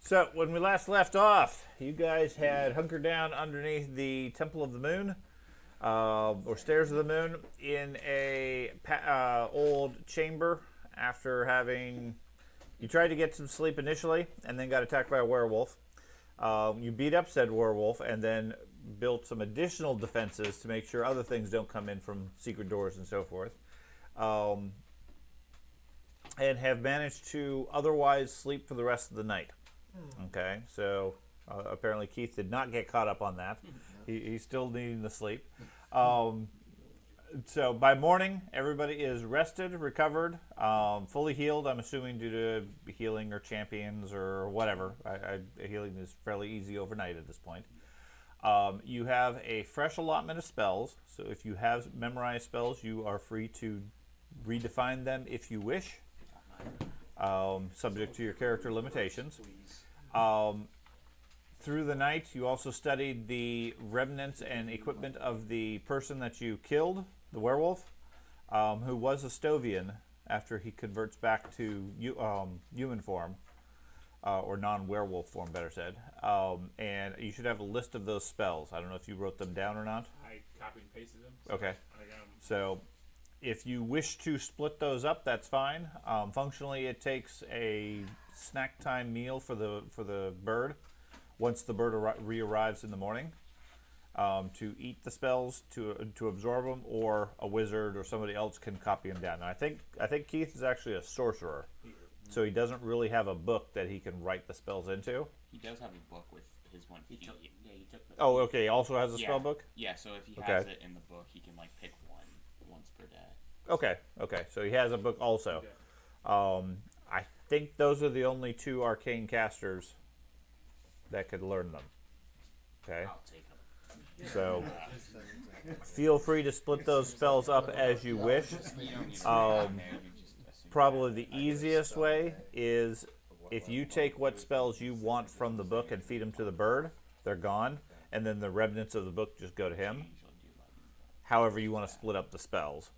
So, when we last left off, you guys had hunkered down underneath the Temple of the Moon, or Stairs of the Moon, in a old chamber after having. You tried to get some sleep initially, and then got attacked by a werewolf. You beat up said werewolf, and then built some additional defenses to make sure other things don't come in from secret doors and so forth. And have managed to otherwise sleep for the rest of the night. Okay, so apparently Keith did not get caught up on that. He's still needing the sleep. So by morning, everybody is rested, recovered, fully healed. I'm assuming due to healing or champions or whatever. Healing is fairly easy overnight at this point. You have a fresh allotment of spells. So if you have memorized spells, you are free to redefine them if you wish, subject to your character limitations. Through the night, you also studied the remnants and equipment of the person that you killed, the werewolf, who was a Stovian after he converts back to human form, or non-werewolf form, better said. And you should have a list of those spells. I don't know if you wrote them down or not. I copied and pasted them. Okay. I got them. So if you wish to split those up, that's fine. Functionally, it takes a snack time meal for the bird once the bird re-arrives in the morning, to eat the spells, to absorb them, or a wizard or somebody else can copy them down. And I think Keith is actually a sorcerer, so he doesn't really have a book that he can write the spells into. He does have a book with his one. He took the. Oh, okay. He also has a spell book. Yeah, so if he has it in the book, he can pick one once per day. Okay. So he has a book also. I think those are the only two arcane casters that could learn them. Okay. I'll take them. So feel free to split those spells up as you wish. Probably the easiest way is if you take what spells you want from the book and feed them to the bird, they're gone, and then the remnants of the book just go to him. However you want to split up the spells.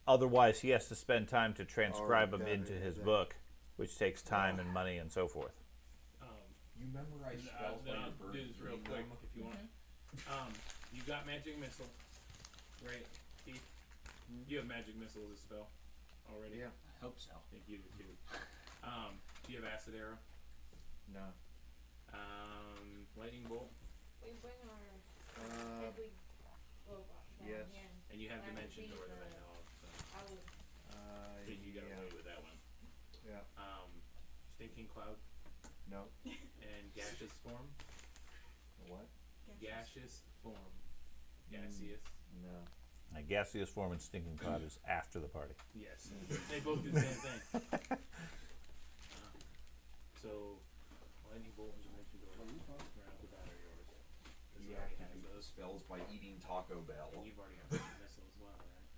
Otherwise, he has to spend time to transcribe them into his book, which takes time and money and so forth. You memorize spells by your bird. Do this real quick if you want. You got magic missile, right, Keith? You have magic missile as a spell already. Yeah. I hope so. I think you do too. Do you have acid arrow? No. Lightning bolt. We bring our heavy robot down yes. here. And you have And I dimension would door be that I the- know of. So I would, I think you got away with that one. Yeah. Stinking cloud No. and gaseous form. What? Gaseous form. Gaseous. No. Gaseous form and stinking cloud is after the party. Yes. They both do the same thing. So, lightning bolt and dimension door. Right off the bat are yours. This You already has activate those. spells by eating Taco Bell. And you've already got the missile as well, right?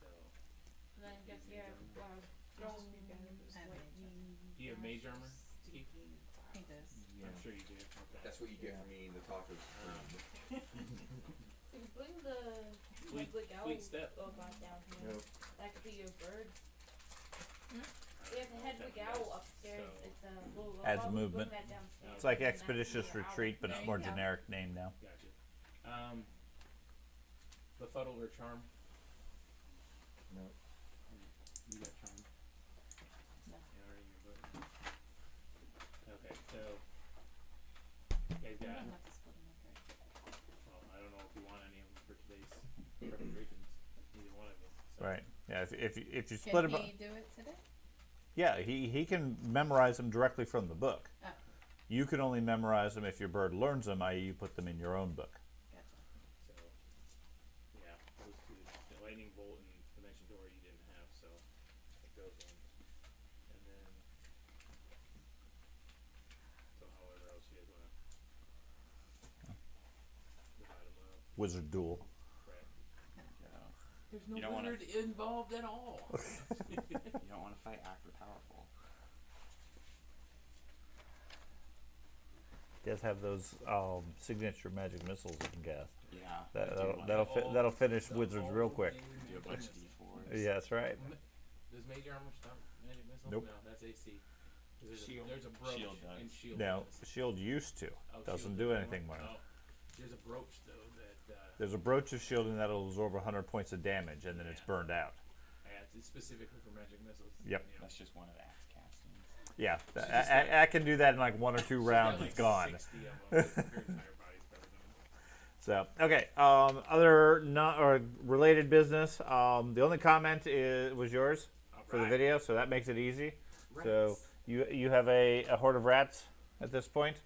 So, and then I guess you have thrown do you have mage armor, Keith? He does. Yeah. I'm sure you do. Okay. That's what you get from eating the tacos. So you bring the Hedwig owl Fleet step. robot down here. Nope. That could be your bird. We have the Hedwig owl upstairs. So- It's a little robot. Adds We movement. bring that downstairs. It's like And that could be Expeditious your owl. Retreat, but it's more Yeah. generic name now. Gotcha. Befuddle or charm? No. You got charm. No. Yeah, already in your book. Okay, so you guys We got. don't have to split them up, right? Well, I don't know if you want any of them for today's preparations. Either one of you. So. Right. Yeah. If you split Can them up, he do it today? yeah, he can memorize them directly from the book. Oh, You can only memorize them if your bird learns them, i.e., you put them in your own book. gotcha. So, yeah, those two, the lightning bolt and dimension door you didn't have, so take those ones. And then, so however else you guys wanna divide them up, Wizard duel. right? There's no You don't wanna- wizard involved at all. You don't want to fight after powerful. You guys have those signature magic missiles you can cast. Yeah. That'll finish wizards real quick. Do a bunch of D4s. Yeah, that's right. Does mage armor stop magic missile? Nope. No, that's AC. Shield. There's a brooch Shield does. in shield. No, does. shield used to. Oh, Doesn't shield do doesn't anything more. Oh. There's a brooch though that There's a brooch of shielding that'll absorb 100 points of damage, and then it's Yeah. burned out. it's specifically for magic missiles. Yep. Yeah. That's just one of axe castings. Yeah, just I can do that in like 1 or 2 She's got rounds. like It's gone. 60 of them. Her entire body's covered in them. So okay, other not or related business. The only comment was yours for the Alright. video, so that makes it easy. So Rats. you have a horde of rats at this point.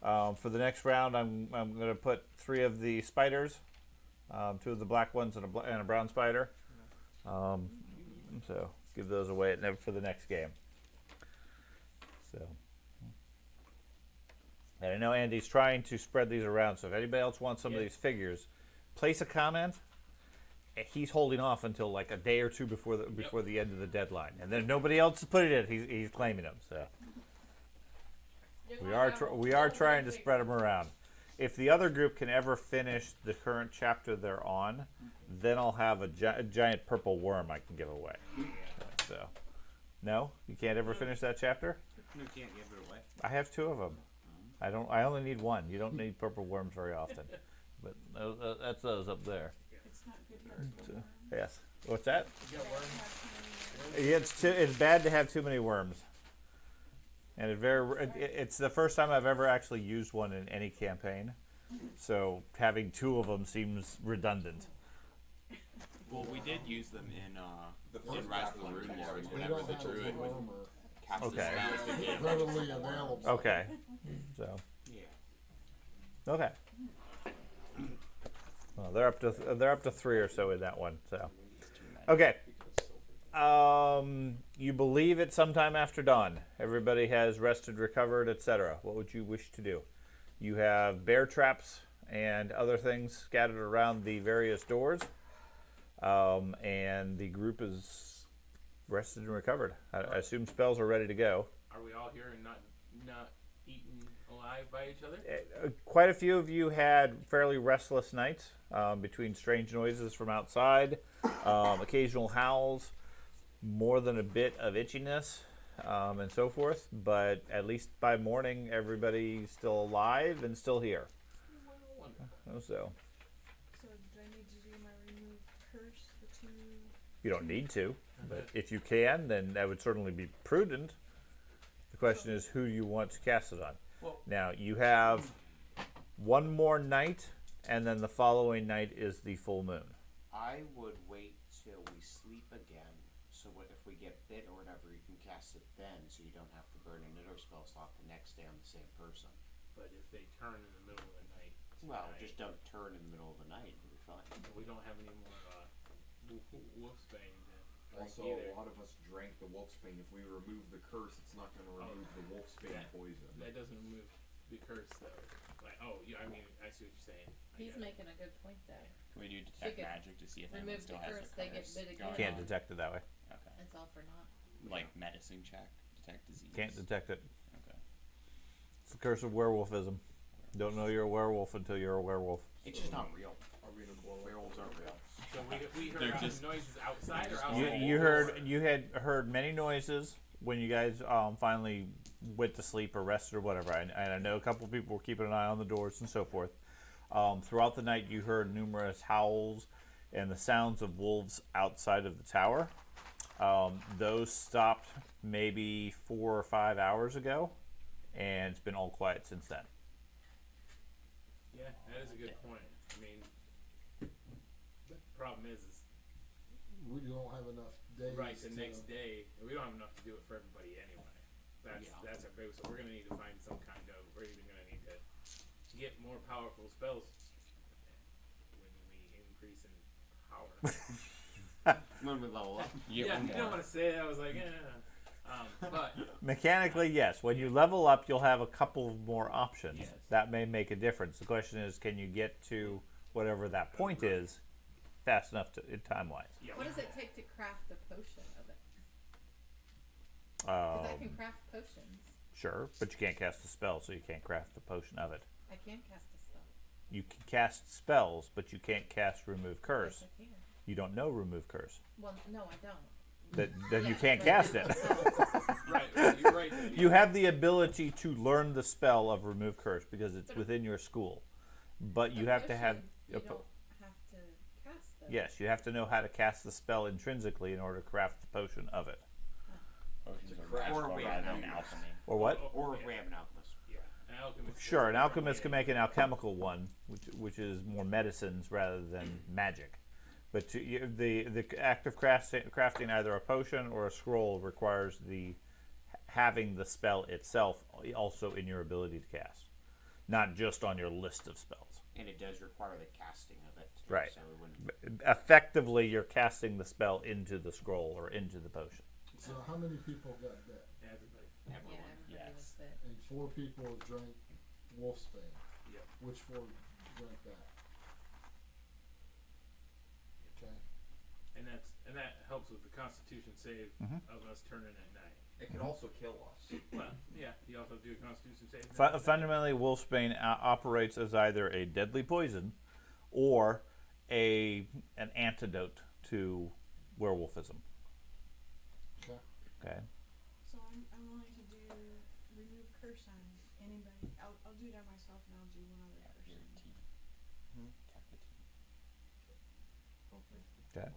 For the next round, I'm going to put 3 of the spiders, 2 of the black ones and a brown spider. So give those away for the next game. So. And I know Andy's trying to spread these around, so if anybody else wants some of Yeah. these figures, place a comment. He's holding off until like a day or 2 before the end of the deadline, and then if nobody else has put it in, he's claiming them. So You're we gonna are have a we are whole trying to big- spread them around. If the other group can ever finish the current chapter they're on, then I'll have a giant purple worm I can give away. So, no, you can't ever finish that chapter. You can't give it away. I have 2 of them. I only need 1. You don't need purple worms very often, but that's those up there. It's not good for So, yes. What's that? You got worms? It's bad to have too many worms, and it's the first time I've ever actually used one in any campaign. So having 2 of them seems redundant. Well, we did use them in first Rise of the Pathfinder Rune chapter Lords is We whenever don't the have druid a would armor cast Okay. a spell to damage. readily available. Okay. So Yeah. okay. Well, they're up to 3 or so in that one. So okay. You believe it's sometime after dawn. Everybody has rested, recovered, etc. What would you wish to do? You have bear traps and other things scattered around the various doors, and the group is rested and recovered. I assume spells are ready to go. Are we all here and not eaten alive by each other? Quite a few of you had fairly restless nights between strange noises from outside, occasional howls, more than a bit of itchiness, and so forth. But at least by morning, everybody's still alive and still here. So So do I need to do my remove curse, the 2? you don't need to, but if you can, then that would certainly be prudent. The question is who you want to cast it on. Well- Now you have 1 more night, and then the following night is the full moon. I would wait till we sleep again, so if we get bit or whatever, you can cast it then, so you don't have to burn a knitter spell slot the next day on the same person. But if they turn in the middle of the night, Well, tonight, just don't turn in the middle of the night, it'll be fine. we don't have any more wolfsbane to drink Also, either. a lot of us drank the wolfsbane. If we remove the curse, it's not going to remove the wolfsbane poison. That doesn't remove the curse though. Like, I mean, I see what you're saying. I He's get it. making a good point there. Can we do detect could magic to see if anyone remove still the has curse, the they get curse bit again. going Can't on? detect it that way. Okay. It's all for naught. Like medicine check, detect disease. Can't detect it. Okay. It's the curse of werewolfism. Don't know you're a werewolf until you're a werewolf. It's just not real. Are we going to blow it? Werewolves aren't real. So we heard They're just- noises outside or just outside? You had heard many noises when you guys finally went to sleep or rested or whatever. And I know a couple of people were keeping an eye on the doors and so forth. Throughout the night, you heard numerous howls and the sounds of wolves outside of the tower. Those stopped maybe 4 or 5 hours ago, and it's been all quiet since then. Yeah, that is a good point. I mean, the problem is We don't have enough days. right the to- next day we don't have enough to do it for everybody anyway. That's our big. So we're gonna need to find some kind of. We're even gonna need to get more powerful spells when we increase in power. When we level up. You get Yeah, one you more. don't want to say it. I was like, but Mechanically, yes. When you level up, you'll have a couple more options. Yes. That may make a difference. The question is, can you get to whatever that point is fast enough time-wise? yeah, What does it take to craft the potion of it? Because I can craft potions. Sure, but you can't cast a spell, so you can't craft the potion of it. I can cast a spell. You can cast spells, but you can't cast Remove Curse. Yes, I can. You don't know Remove Curse. Well, no, I don't. Then you Yeah, can't but- cast it. right. You're right. You have the ability to learn the spell of remove curse because it's But- within your school, but you The have to have. potion, You don't have to cast them. Yes, you have to know how to cast the spell intrinsically in order to craft the potion of it. Potions are craft magical or we rather have than alchemist. alchemy. Or what? Or yeah. we have an alchemist. Yeah, an alchemist. Sure, an does alchemist can different make an alchemical one, which is more medicines rather than magic. But the act of crafting either a potion or a scroll requires the having the spell itself also in your ability to cast, not just on your list of spells. And it does require the casting of it. Too, Right. So it wouldn't. Effectively, you're casting the spell into the scroll or into the potion. So how many people got bit? Everybody. Yeah, Everyone. everybody was Yes. bit. And 4 people drank Wolfsbane. Yep. Which 4 drank that? Okay. And that helps with the Constitution save of us turning at night. It can also kill us. Well, yeah, you also do a Constitution save. Fundamentally, Wolfsbane operates as either a deadly poison or an antidote to werewolfism. Okay. Okay. So I'm willing to do remove curse on anybody. I'll do that myself, and I'll do one other Your person. team. Attack the team. Okay.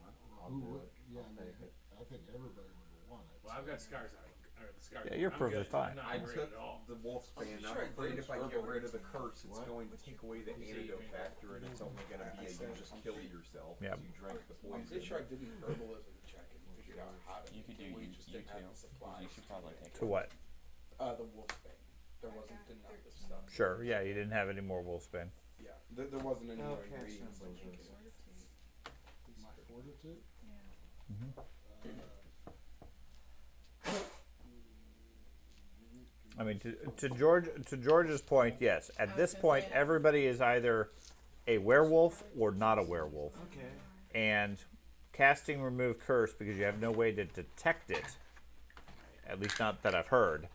I'll Who do would? it. Yeah, I'll take it. I think everybody would want it. Well, I've got scars on. Or the scars. Yeah, you're I'm perfectly good. fine. I'm I not worried took at all. the Wolfsbane. sure I'm afraid if I get herbal. rid of the curse, it's What? going to take away the You say antidote you- factor, and it's only going to be a you just kill yourself Yeah. as you drink the I'm poison. pretty sure I did an herbalism check and figured out how to. You could do we you, just you didn't have too. the 'Cause supplies. you should probably take To what? The wolfsbane. There wasn't enough of stuff. Sure. Yeah, you didn't have any more Wolfsbane. Yeah, there wasn't any more Okay, ingredients. sounds Like like My fortitude? Yeah. I mean, to George's point, yes. At I this was gonna point, say- everybody is either a werewolf or not a werewolf. Okay. And casting remove curse because you have no way to detect it, at least not that I've heard,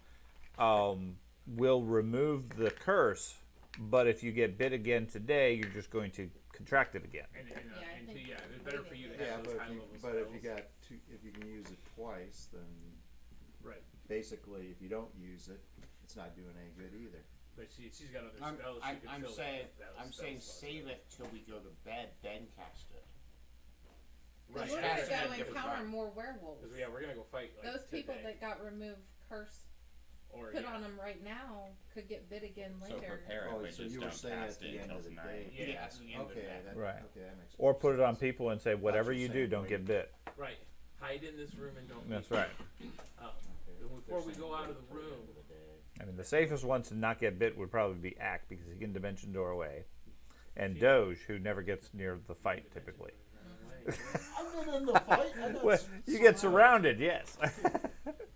will remove the curse. But if you get bit again today, you're just going to contract it again. And, Yeah, I and think it's better for you to Yeah, have but those high if you, level but spells. if you got two, if you can use it twice, then Right. basically, if you don't use it, it's not doing any good either. But she's got other I'm, spells. I'm, she can I'm fill saying, that I'm spell saying slots save with. it till we go to bed, then cast it. Because Right. we're Cast gonna it go at different encounter times. more werewolves. 'Cause, yeah, we're gonna go fight like Those people today. that got remove curse or, put yeah. on them right now could get bit again So later. prepare it, Oh, but so just you were don't saying at cast the it end until of the tonight. day. Yeah. Yes, the end of Okay, that. that, Right. okay, that makes Or more put it on sense. people and say, whatever you're you do, saying don't wait. get bit. Right. Hide in this room and don't. That's leave. right. And before we go out of the room, I mean, the safest ones to not get bit would probably be Ack because he can dimension door away, and Doge, who never gets near the fight typically. I've been in the fight. I got Well, you get surrounded, yes.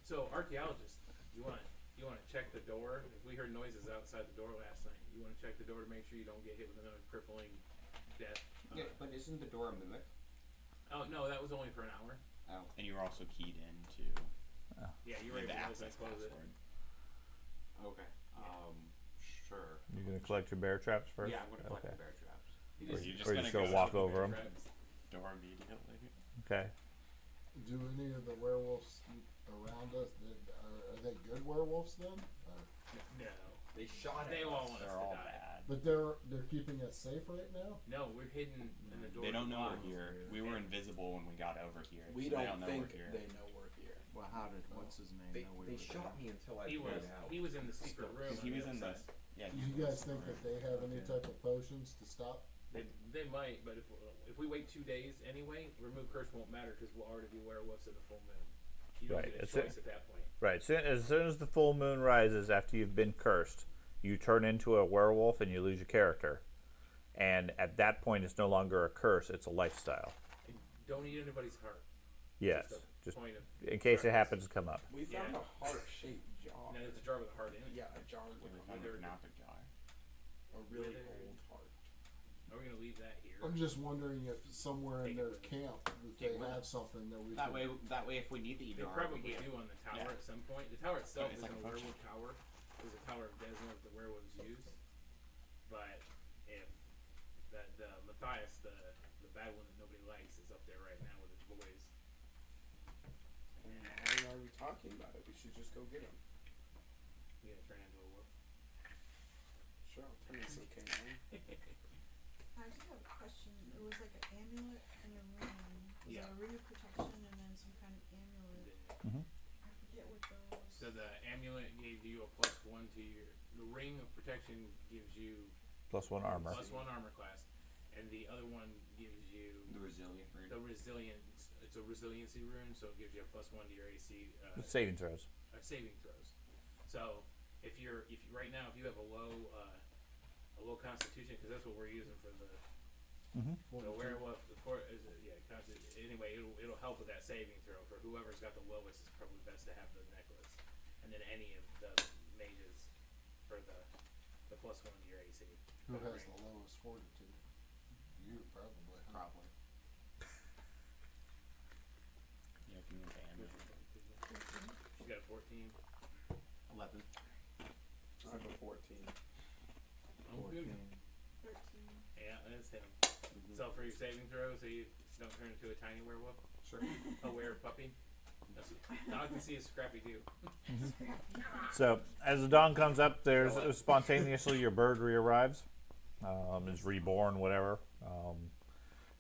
so archaeologist, you want to check the door. If we heard noises outside the door last night, you want to check the door to make sure you don't get hit with another crippling death. Yeah, but isn't the door a mimic? Oh no, that was only for an hour. Oh. And you were also keyed into Yeah, you were the able to access close it. password. Okay. Sure. You're gonna collect your bear traps first. Yeah, I'm gonna collect Okay. the bear traps. Or you you just or gonna just go go walk to the over them. Door immediately. Okay. Do any of the werewolves around us, are they good werewolves then? No, They shot they at all us. want us They're to all die. bad. But they're keeping us safe right now? No, we're hidden in the door. They don't know locked. we're here. We were invisible when we got over here. We so don't they don't know think we're here. they know we're here. Well, how did, what's his name? They, know we they were shot there? me until I He pulled was out. he was in the secret room. He on was the in the. outside. Yeah. Do you guys think that they have any type of potions to stop? They might, but if we wait 2 days anyway, remove curse won't matter because we'll already be werewolves in the full moon. You don't Right, get a it's choice at that point. Right. As soon as the full moon rises after you've been cursed, you turn into a werewolf and you lose your character. And at that point, it's no longer a curse; it's a lifestyle. And don't eat anybody's heart. Yes. Just a Just point of in case it reference. happens to come up. We found Yeah. a heart-shaped jar. And then it's a jar with a heart in it. Yeah, a jar with We a found Either- a Gnopic jar. really Whether- old heart. Are we gonna leave that here? I'm just wondering if somewhere in Take it their with us. camp that Take they it with have us. something that we That can. way, if we need to eat They our probably we do on the tower Yeah. at some point. The tower itself It's isn't like a a potion. werewolf tower. It's a tower of Desna that the werewolves use. But if the Matthias, the bad one that nobody likes, is up there right now with his boys. Why are we talking about it? We should just go get him. You gonna turn into a wolf? Sure, I'll turn into some canine. I just have a question. It was like an amulet and a ring. Was Yeah. it a ring of protection and then some kind of amulet? Mhm. I forget what those. So the amulet gave you a +1 to your. The ring of protection gives you +1 armor. +1 armor class, and the other one gives you The resilient rune. the resilience. It's a resiliency rune, so it gives you a +1 to your AC. Saving throws. Saving throws. So if you right now if you have a low constitution, because that's what we're using for the werewolf. Anyway, it'll help with that saving throw for whoever's got the lowest. It's probably best to have the necklace, and then any of the mages for the +1 to your AC. Who has the lowest fortitude? You probably. Huh? Probably. Yeah, if you went to Amber. She's got a 14. 11. I have a 14. Oh, good. 13. Yeah, that's him. So for your saving throw, so you don't turn into a tiny werewolf, Sure. a puppy. Now I can see a scrappy too. So as the dawn comes up, there's spontaneously your bird re-arrives, is reborn, whatever.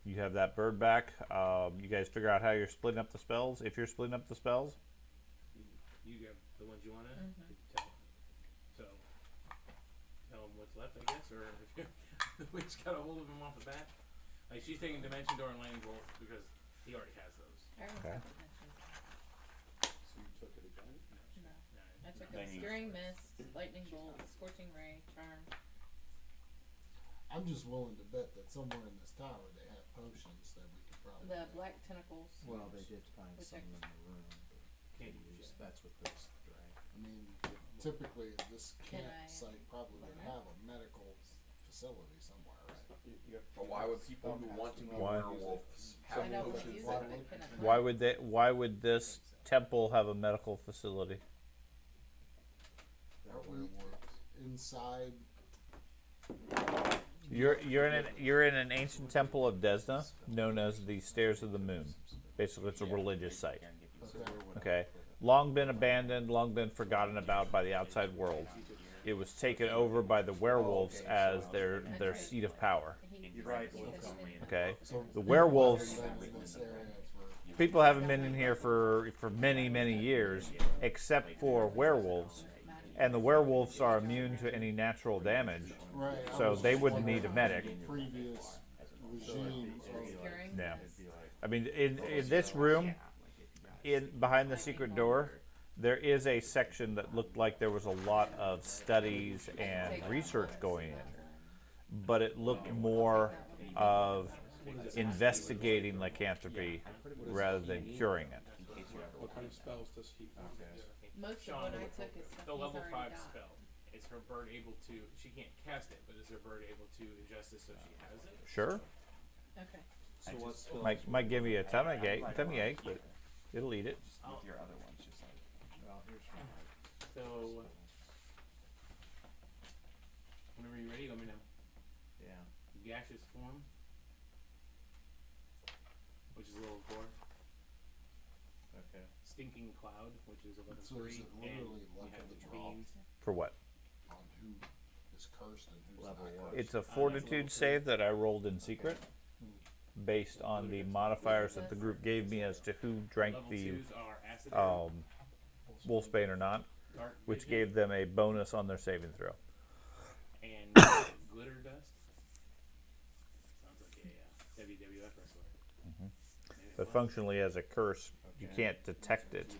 You have that bird back. You guys figure out how you're splitting up the spells. If you're splitting up the spells, You grab the ones you want to. So tell them what's left, I guess, or if you we just got a hold of him off the bat. Like she's taking Dimension Door and Lightning Bolt because he already has those. Okay. So you took it again? No. No, I took Then you- Obscuring Mist, Lightning Bolt, Scorching Ray, Charm. I'm just willing to bet that somewhere in this tower they have potions that we could probably. The make. Black Tentacles. Well, they did find Which some I- in the room, but Can't they use used, it. that's what this drank. I mean, typically this Can I, campsite probably would learn it? have a medical facility somewhere, right? You have to But why would people who want to be Why? werewolves I have know, but potions? use it, Why but would- can I learn? why would this temple have a medical facility? Are we inside? You're in an ancient temple of Desna, known as the Stairs of the Moon. Basically, it's a religious site. Okay, long been abandoned, long been forgotten about by the outside world. It was taken over by the werewolves as their seat of power. You're right. Okay, So the werewolves. haven't been in this area for People haven't been in here for many years, except for werewolves, and the werewolves are immune to any natural damage. right. I So was they just wouldn't need a wondering medic. if the Previous regime. Obscuring Yeah. Mist. I mean, in this room, behind the secret door, there is a section that looked like there was a lot of studies and research going in, but it looked more of investigating lycanthropy rather than curing it. What kind of spells does he have? Most of Sean, what I took is stuff The he's level already 5 got. spell. Is her bird able to? She can't cast it, but is her bird able to ingest it so she has it? Sure, Okay. So what spells? might give you a tummy ache, but it'll eat it. With your other ones, just like Well, here's one. So whenever you're ready, let me know. Yeah. Gaseous form, which is a little core. Okay. Stinking cloud, which is 11 So is it literally luck of the draw beans. For what? on who is cursed and who's Level not what? cursed? It's a fortitude save that I rolled in secret, based on the modifiers that the group gave me as to who drank Level the 2s are acid, wolfsbane or not, dark which vision, gave them a bonus on their saving throw. and glitter dust. Sounds like a WWF wrestler. Mhm. Maybe But it was. functionally, as a curse, you can't detect it So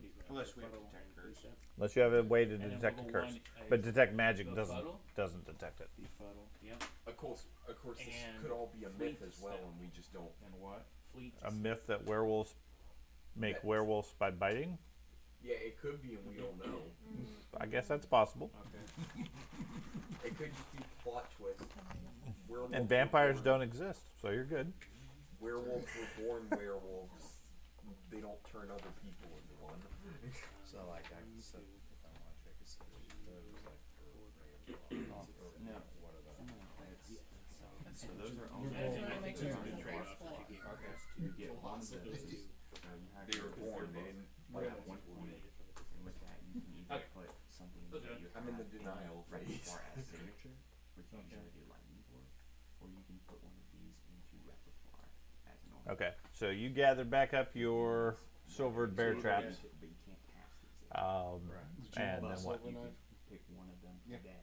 he's gonna Unless we have fuddle detect and curse. precept. unless you have a way to And then detect a level curse. 1 But is detect magic befuddle. doesn't detect it. befuddle. Yep. Of course, this And could all be a myth fleet as well, step. and we just don't. And what? Fleet. A myth that werewolves make werewolves by biting. Yeah, it could be, and we don't know. I guess that's possible. Okay. It could just be plot twist. Werewolves And were vampires born- don't exist, so you're good. Werewolves were born werewolves. They don't turn other people into one. So like I can set, if I want to check a city, those like No. what are the? So those are I only. just want to make sure It's it's a in the trade-off first that place. you get. Okay. You get one of Velocity. those. So you have They were born. They didn't. at one point, and with that you can either Okay. put some put one of these into repertoire as an ornament. Okay, so you gather back up your silvered bear traps. But you can't cast these. Right. And then what? You can pick one of them today.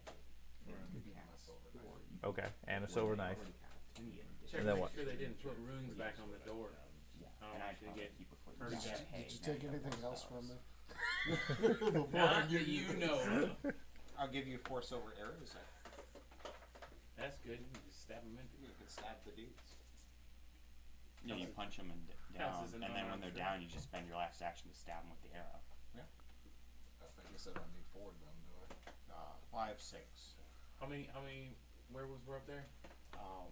And you cast, or you can Okay, and a pick silver one knife. you already have, Check And then make what? sure they didn't put runes back on the door. Yeah. Oh, And I should probably get keep it for hurt you. again. Hey, Did you now take got anything more else from spells. me? Before I Not give that you know. I'll give you 4 silver arrows. That's good. You can just stab them in. You can stab the dudes. Yeah, you punch them and Counts down, as an and then when unarmed they're strike. down, you just spend your last action to stab them with the arrow. I think you said I need 4 of them, do I? 5, 6. How many werewolves were up there? How?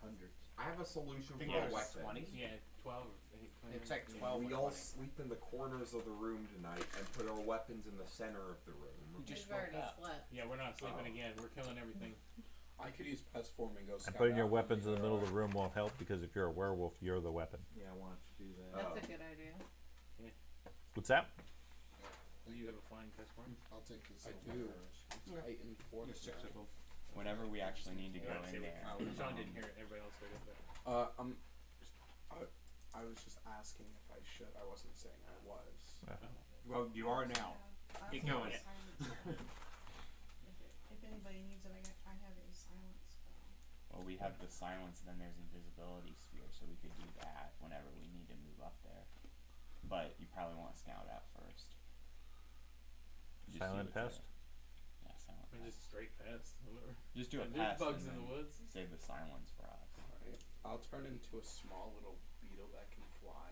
Hundreds. I have a solution I think for it was weapons. 20. Yeah, 12 or 8, 20. It's like Yeah, 12 we or all 20. sleep in the corners of the room tonight and put our weapons in the center of the room. You just We've already woke up. slept. Yeah, we're not sleeping Oh. again. We're killing everything. I could use pest form and go And scout putting your out weapons in the how middle many of the room won't help because if you're a werewolf, you're the weapon. Yeah, why don't you do that? That's Oh. a good idea. What's that? Do you have a flying pest form? I'll take the I silver do. arrows. Titan fourth. There's 6 of them. Whenever we actually need to go I'd say in we- there. Sean didn't hear it. Everybody else heard it. But I was just asking if I should. I wasn't saying I was. Well, you are now. I Get also going. have a silence spell. If anybody needs it, I have a silence spell. Well, we have the silence, then there's invisibility sphere, so we could do that whenever we need to move up there. But you probably want to scout out first. Just see Silent what's pest? there. Yeah, silent or pest. just straight pest. Whatever. Just do a There's pest bugs and in the then woods. save the silence for us. Alright. I'll turn into a small little beetle that can fly,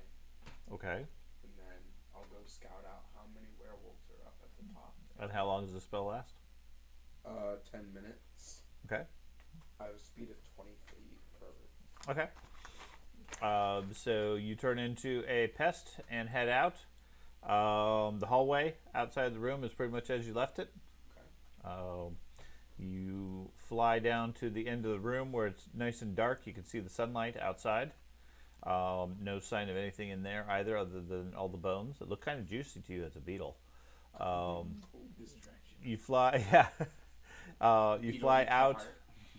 Okay. and then I'll go scout out how many werewolves are up at the top. And how long does the spell last? 10 minutes. Okay. I have a speed of 20 feet per. Okay. So you turn into a pest and head out. The hallway outside the room is pretty much as you left it. Okay. You fly down to the end of the room where it's nice and dark. You can see the sunlight outside. No sign of anything in there either, other than all the bones that look kind of juicy to you as a beetle. Distraction. You fly, yeah. You Beetle fly eats the out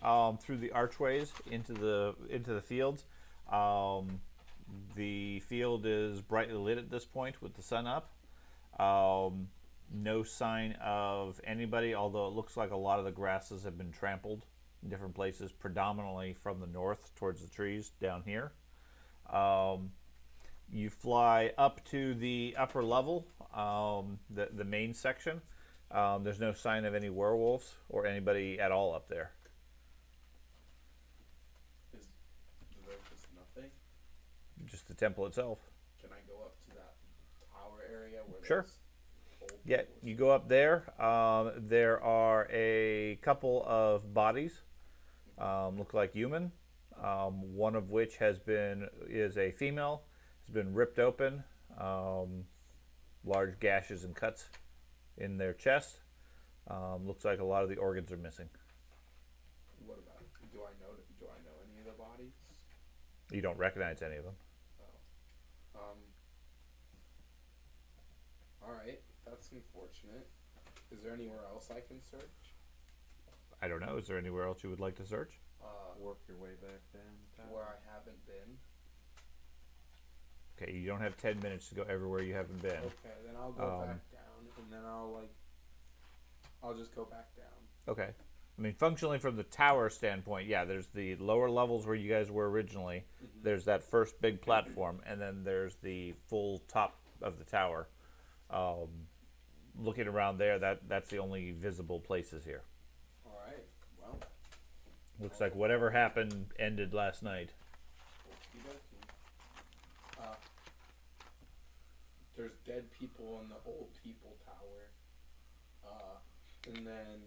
heart. through the archways into the fields. The field is brightly lit at this point with the sun up. No sign of anybody, although it looks like a lot of the grasses have been trampled in different places, predominantly from the north towards the trees down here. You fly up to the upper level, the main section. There's no sign of any werewolves or anybody at all up there. Is there just nothing? Just the temple itself. Can I go up to that tower area where Sure. there's old Yeah, people? you go up there. There are a couple of bodies, look like human. One of which is a female, has been ripped open, large gashes and cuts in their chest. Looks like a lot of the organs are missing. What about? Do I know any of the bodies? You don't recognize any of them. All right, that's unfortunate. Is there anywhere else I can search? I don't know. Is there anywhere else you would like to search? Work your way back down. Where I haven't been. Okay, you don't have 10 minutes to go everywhere you haven't been. Okay, then I'll go back down, and then I'll just go back down. Okay. I mean, functionally from the tower standpoint, yeah, there's the lower levels where you guys were originally. There's that first big platform, and then there's the full top of the tower. Looking around there, that's the only visible places here. All right. Well. Looks like whatever happened ended last night. okey-dokey. There's dead people in the old people tower. And then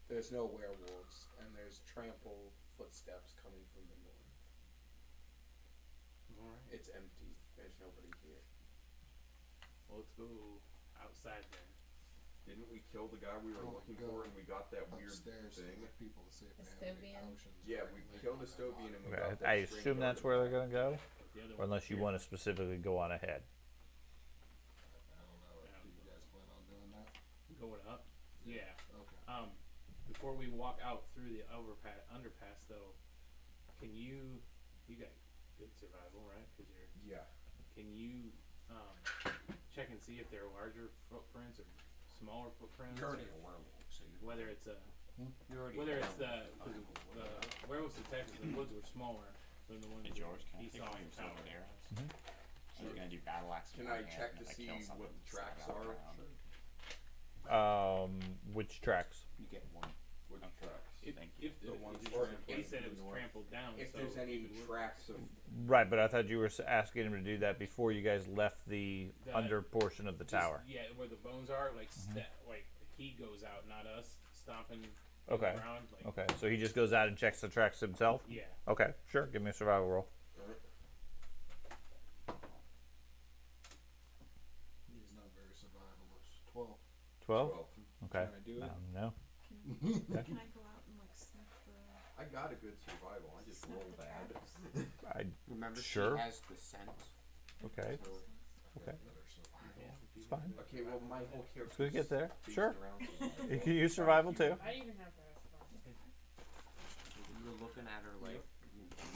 there's no werewolves, and there's trampled footsteps coming from the north. All right. It's empty. There's nobody here. Well, let's go outside then. Didn't we kill the guy we were Oh, looking go for and we got that weird Upstairs thing? for the people to see if they have any Estovian? potions. Yeah, or we anything killed like Estovian that. and we Okay, got that I strange assume that's artifact. where they're going to go, But the other or unless you here. want to specifically go on ahead. I don't know. Yeah. Do you guys plan on doing that? Going up. Yeah. Okay. Before we walk out through the underpass, though, Can you got good survival, right? Because you're. Yeah. Can you check and see if they're larger footprints or smaller footprints? You're already a werewolf, so you're Whether it's a you're already whether a it's werewolf. the werewolves detected in the woods were smaller than the ones Hey, George, can he I take saw all in your the tower. silver arrows? Mhm. I was gonna do battle axe. Can with I my hand, check and to if I see kill something, what the stab tracks out are? around. Which tracks? You get one. Which Okay. tracks? Thank you. If The ones he said it was north. trampled down. If so there's any it would work. tracks of Right, but I thought you were asking him to do that before you guys left the That- under portion of the Just- tower. Yeah, where the bones are, like like he goes out, not us stomping Okay. around. Like, Okay, so he just goes out and checks the tracks himself? Yeah. Okay, sure. Give me a survival roll. He's not very survivalist. 12. 12? 12. Okay. Can I do it? No. Can I go out and like sniff the? I got a good survival. I just sniff roll the bad. tracks? Remember, Sure. she has the scent. Okay. So Okay. Better survival. It's fine. Okay, well my whole character. Let's go get there. based Sure. around You survival. can use survival too. I even have that survival. you were looking at her like,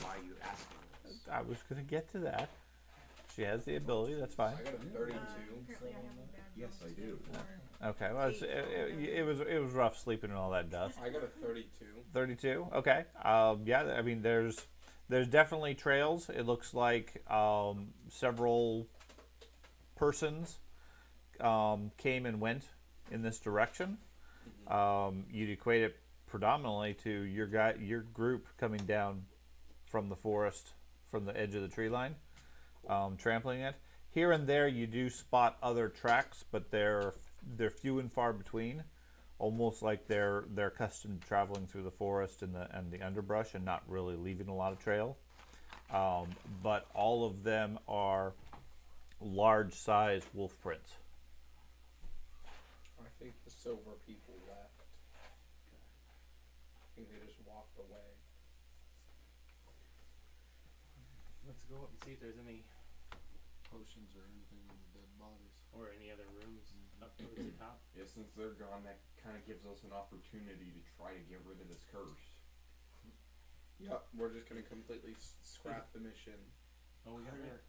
why are you asking this? I was going to get to that. She has the ability. That's fine. I got a 32. Apparently, I have a bad Yes, I do. Okay. Well, it was rough sleeping in all that dust. I got a 32. 32. Okay. Yeah. I mean, there's definitely trails. It looks like several persons came and went in this direction. You'd equate it predominantly to your group coming down from the forest, from the edge of the tree line, trampling it. Here and there, you do spot other tracks, but they're few and far between. Almost like they're accustomed to traveling through the forest and the underbrush and not really leaving a lot of trail. But all of them are large-sized wolf prints. I think the silver people left. I think they just walked away. let's go up and see if there's any Potions or anything in the dead bodies. or any other rooms up towards the top. Yeah, since they're gone, that kind of gives us an opportunity to try to get rid of this curse. Yep, we're just gonna completely scrap the mission. Oh, we got it.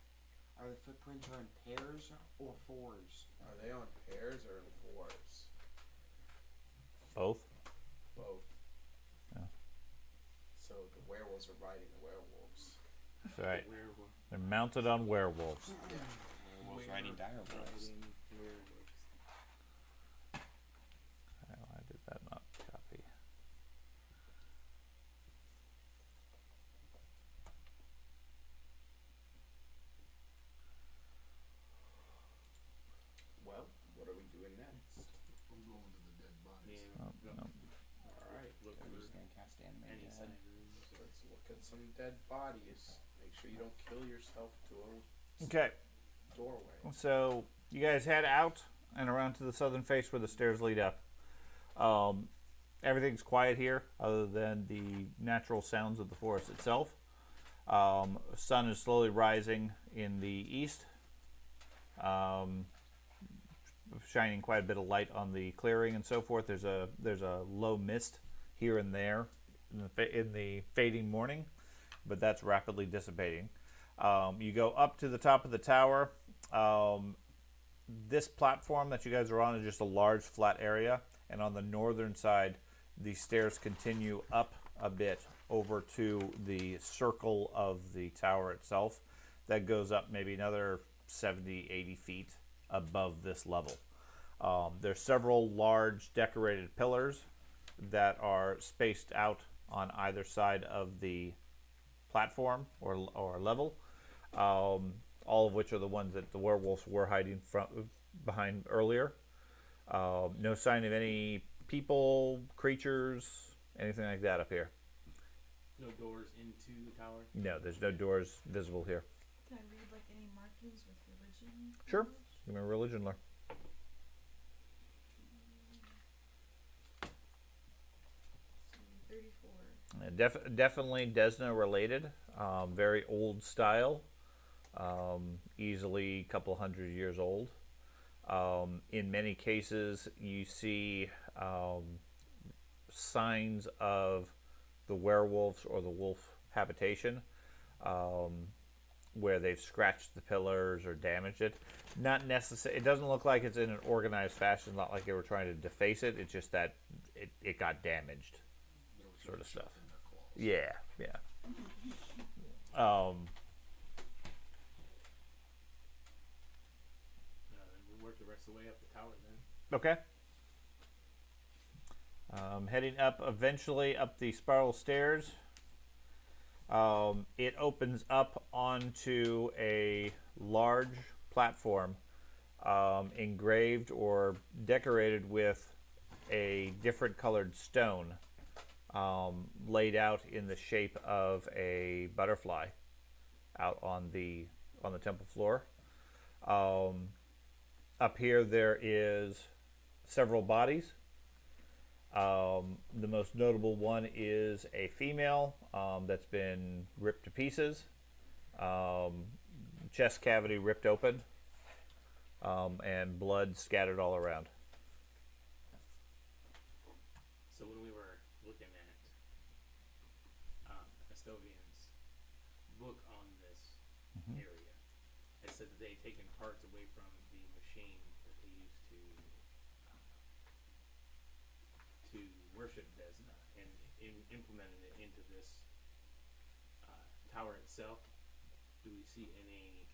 Are the footprints in pairs or fours? Are they on pairs or in fours? Both. Both. Yeah. So the werewolves are riding the werewolves. That's right. Werewolf. They're mounted on werewolves. Werewolves riding dire wolves. Riding werewolves. Why did that not copy? Well, what are we doing next? I'm going to the dead bodies. Yeah, Oh, go no. Alright, look I'm for just gonna cast animate any dead. side rooms. let's look at some dead bodies. Make sure you don't kill yourself to a Okay. doorway. So you guys head out and around to the southern face where the stairs lead up. Everything's quiet here, other than the natural sounds of the forest itself. Sun is slowly rising in the east, shining quite a bit of light on the clearing and so forth. There's a low mist here and there in the fading morning, but that's rapidly dissipating. You go up to the top of the tower. This platform that you guys are on is just a large flat area, and on the northern side, the stairs continue up a bit over to the circle of the tower itself. That goes up maybe another 70, 80 feet above this level. There's several large decorated pillars that are spaced out on either side of the platform or level, all of which are the ones that the werewolves were hiding behind earlier. No sign of any people, creatures, anything like that up here. No doors into the tower. No, there's no doors visible here. Can I read like any markings with religion? Sure. Give me a religion lore. So 34. Definitely Desna related. Very old style. Easily a couple hundred years old. In many cases, you see signs of the werewolves or the wolf habitation, where they've scratched the pillars or damaged it. Not necessary. It doesn't look like it's in an organized fashion. Not like they were trying to deface it. It's just that it got damaged, sort of stuff. Yeah, yeah. Then we'll work the rest of the way up the tower then. Okay. Heading up, eventually up the spiral stairs. It opens up onto a large platform, engraved or decorated with a different colored stone, laid out in the shape of a butterfly, out on the temple floor. Up here there is several bodies. The most notable one is a female that's been ripped to pieces, chest cavity ripped open, and blood scattered all around. So when we were looking at Estovian's book on this area, it said that they had taken parts away from the machine that they used to worship Desna and implemented it into this tower itself. Do we see any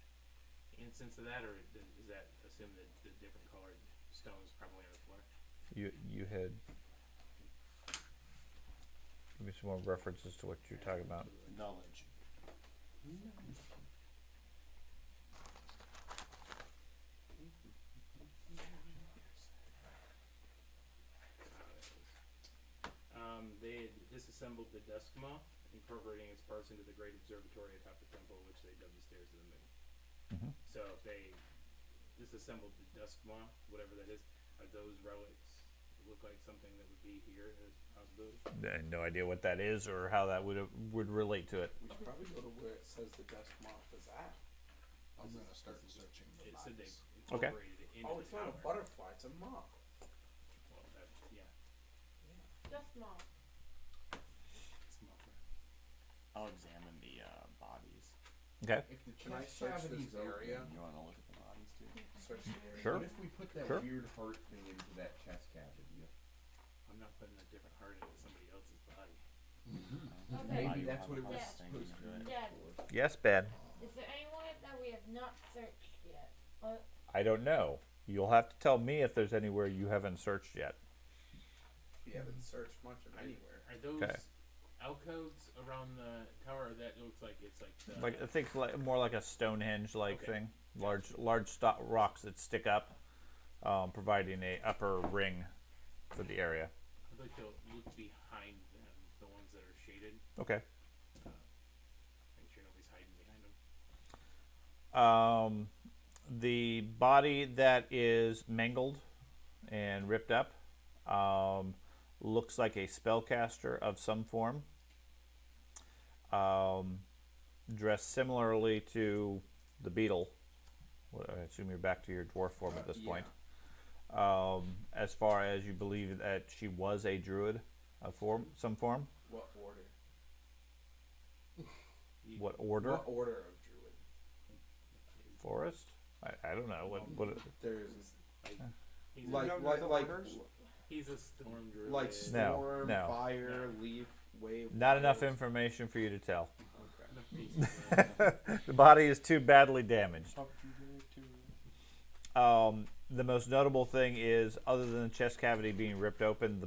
instance of that, or does that assume that the different colored stones probably on the floor? You had. Give me some more references to what you're talking about. Knowledge. They had disassembled the dusk maw, incorporating its parts into the great observatory atop the temple, which they dubbed the stairs of the moon. So if they disassembled the dusk maw, whatever that is, are those relics look like something that would be here as a possibility? I have no idea what that is or how that would relate to it. We should probably go to where it says the dusk moth is at. I'm gonna start searching the It said they bodies. incorporated it into Oh, the it's not a tower. butterfly, it's a moth. Well, that, yeah, Just small. it's moth. I'll examine the bodies. Okay. If the Can I chest search cavity's this area? open, You want to look at the bodies too? Search the area. Sure. what if we put that Sure. weird heart thing into that chest cavity? I'm not putting a different heart into somebody else's body. Okay. Maybe that's what it was Yeah. supposed to be. Dad, for. Yes, Ben. is there anyone that we have not searched yet? I don't know. You'll have to tell me if there's anywhere you haven't searched yet. We haven't searched much of anywhere. Are those Okay. alcoves around the tower? Or that looks like it's like the, Like I think more like a Stonehenge-like Okay. thing. Large rocks that stick up, providing a upper ring for the area. I'd like to look behind them, the ones that are shaded. Okay. Make sure nobody's hiding behind them. The body that is mangled and ripped up looks like a spellcaster of some form, dressed similarly to the beetle. Well, I assume you're back to your dwarf form at this point. As far as you believe that she was a druid of some form. What order? What order? What order of druid? Forest? I don't know. What There's He's like a, he's a storm druid. like No, storm, no. fire, leaf, wave. Not enough wild. information for you to tell. Okay. Enough pieces, The body is too badly damaged. The most notable thing is, other than the chest cavity being ripped open,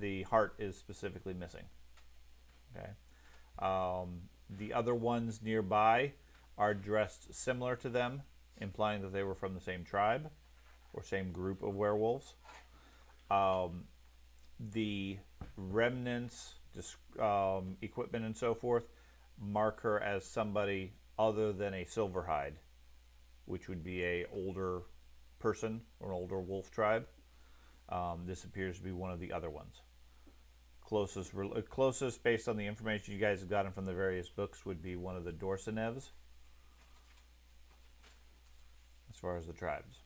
the heart is specifically missing. Okay. The other ones nearby are dressed similar to them, implying that they were from the same tribe or same group of werewolves. The remnants, equipment, and so forth mark her as somebody other than a Silverhide, which would be a older person or an older wolf tribe. This appears to be one of the other ones. Closest based on the information you guys have gotten from the various books would be one of the Dorsanevs, as far as the tribes.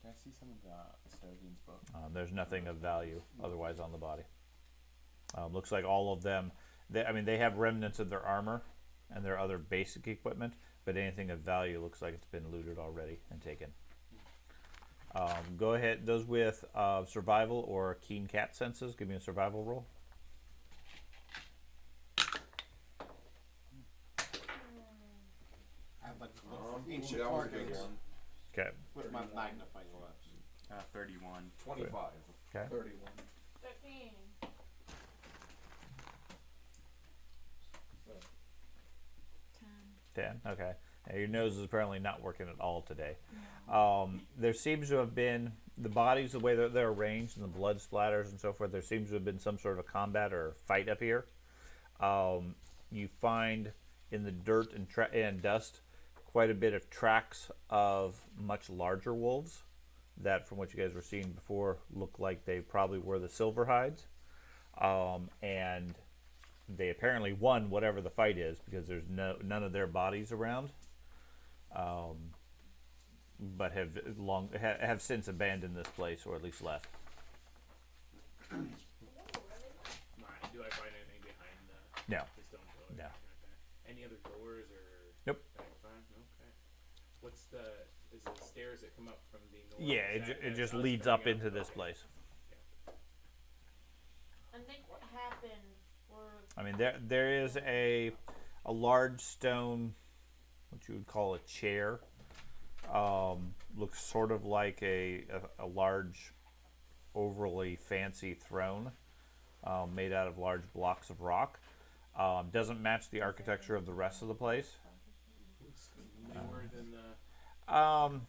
Can I see some of the Estonian's book? There's nothing of value otherwise on the body. Looks like all of them. They have remnants of their armor and their other basic equipment, but anything of value looks like it's been looted already and taken. Go ahead. Those with survival or keen cat senses, give me a survival roll. I'd like to look Ooh, for ancient that was a good markings one. Okay. with my magnifying glass. 31. 25. Okay. 31. 13. 10. 10. Okay. Now, your nose is apparently not working at all today. There seems to have been the bodies, the way they're arranged, and the blood splatters and so forth. There seems to have been some sort of a combat or fight up here. You find in the dirt and dust quite a bit of tracks of much larger wolves that, from what you guys were seeing before, look like they probably were the Silverhides. And they apparently won whatever the fight is because there's none of their bodies around. But have since abandoned this place, or at least left. Do I find anything behind No. the stone pillar? No. Anything like that? Any other doors or? Nope. Fine. Okay. What's is the stairs that come up from the north? Yeah, it just leads up into this place. I think what happened were I mean, there is a large stone, what you would call a chair. Looks sort of like a large, overly fancy throne, made out of large blocks of rock. Doesn't match the architecture of the rest of the place. Newer than the.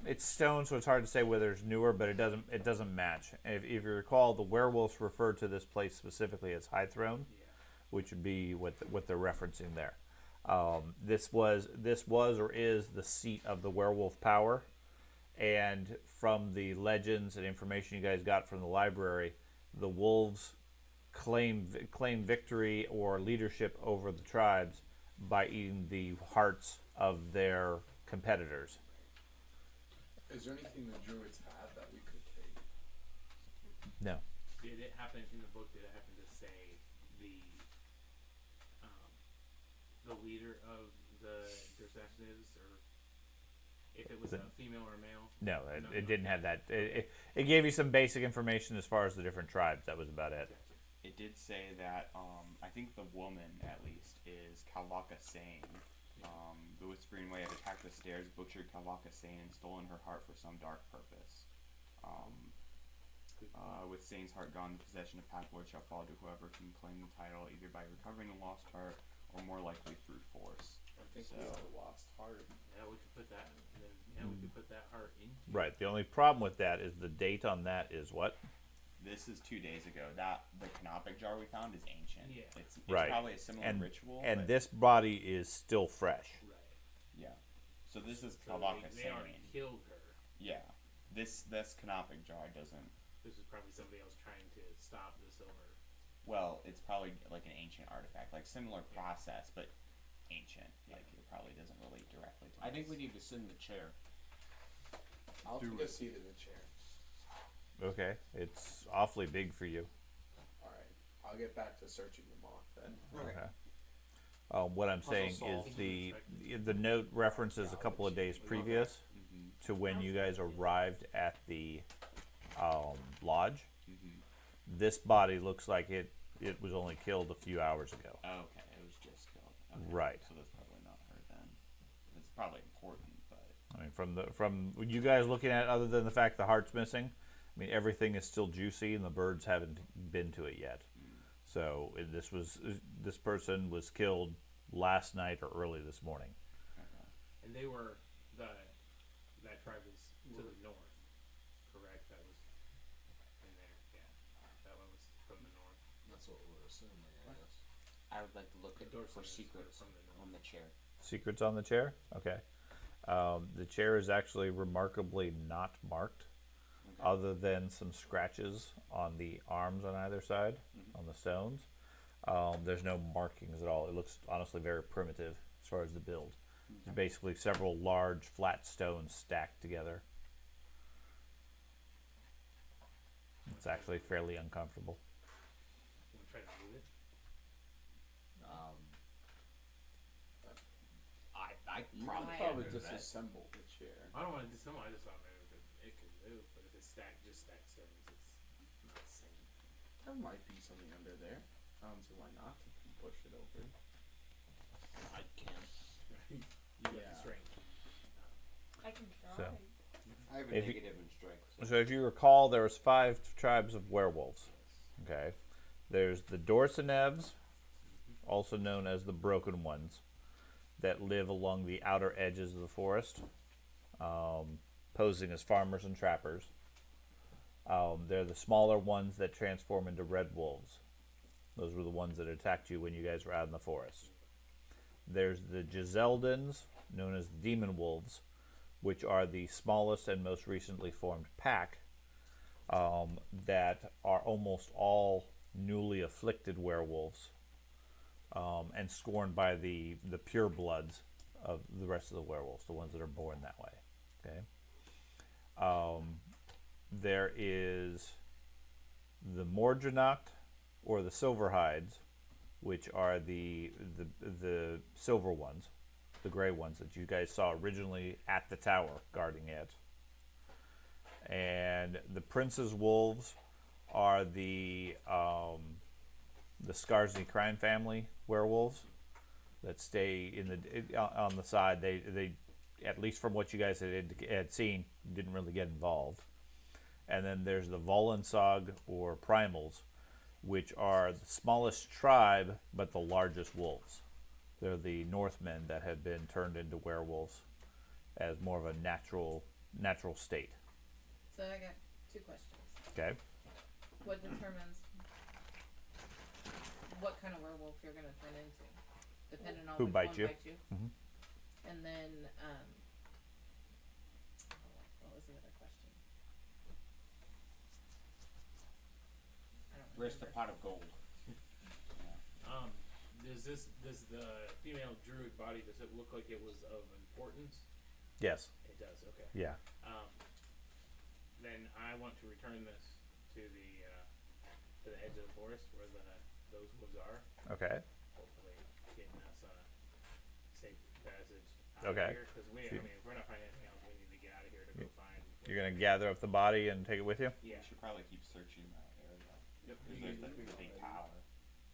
It's stone, so it's hard to say whether it's newer, but it doesn't match. If you recall, the werewolves refer to this place specifically as High Throne, which would be what they're referencing there. This was or is the seat of the werewolf power, and from the legends and information you guys got from the library, the wolves claim victory or leadership over the tribes by eating the hearts of their competitors. Is there anything the druids had that we could take? No. Did it happen in the book? Did it happen to say the leader of the Dersasnives, or if it was a female or a male? No, it didn't have that. It gave you some basic information as far as the different tribes. That was about it. It did say that, I think the woman, at least, is Kalaka Sane. The Whispering Way had attacked the stairs, butchered Kalaka Sane, and stolen her heart for some dark purpose. With Sane's heart gone, the possession of Pathward shall fall to whoever can claim the title, either by recovering the lost heart or more likely through force. I think So- we have a lost heart. Yeah, we could put that. We could put that heart into. Right. The only problem with that is the date on that is what? This is 2 days ago. The canopic jar we found is ancient. Yeah. It's Right. probably a similar And ritual. and but this body is still fresh. Right. yeah. So this is So Kalaka they already Sane. killed her. Yeah. This canopic jar doesn't. This is probably somebody else trying to stop the silver. Well, it's probably like an ancient artifact, like similar process, but ancient. Like it probably doesn't relate directly to. I think we this. need to sit in the chair. I'll Do take a it. seat in the chair. Okay. It's awfully big for you. Alright. I'll get back to searching the moth then. Okay. What I'm saying is solved. the note references a couple of days previous to when you guys arrived at the lodge. This body looks like it was only killed a few hours ago. Oh, okay, it was just killed. Okay. Right. So that's probably not her then. It's probably important, but I mean, from you guys looking at it, other than the fact the heart's missing, I mean everything is still juicy and the birds haven't been to it yet. So this person was killed last night or early this morning. okay. And they were that tribe was to the north, correct? That was in there. Yeah, that one was from the north. That's what we're assuming, I guess. I would like to look The at Dorsey for is secrets from the north. on the chair. Secrets on the chair? Okay. The chair is actually remarkably not marked, other than some scratches on the arms on either side, on the stones. There's no markings at all. It looks honestly very primitive as far as the build. It's basically several large flat stones stacked together. It's actually fairly uncomfortable. I'm trying to I You probably could can't probably move that. disassemble the chair. I don't want to disassemble. I just thought maybe it could move, but if it's stacked, just stacked stones, it's not the same. There might be something under there. I don't see why not. You can push it over. I can't. You got Yeah. the strength. I can try. So- I have a If you- negative in strength. So if you recall, there was 5 tribes of werewolves. Okay, there's the Dorsanevs, also known as the Broken Ones, that live along the outer edges of the forest, posing as farmers and trappers. They're the smaller ones that transform into red wolves. Those were the ones that attacked you when you guys were out in the forest. There's the Giseldans, known as the Demon Wolves, which are the smallest and most recently formed pack that are almost all newly afflicted werewolves and scorned by the purebloods of the rest of the werewolves, the ones that are born that way. Okay. There is the Mordrenacht or the Silverhides, which are the silver ones, the gray ones that you guys saw originally at the tower guarding it. And the Prince's Wolves are the Skarsny crime family werewolves that stay in the on the side. They at least from what you guys had seen, didn't really get involved. And then there's the Volensog or Primals, which are the smallest tribe but the largest wolves. They're the Northmen that have been turned into werewolves as more of a natural state. So I got 2 questions. Okay. What determines what kind of werewolf you're gonna turn into, depending on Who which bites one you. bites you? Mhm. And then, what was the other question? I don't Where's the remember. pot of gold? Does the female druid body, does it look like it was of importance? Yes. It does. Okay. Yeah. Then I want to return this to the edge of the forest where those wolves are. Okay. Hopefully, getting us safe passage out Okay. of here. Because if we're not finding anything else, we need to get out of here to go find. You're gonna gather up the body and take it with you. Yeah. We should probably keep searching that area. Yep. Because there's the big tower.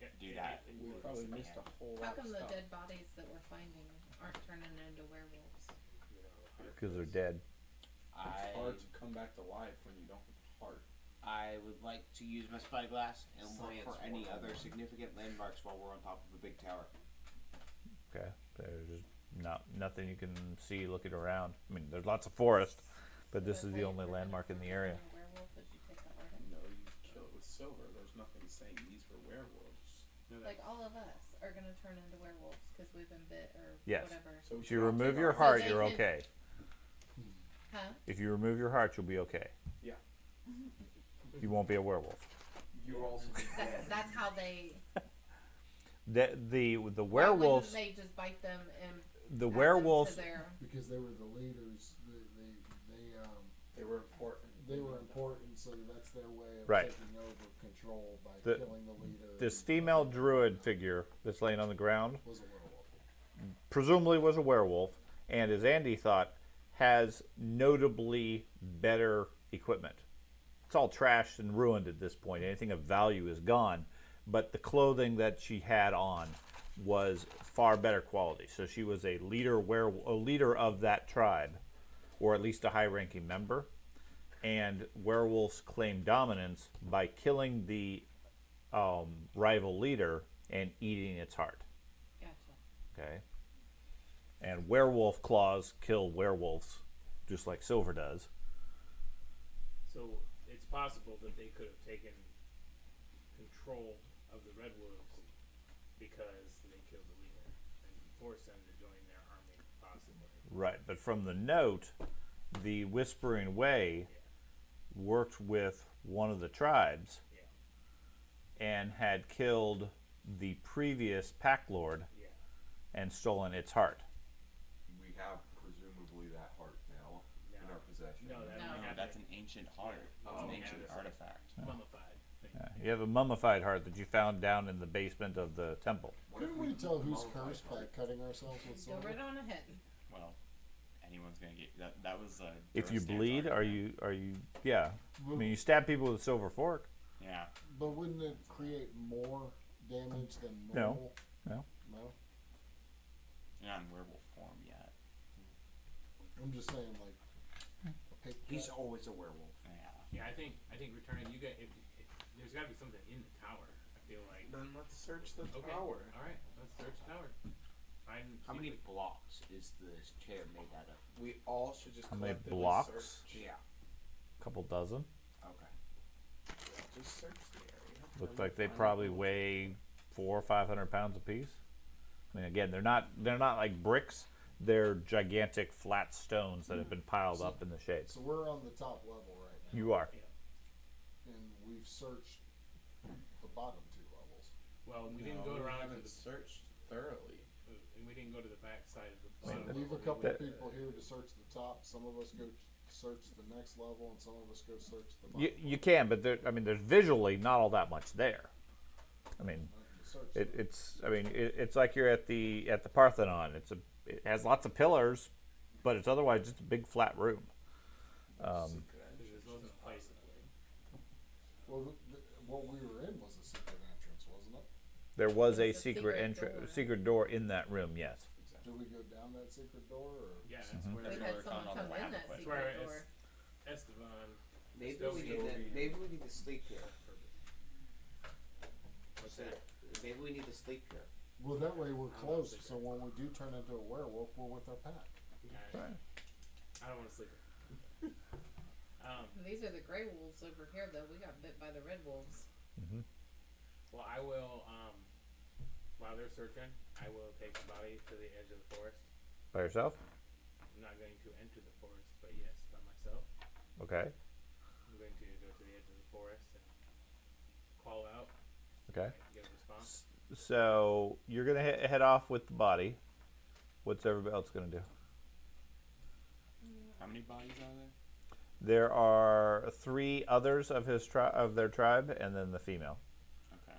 Yeah, Do yeah, that. We probably missed a whole How lot come of the stuff. dead bodies that we're finding aren't turning into werewolves? Because they're dead. It's hard to come back to life when you don't have a heart. I would like to use my spyglass and look for Science any 101. other significant landmarks while we're on top of a big tower. Okay. There's just nothing you can see looking around. I mean, there's lots of forest, but this is the only landmark in the area. Werewolf, did you take that word? No, you kill it with silver. There's nothing saying these were werewolves. Like all of us are gonna turn into werewolves because we've been bit or Yes. whatever. So we If you should all remove take your our- heart, they you're can- okay. Huh? If you remove your heart, you'll be okay. Yeah. You won't be a werewolf. You also be dead. That's how they. The Why werewolves, wouldn't they just bite them and the add them werewolves, to their, Because they were the leaders. They were important. They were important, so that's their way of Right. taking over control by The- killing the leader. this female druid figure that's laying on the ground was a werewolf. presumably was a werewolf, and as Andy thought, has notably better equipment. It's all trashed and ruined at this point. Anything of value is gone, but the clothing that she had on was far better quality. So she was a leader of that tribe, or at least a high-ranking member. And werewolves claim dominance by killing the rival leader and eating its heart. gotcha. Okay. And werewolf claws kill werewolves, just like silver does. So it's possible that they could have taken control of the Red Wolves because they killed the leader and forced them to join their army, possibly. Right. But from the note, the Whispering Way worked with one of the tribes Yeah. and had killed the previous pack lord Yeah. and stolen its heart. We have presumably that heart now in No. our possession. No, that No. only No, had that's an ancient heart. It's Oh, an yeah, ancient that's artifact. mummified. You have a mummified heart that you found down in the basement of the temple. What if Couldn't we tell who's mullify cursed by heart? cutting ourselves with Go silver? right on ahead. anyone's gonna get that. That was If you Durstan's bleed, argument. are you? Yeah. I mean, you stab people with a silver fork. Yeah. But wouldn't it create more damage than No. normal? No. No. You're not in werewolf form yet. I'm just saying, like, a pig He's cut. always a werewolf. Yeah, I think returning you get if there's got to be something in the tower. I feel like. Then let's search the Okay. tower. All right, let's search the tower. Find. How see many what- blocks is the chair made out of? We all should just How many collectively blocks? search. Yeah. Couple dozen. Okay. Just search the area. Look and like they find probably out. weigh 400 or 500 pounds apiece. I mean, again, they're not like bricks. They're gigantic flat stones that have been piled up in the shade. So we're on the top level right now. You are. And we've searched the bottom 2 levels. Well, we No, didn't go we around to haven't the searched thoroughly. and we didn't go to the back side of the So bottom leave a level. couple That- people here to search the top. Some of us go search the next level, and some of us go search the bottom. You can, but there's visually not all that much there. I mean, Search it's like you're at the Parthenon. It has lots of pillars, but it's otherwise just a big flat room. Because this wasn't a place. Well, what we were in was a secret entrance, wasn't it? There was a It's a secret secret door in that room. Yes. Did we go down that secret door, or? Yeah, that's Mm-hmm. where We That's had where someone all the come in lab that equipment. where secret door. Esteban. Maybe Still we be- need to. Maybe we need to sleep here. What's that? Maybe we need to sleep here. Well, that way we're I'm close, not so when we do turn into a werewolf, we're with our pack. I don't want to sleep. These are the gray wolves over here, though. We got bit by the red wolves. Well, I will. While they're searching, I will take the body to the edge of the forest. By yourself? I'm not going to enter the forest, but yes, by myself. Okay. I'm going to go to the edge of the forest and call out. Okay. And get a response. So you're gonna head off with the body. What's everybody else gonna do? How many bodies are there? There are 3 others of their tribe, and then the female.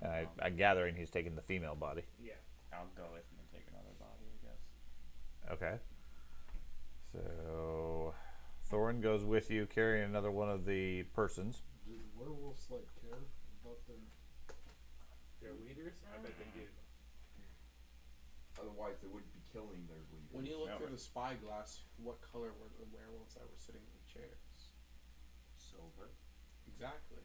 Okay. And I'm gathering he's taking the female body. Yeah. I'll go with him and take another body, I guess. Okay. So Thorin goes with you, carrying another one of the persons. Do werewolves like care about them? Their leaders? I bet they do. Otherwise, they wouldn't be killing their leaders. When you look Yeah, through but- the spyglass, what color were the werewolves that were sitting in the chairs? Silver. Exactly.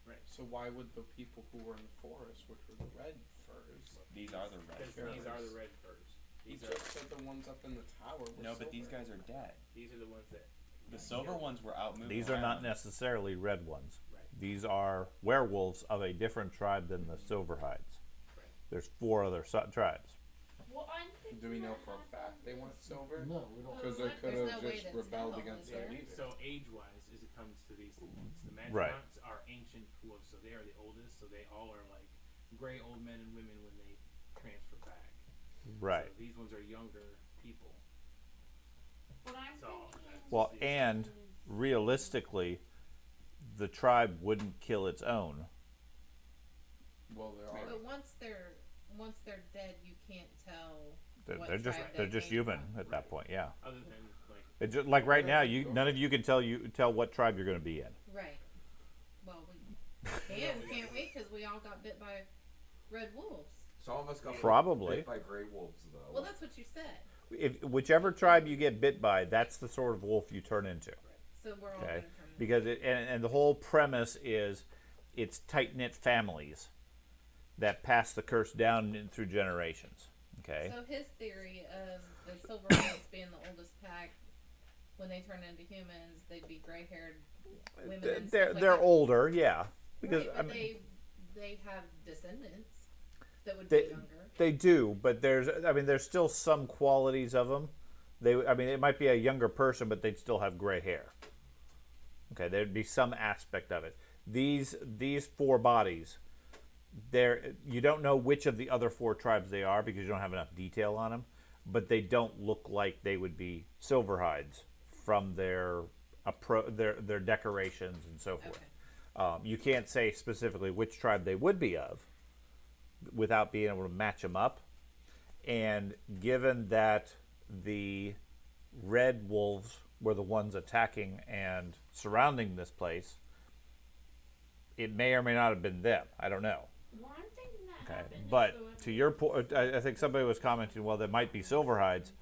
Right. So why would the people who were in the forest, which were the red furs, These are the red Because furs. these are the red furs. you These just are said the ones up in the tower were No, but these silver. guys are dead. these are the ones that. The silver ones were out moving These are not around. necessarily red ones. Right. These are werewolves of a different tribe than the Silverhides. Right. There's 4 other tribes. Well, I'm thinking Do we know that for a fact they happened weren't silver? No, we don't. Because they There's could no have way just to rebelled tell, against is their there? leader. So age-wise, as it comes to these things, the Magic Right. Mounts are ancient wolves, so they are the oldest. So they all are like gray old men and women when they transfer back. Right. So these ones are younger people. What I'm So thinking. that's Well, just the- and realistically, the tribe wouldn't kill its own. Well, there are. But once they're dead, you can't tell. What They're just tribe they're they just came human from. at that point. Yeah. other than like It just, like right now, none of you can tell what tribe you're going to be in. Right. Well, can't we? Because we all got bit by red wolves. Some of us got Probably. bit by gray wolves, though. Well, that's what you said. If whichever tribe you get bit by, that's the sort of wolf you turn into. So we're all Okay, gonna turn. because and the whole premise is it's tight knit families that pass the curse down through generations. Okay, So his theory of the Silverhawks being the oldest pack, when they turn into humans, they'd be gray-haired women. And they're stuff like they're that. older, yeah, because Right, I but mean they have descendants that would they be younger. they do, but there's still some qualities of them. It might be a younger person, but they'd still have gray hair. Okay, there'd be some aspect of it. These 4 bodies, you don't know which of the other 4 tribes they are because you don't have enough detail on them, but they don't look like they would be Silverhides from their decorations and so forth. Okay. You can't say specifically which tribe they would be of without being able to match them up. And given that the red wolves were the ones attacking and surrounding this place, it may or may not have been them. I don't know. One thing that Okay, happened but is the to your point, I think somebody was commenting, well, there might be Silverhides.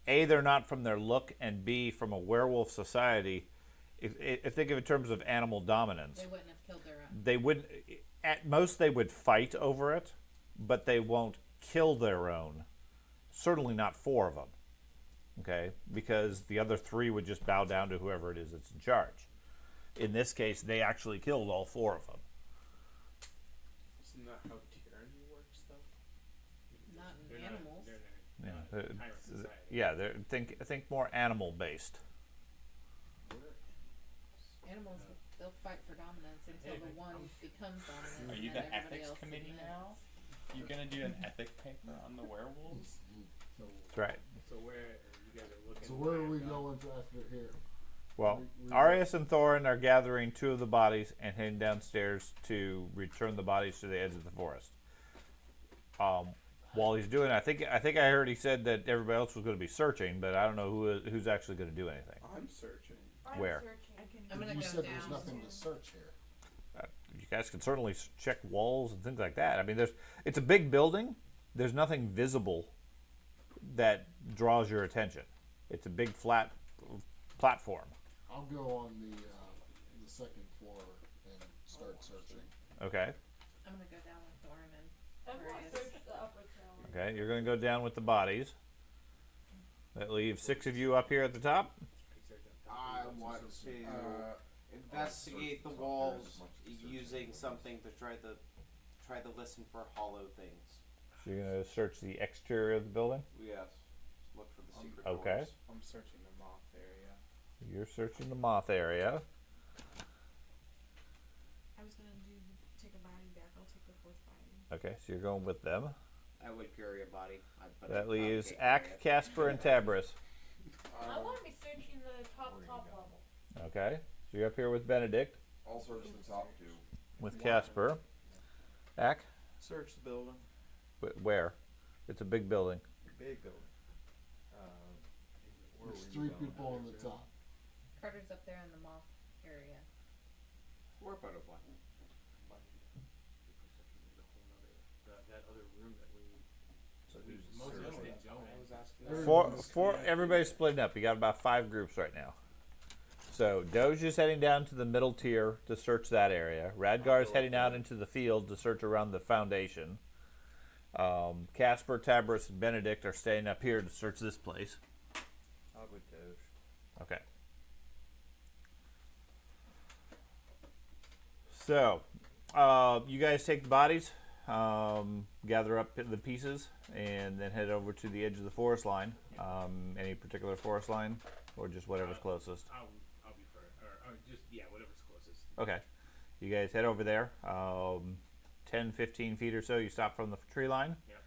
A, they're not from their look, and B, from a werewolf society, if think of it in terms of animal dominance, They wouldn't have killed their own. they would, at most, they would fight over it, but they won't kill their own. Certainly not 4 of them. Okay, because the other 3 would just bow down to whoever it is that's in charge. In this case, they actually killed all 4 of them. Isn't that how tyranny works, though? Not in They're animals. Yeah, not tyrant society. yeah. Think more animal based. Animals, they'll fight for dominance until the one becomes dominant. Are you and the everybody ethics else committee submits. now? You gonna do an ethic paper on the werewolves? That's right. So where you guys are looking? So where are we at, going after here? Well, We- Arius and Thorin are gathering 2 of the bodies and heading downstairs to return the bodies to the edge of the forest. While he's doing it, I think I heard he said that everybody else was going to be searching, but I don't know who's actually going to do anything. I'm searching. I'm Where? searching. I'm gonna You go said down. there's nothing to search here. You guys can certainly check walls and things like that. I mean, it's a big building. There's nothing visible that draws your attention. It's a big flat platform. I'll go on the second floor and start searching. Okay. I'm gonna go down with Thorin and I'm gonna Marius. search the upper tower. Okay, you're going to go down with the bodies. That leaves 6 of you up here at the top. I want to investigate the Search walls as much as search using as something to try to listen for hollow things. So you're going to search the exterior of the building. Yes. Look for the secret Okay. doors. I'm searching the moth area. You're searching the moth area. I was gonna take a body back. I'll take the 4th body. Okay, so you're going with them. I would carry a body. But That I leaves can't Ack, carry it. Casper, and Tabris. I want to be searching the top level. Okay, so you're up here with Benedict, I'll search the top 2. with Casper. Ack, Search the building. where? It's a big building. Big building. Where There's were you 3 going? people on the top. Carter's up there in the moth area. Or butterfly. That other room that we. So who's Most of us searching? didn't go I was in. asking. Four. Everybody's splitting up. You got about 5 groups right now. So Doge is heading down to the middle tier to search that area. Radgar is heading out into the field to search around the foundation. Casper, Tabris, and Benedict are staying up here to search this place. I'll go Doge. Okay. So, you guys take the bodies, gather up the pieces, and then head over to the edge of the forest line. Any particular forest line, or just whatever's closest? I'll be first, or just whatever's closest. Okay. You guys head over there. 10, 15 feet or so. You stop from the tree line. Yep.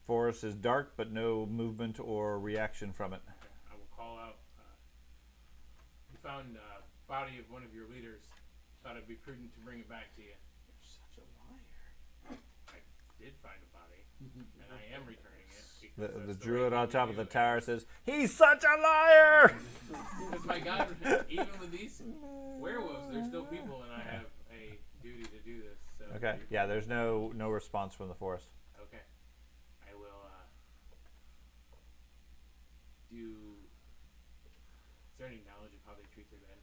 Forest is dark, but no movement or reaction from it. Okay. I will call out. We found body of one of your leaders. Thought it'd be prudent to bring it back to you. You're such a liar. I did find a body, and I am returning it. The Because that's druid right on thing top to of the do. tower says, "He's such a liar!" Because my God, even with these werewolves, they're still people, and I have a duty to do this. So Okay. Yeah, there's no response from the forest. Okay. I will do. Is there any knowledge of how they treat their dead?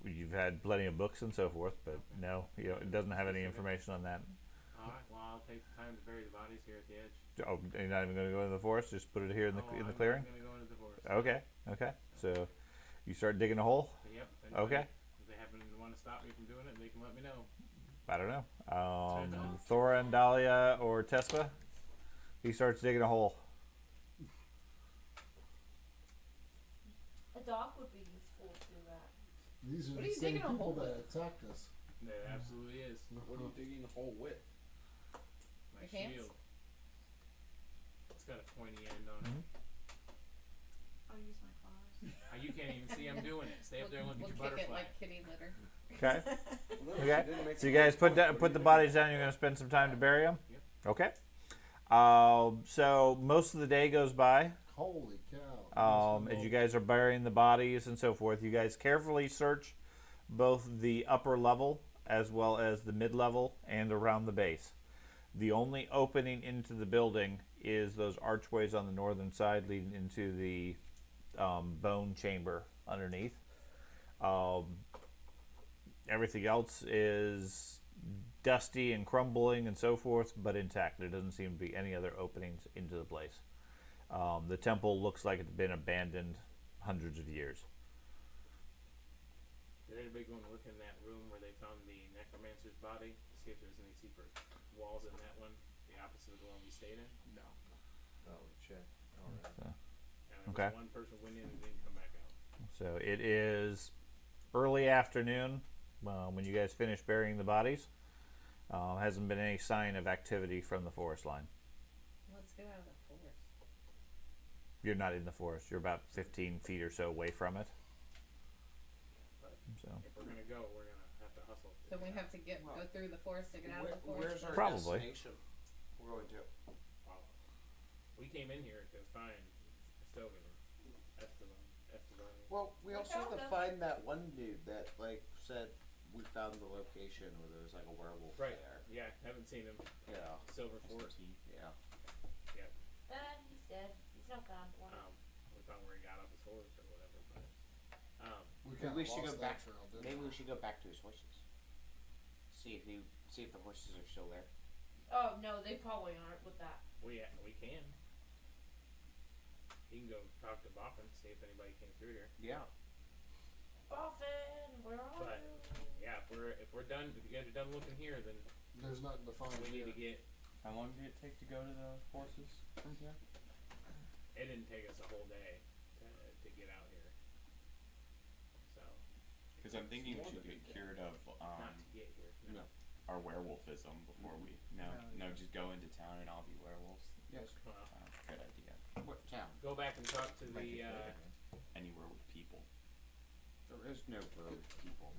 You've had plenty of books and so forth, but no, it doesn't have any information on that. All right. Well, I'll take the time to bury the bodies here at the edge. Oh, you're not even going to go into the forest? Just put it here in the I'm clearing? going to go into the forest. Okay. So you start digging a hole? Yep. Okay. If they happen to want to stop me from doing it, they can let me know. I don't know. Thorin, Dahlia, or Tespa? He starts digging a hole. A dog would be useful to do that. These are What are the you same digging a people hole that with? attacked us. There absolutely is. What are you digging the hole with? My Your hands? shield. It's got a pointy end on it. I'll use my claws. You can't even see I'm doing it. Stay up there and look We'll at your kick it butterfly. like kitty litter. Okay. No, Okay. she didn't make So you the guys put butterfly. put the bodies down. You're going to spend some time to bury them? Yep. Okay. So most of the day goes by. Holy cow. As you guys are burying the bodies and so forth, you guys carefully search both the upper level as well as the mid-level and around the base. The only opening into the building is those archways on the northern side leading into the bone chamber underneath. Everything else is dusty and crumbling and so forth, but intact. There doesn't seem to be any other openings into the place. The temple looks like it's been abandoned hundreds of years. Did anybody go and look in that room where they found the necromancer's body to see if there's any secret walls in that one, the opposite of the one we stayed in? No. Oh, check. Alright. So, And Okay. One person went in and didn't come back out. so it is early afternoon when you guys finish burying the bodies. Hasn't been any sign of activity from the forest line. Let's get out of the forest. You're not in the forest. You're about 15 feet or so away from it. But So if we're gonna go, we're gonna have to hustle. So we have to go through the forest to get out of the Where's forest. our Probably. destination? We're going to. We came in here to find Estovian. Esteban. Well, we We also have found to him. find that one dude that like said we found the location where there was like a werewolf Right. there. Yeah, haven't seen him. Yeah. Silver Fort. Yeah. He's dead. He's not found one. We found where he got off his horse or whatever. But We Maybe kinda we should lost go that back. trail, didn't Maybe we? we should go back to his horses. See if the horses are still there. Oh no, they probably aren't with that. we can. You can go talk to Boffin, see if anybody came through here. Yeah. Boffin, where are But you? yeah, if we're done, if you guys are done looking here, then There's nothing to find we need here. to get. How long did it take to go to the horses from here? It didn't take us a whole day to get out here. So Because I'm thinking we should get cured of not to get here. No. our werewolfism before we. No, just go into town and all be werewolves. Yes. Well, Good idea. What town? go back and talk to Might be the. good. Anywhere with people. There is no road people.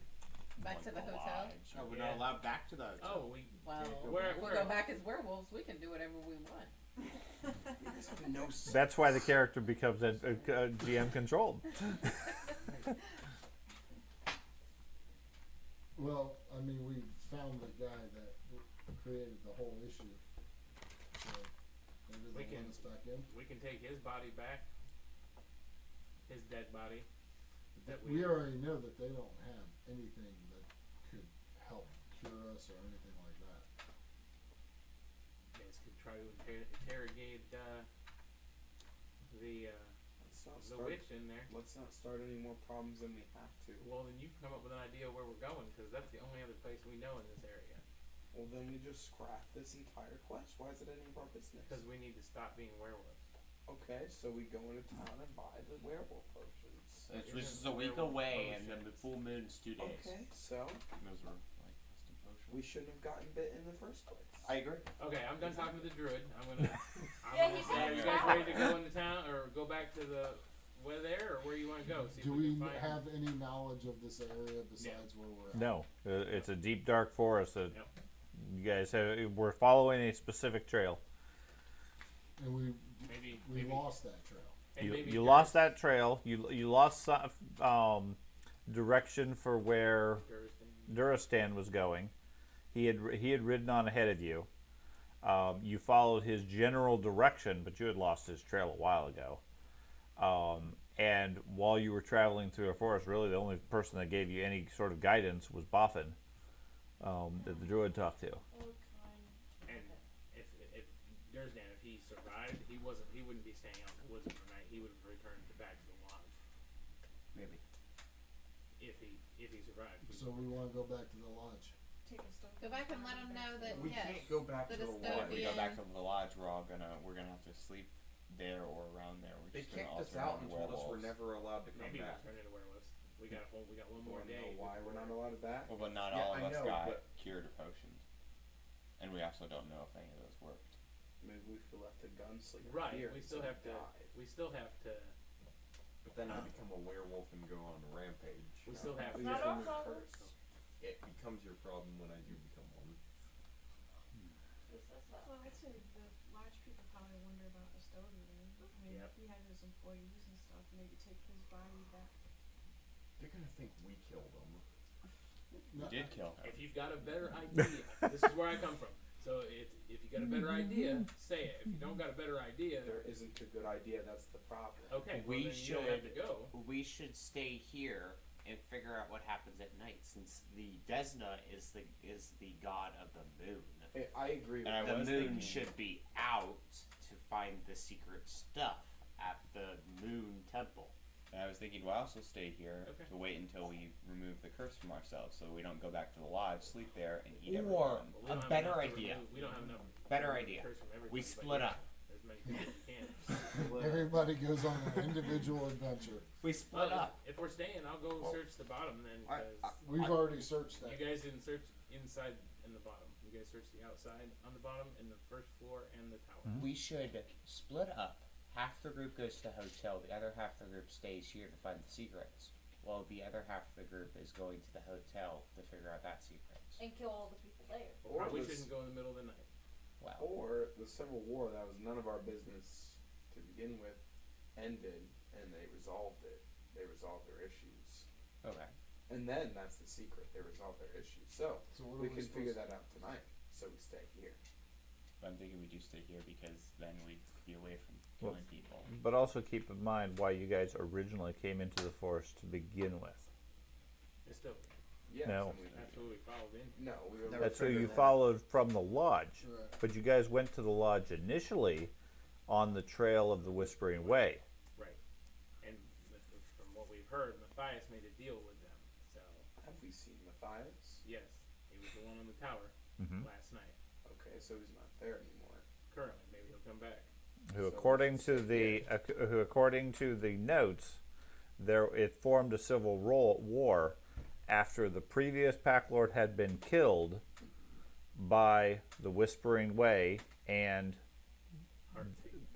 Back Like to the the hotel. lodge. Oh, we're Yeah. not allowed back to the hotel. Oh, we. Well, Where- if we where- go back as werewolves, we can do whatever we want. No. that's why the character becomes a GM controlled. Well, I mean, we found the guy that created the whole issue. So, maybe We they'll can- let us back in. We can take his body back. His dead body. That We already know that they don't have anything that could help cure us or anything like that. You guys could try to interrogate Let's not the start. witch in there. Let's not start any more problems than we have to. Well, then you've come up with an idea where we're going, because that's the only other place we know in this area. Well, then we just scrap this entire quest. Why is it any of our business? Because we need to stop being werewolves. Okay, so we go into town and buy the werewolf potions. It's Isn't just the a week werewolf away, and potion- then the full moon's 2 days. Okay, so Those were like custom potions. we shouldn't have gotten bit in the first place. I agree. Okay, I'm done talking to the druid. I'm gonna. Yeah, gonna he's say, are in you town. guys ready to go into town, or go back to the where there, or where you want to go? See if Do we we can find. have any knowledge of this area besides where we're at? No, it's a deep, dark forest that Yep. you guys have. We're following a specific trail. And we Maybe lost that trail. and You, maybe you lost that trail. You lost some direction for where Duristan was going. He had ridden on ahead of you. You followed his general direction, but you had lost his trail a while ago. And while you were traveling through a forest, really the only person that gave you any sort of guidance was Boffin, that the druid talked to. And if Dursdan, if he survived, he wouldn't be staying out in the woods overnight. He would have returned back to the lodge Maybe. if he survived. So we want to go back to the lodge. Take a stone. Go back and let them know that We yes. can't go back the to the dystopian- lodge. If we go back to the lodge, we're gonna have to sleep there or around there. We're They just gonna kicked all us turn out into and told us we're werewolves. never allowed to come Maybe back. we'll turn into werewolves. We got one more Wanna day. know why we're before- not allowed back? Well, but not Yeah, all of I us know, got but- cured or potioned, and we also don't know if any of those worked. Maybe if we left a gunslinger Right. here We still instead have of to. died. We still have to. But then I become a werewolf and go on a rampage. We still have We to. Not just our remove problem. curse. It becomes your problem when I do become one. It's says that. Well, I'd say the lodge people probably wonder about Estovian. I mean, Yep. he had his employees and stuff. Maybe take his body back. They're gonna think we killed him. We did kill her. If you've got a better idea, this is where I come from. So if you got a better idea, say it. If you don't got a better idea, There isn't a good idea. That's the problem. okay, well, We then you don't have to should- go. We should stay here and figure out what happens at night, since the Desna is the god of the moon. I agree with And I The was moon thinking- should be out to find the secret stuff at the moon temple. And I was thinking we'll also stay here Okay. to wait until we remove the curse from ourselves, so we don't go back to the lodge, sleep there, and eat Or everyone. Well, we a don't have better enough to idea. remove- we don't have enough. Better to remove idea. curse from everybody, We but split yeah, up. as many people as we can. Everybody goes on an individual adventure. We split Well, up. if we're staying, I'll go search the bottom then. Because We've already searched that. you guys didn't search inside and the bottom. You guys searched the outside on the bottom and the first floor and the tower. We should split up. Half the group goes to the hotel, the other half of the group stays here to find the secrets. While the other half of the group is going to the hotel to figure out that secrets. And kill all the people there. Well, probably this- shouldn't go in the middle of the night. Wow. Or the Civil War that was none of our business to begin with ended, and they resolved it. They resolved their issues, Okay. and then that's the secret. They resolved their issues. So So what are we we can figure supposed that out tonight. So we stay here. But I'm thinking we do stay here because then we'd be away from Well- killing people. But also keep in mind why you guys originally came into the forest to begin with. It's still Yes, No. and we absolutely followed in. No, we were. That's who figuring you that out. followed from the lodge. Right. But you guys went to the lodge initially on the trail of the Whispering Way. Right. And from what we've heard, Matthias made a deal with them. So, Have we seen Matthias? yes, he was the one on the tower Mhm. last night. Okay, so he's not there anymore. Currently, maybe he'll come back. Who, So according we to should the stay who, according to the notes, it formed a civil war after the previous pack lord had been killed by the Whispering Way and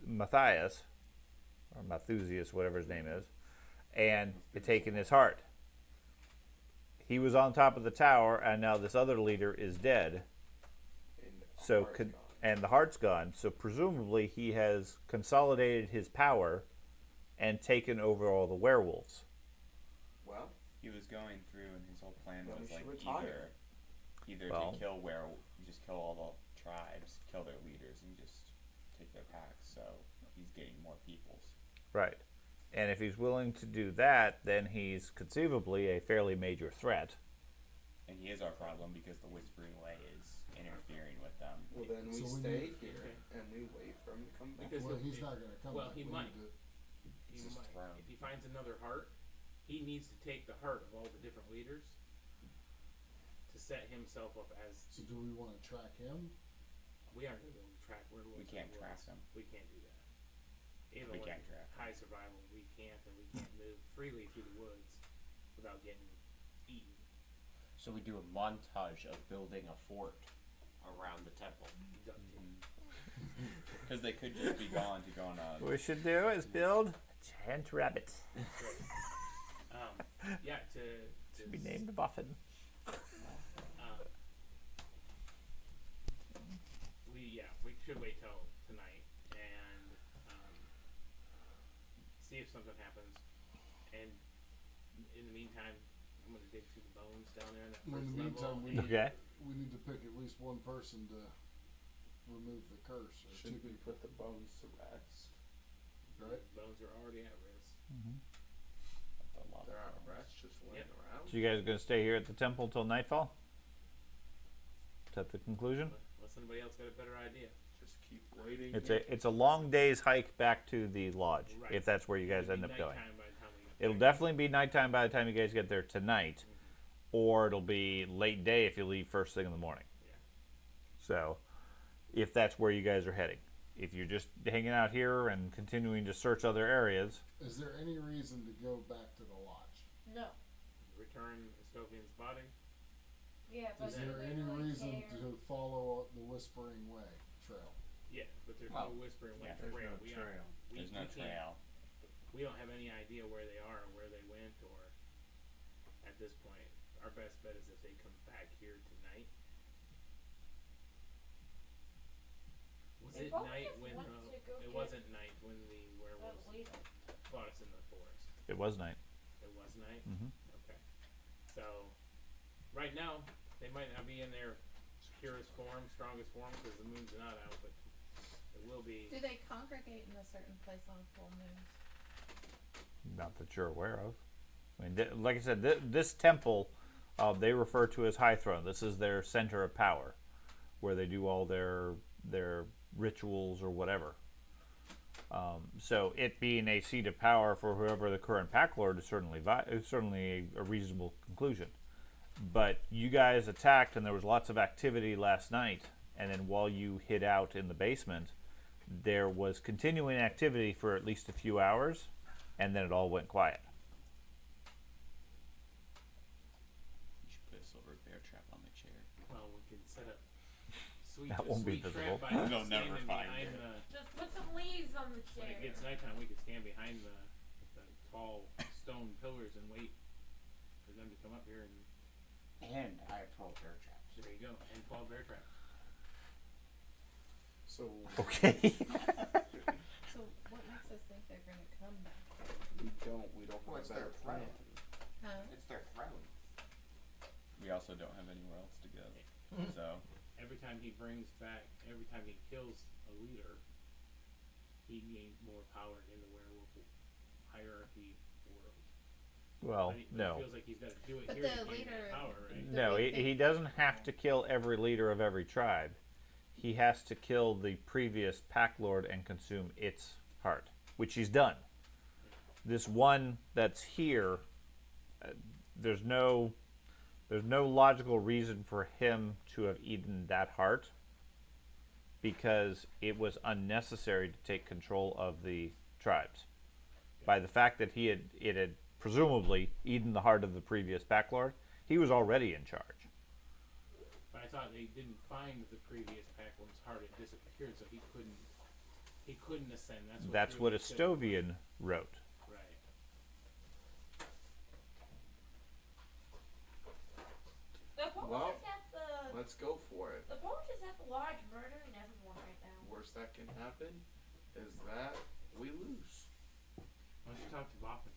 Matthias, or Mathusius, whatever his name is, and had taken his heart. He was on top of the tower, and now this other leader is dead. And So Art's could, gone. and the heart's gone. So presumably he has consolidated his power and taken over all the werewolves. Well, He was going through, and his whole plan Then was we like should retire. either Well- to kill just kill all the tribes, kill their leaders, and just take their packs. So he's getting more peoples. Right. And if he's willing to do that, then he's conceivably a fairly major threat. And he is our problem because the Whispering Way is interfering with them. well then we So we stay need- here and we wait for him to come back. Because Well, he'll- he's not going to come well, back. he We might. need to- He It's his might. throne. If he finds another heart, he needs to take the heart of all the different leaders to set himself up as So do we want to track him? we aren't going to be able to track werewolves. We in can't the track woods. them. We can't do that. Even We with can't track them. high survival, we can't, and we can't move freely through the woods without getting eaten. So we do a montage of building a fort around the temple. Because they could just be gone to go on a. What we should do is build a giant rabbit. Yeah, to Should be named Buffin. we should wait till tonight and see if something happens. And in the meantime, I'm gonna dig through the bones down there in that In first the level. meantime, we and- need, Okay. we need to pick at least one person to remove the curse. Or Should two we people, put the bones to rest? right? bones are already at risk. That's a lot They're of out of bones. rest, just laying Yep. around. So you guys are going to stay here at the temple till nightfall? Is that the conclusion? Unless anybody else got a better idea. Just keep waiting. It's a long day's hike back to the lodge, Right. if that's where you guys It'll end be up going. nighttime by the time we get It'll back. definitely be nighttime by the time you guys get there tonight, or it'll be late day if you leave first thing in the morning. Yeah. So, if that's where you guys are heading. If you're just hanging out here and continuing to search other areas, Is there any reason to go back to the lodge? No. Return Estovian's body. Yeah, but Is do there we any really reason care? to follow the Whispering Way trail? Yeah, but there's Oh. no whispering Yeah, like there's trail. no We trail. aren't. There's no we can't- trail. We don't have any idea where they are or where they went or at this point. Our best bet is if they come back here tonight. Was They it probably night just when went to go it get wasn't night when the werewolves leader. fought us in the forest? It was night. It was night? Mhm. Okay. So, right now, they might not be in their purest form, strongest form, because the moon's not out, but it will be. Do they congregate in a certain place on full moons? Not that you're aware of. I mean, like I said, this temple, they refer to as High Throne. This is their center of power, where they do all their rituals or whatever. So it being a seat of power for whoever the current Pack Lord is certainly a reasonable conclusion. But you guys attacked, and there was lots of activity last night. And then while you hid out in the basement, there was continuing activity for at least a few hours, and then it all went quiet. You should put a silver bear trap on the chair. Well, we can set up sweet, That won't be sweet visible. trap by They'll never standing find behind it. Just put some leaves on the when chair. it gets nighttime, we could stand behind the tall stone pillars and wait for them to come up here, and And I have 12 bear traps. there you go, and 12 bear traps. So Okay. So what makes us think they're gonna come back? we don't Well, have it's a better their plan. throne. Huh? It's their throne. We also don't have anywhere else to go. So Every time he kills a leader, he gains more power in the werewolf hierarchy world. Well, But he no. feels like he's got to do it But here the to gain leader- that power, right? No, he doesn't have to kill every leader of every tribe. He has to kill the previous Pack Lord and consume its heart, which he's done. This one that's here, there's no logical reason for him to have eaten that heart, because it was unnecessary to take control of the tribes. By the fact that it had presumably eaten the heart of the previous Pack Lord, he was already in charge. But I thought they didn't find the previous Pack Lord's heart; it disappeared, so he couldn't ascend. That's what really killed him. Estovian wrote. Right. The Pope Well, is at the Let's go for it. Pope is at the lodge murdering everyone right now. Worst that can happen is that we lose. Why don't you talk to Boffin?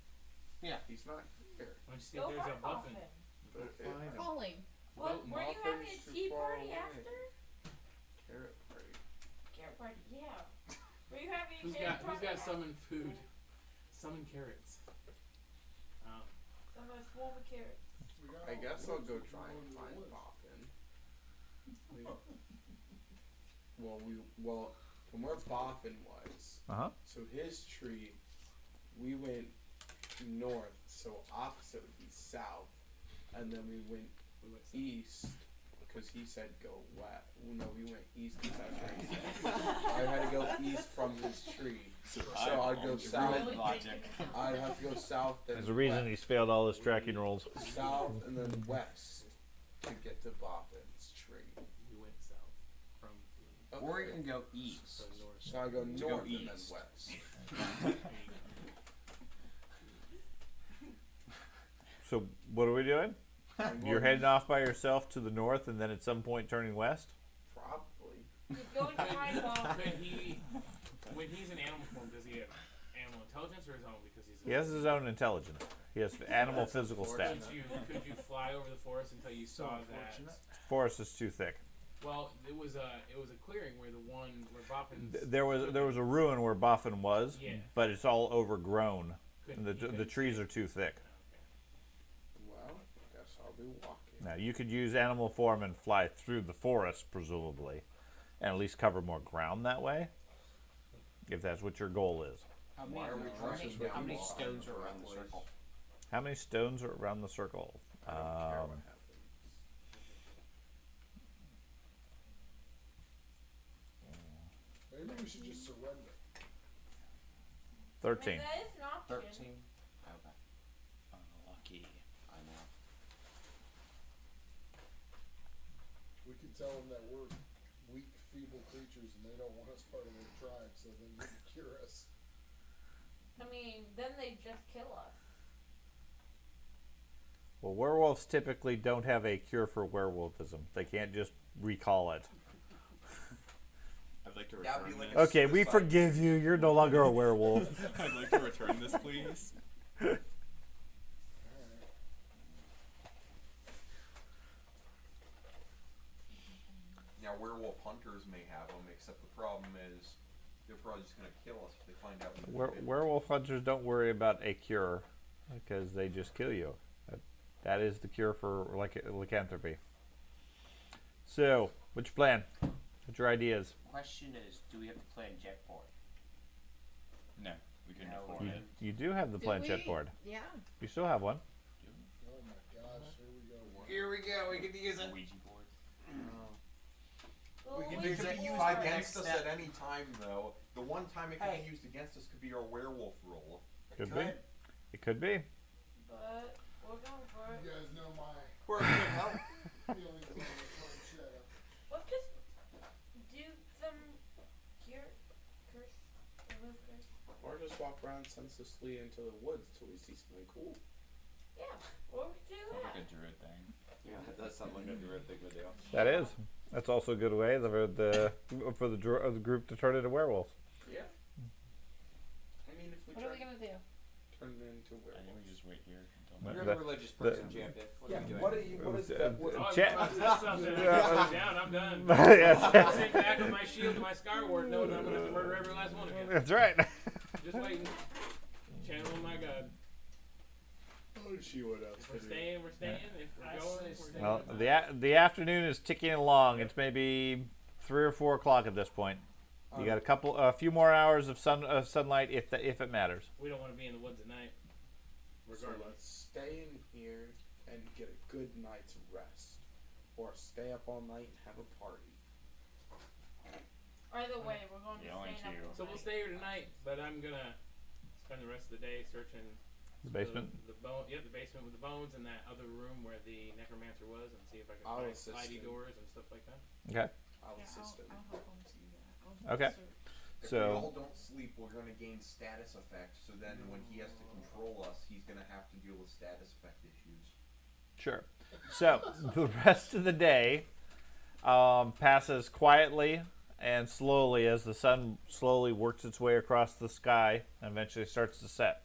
He's not here. Why don't you see if Go there's a find Buffin? Boffin. But it, Calling. Well, But were you Muffin's having a too tea far party away. after? carrot party. Carrot party, yeah. Were you having a Who's carrot got party? summon food? Summon carrots. Some of us warm with carrots. I guess I'll go try and find Boffin. Well, from where Boffin was, so his tree, we went north, so opposite would be south, and then we went east because he said go west. No, we went east because that's where he said. I had to go east from his tree, so I'd go south. Logic. I'd have to go south. Then There's a reason he's failed all his tracking rolls. south and then west to get to Boffin's tree. You went south from Okay. Or you can go east. so north. So I go go north and then east. west. So what are we doing? I'm You're going heading off by yourself to the north, and then at some point turning west. probably. He's going to find Boffin. Could he, when he's in animal form, does he have animal intelligence or his own? Because he's He has his own intelligence. He has animal physical stats. Could you fly over the forest until you saw that? Forest is too thick. Well, it was a clearing where Boffin's There was a ruin where Boffin was, Yeah. but it's all overgrown, and he the couldn't trees see are too thick. Well, guess I'll be walking. Now you could use animal form and fly through the forest, presumably, and at least cover more ground that way, if that's what your goal is. How Why are we many precious with how many you all? stones are around the circle? How many stones are around the circle? I don't care what happens. Maybe we should just surrender. 13. I mean, that is an option. 13. Okay. Unlucky. I know. We can tell them that we're weak, feeble creatures and they don't want us part of their tribe, so then they can cure us. I mean, then they just kill us. Well, werewolves typically don't have a cure for werewolfism. They can't just recall it. I've like to That'd return be like this. Okay, we Suicide. forgive you. You're no longer a werewolf. I'd like to return this, please. Now, werewolf hunters may have them, except the problem is they're probably just going to kill us if they find out. Werewolf hunters don't worry about a cure because they just kill you. That is the cure for lycanthropy. So, what's your plan? What's your ideas? Question is, do we have to plan jetboard? No, we couldn't No, afford we it. didn't. You do have the Do planchette we? board. Yeah. You still have one. Oh my gosh, here we go. Here we go. We can use it. Ouija board. Well, It we could could be use used our against us step. at any time, though. The one time it could Hey. be used against us could be our werewolf roll. Could be. It could be. But we're going for it. You guys know my We're a good help. feelings on the planchette. Let's just do some cure, curse, remove curse. Or just walk around senselessly into the woods till we see something cool. Yeah, or we could do Sounds that. like a druid thing. Yeah, that does sound like a druid thing to do. That is. That's also a good way for the group to turn into werewolves. Yeah. I mean, if we What are we gonna do? turn it into I think we werewolves. just wait here until. But You're a religious person, Jeff. What are you doing? Oh, Chet- I'm down. I'm done. Yes. I'll sit back with my shield and my skyward, knowing I'm gonna have to murder every last one again. That's right. Just waiting. Channeling my god. Oh, she would have. If we're staying, we're staying. If we're going, we're staying. Well, the afternoon is ticking along. It's maybe 3 or 4 o'clock at this point. You got a few more hours of sunlight if it matters. We don't want to be in the woods at night. So Regardless. let's stay in here and get a good night's rest, or stay up all night and have a party. Either way, we're going to Yeah, only stand up. two. So we'll stay here tonight, but I'm gonna spend the rest of the day searching The basement. the basement with the bones and that other room where the necromancer was, and see if I can I'll find assist slidey him. doors and stuff like that. Okay. I'll Yeah, assist him. I'll help them to that. Okay. If we So all don't sleep, we're going to gain status effects. So then, when he has to control us, he's going to have to deal with status effect issues. sure. So the rest of the day passes quietly and slowly as the sun slowly works its way across the sky and eventually starts to set.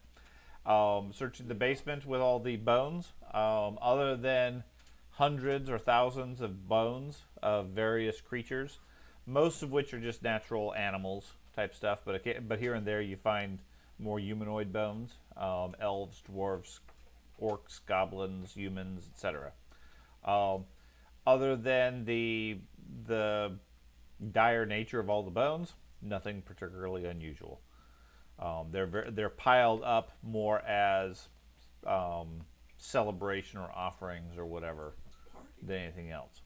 Searching the basement with all the bones, other than hundreds or thousands of bones of various creatures, most of which are just natural animals type stuff, but here and there you find more humanoid bones, elves, dwarves, orcs, goblins, humans, etc. Other than the dire nature of all the bones, nothing particularly unusual. They're piled up more as celebration or offerings or whatever than anything else.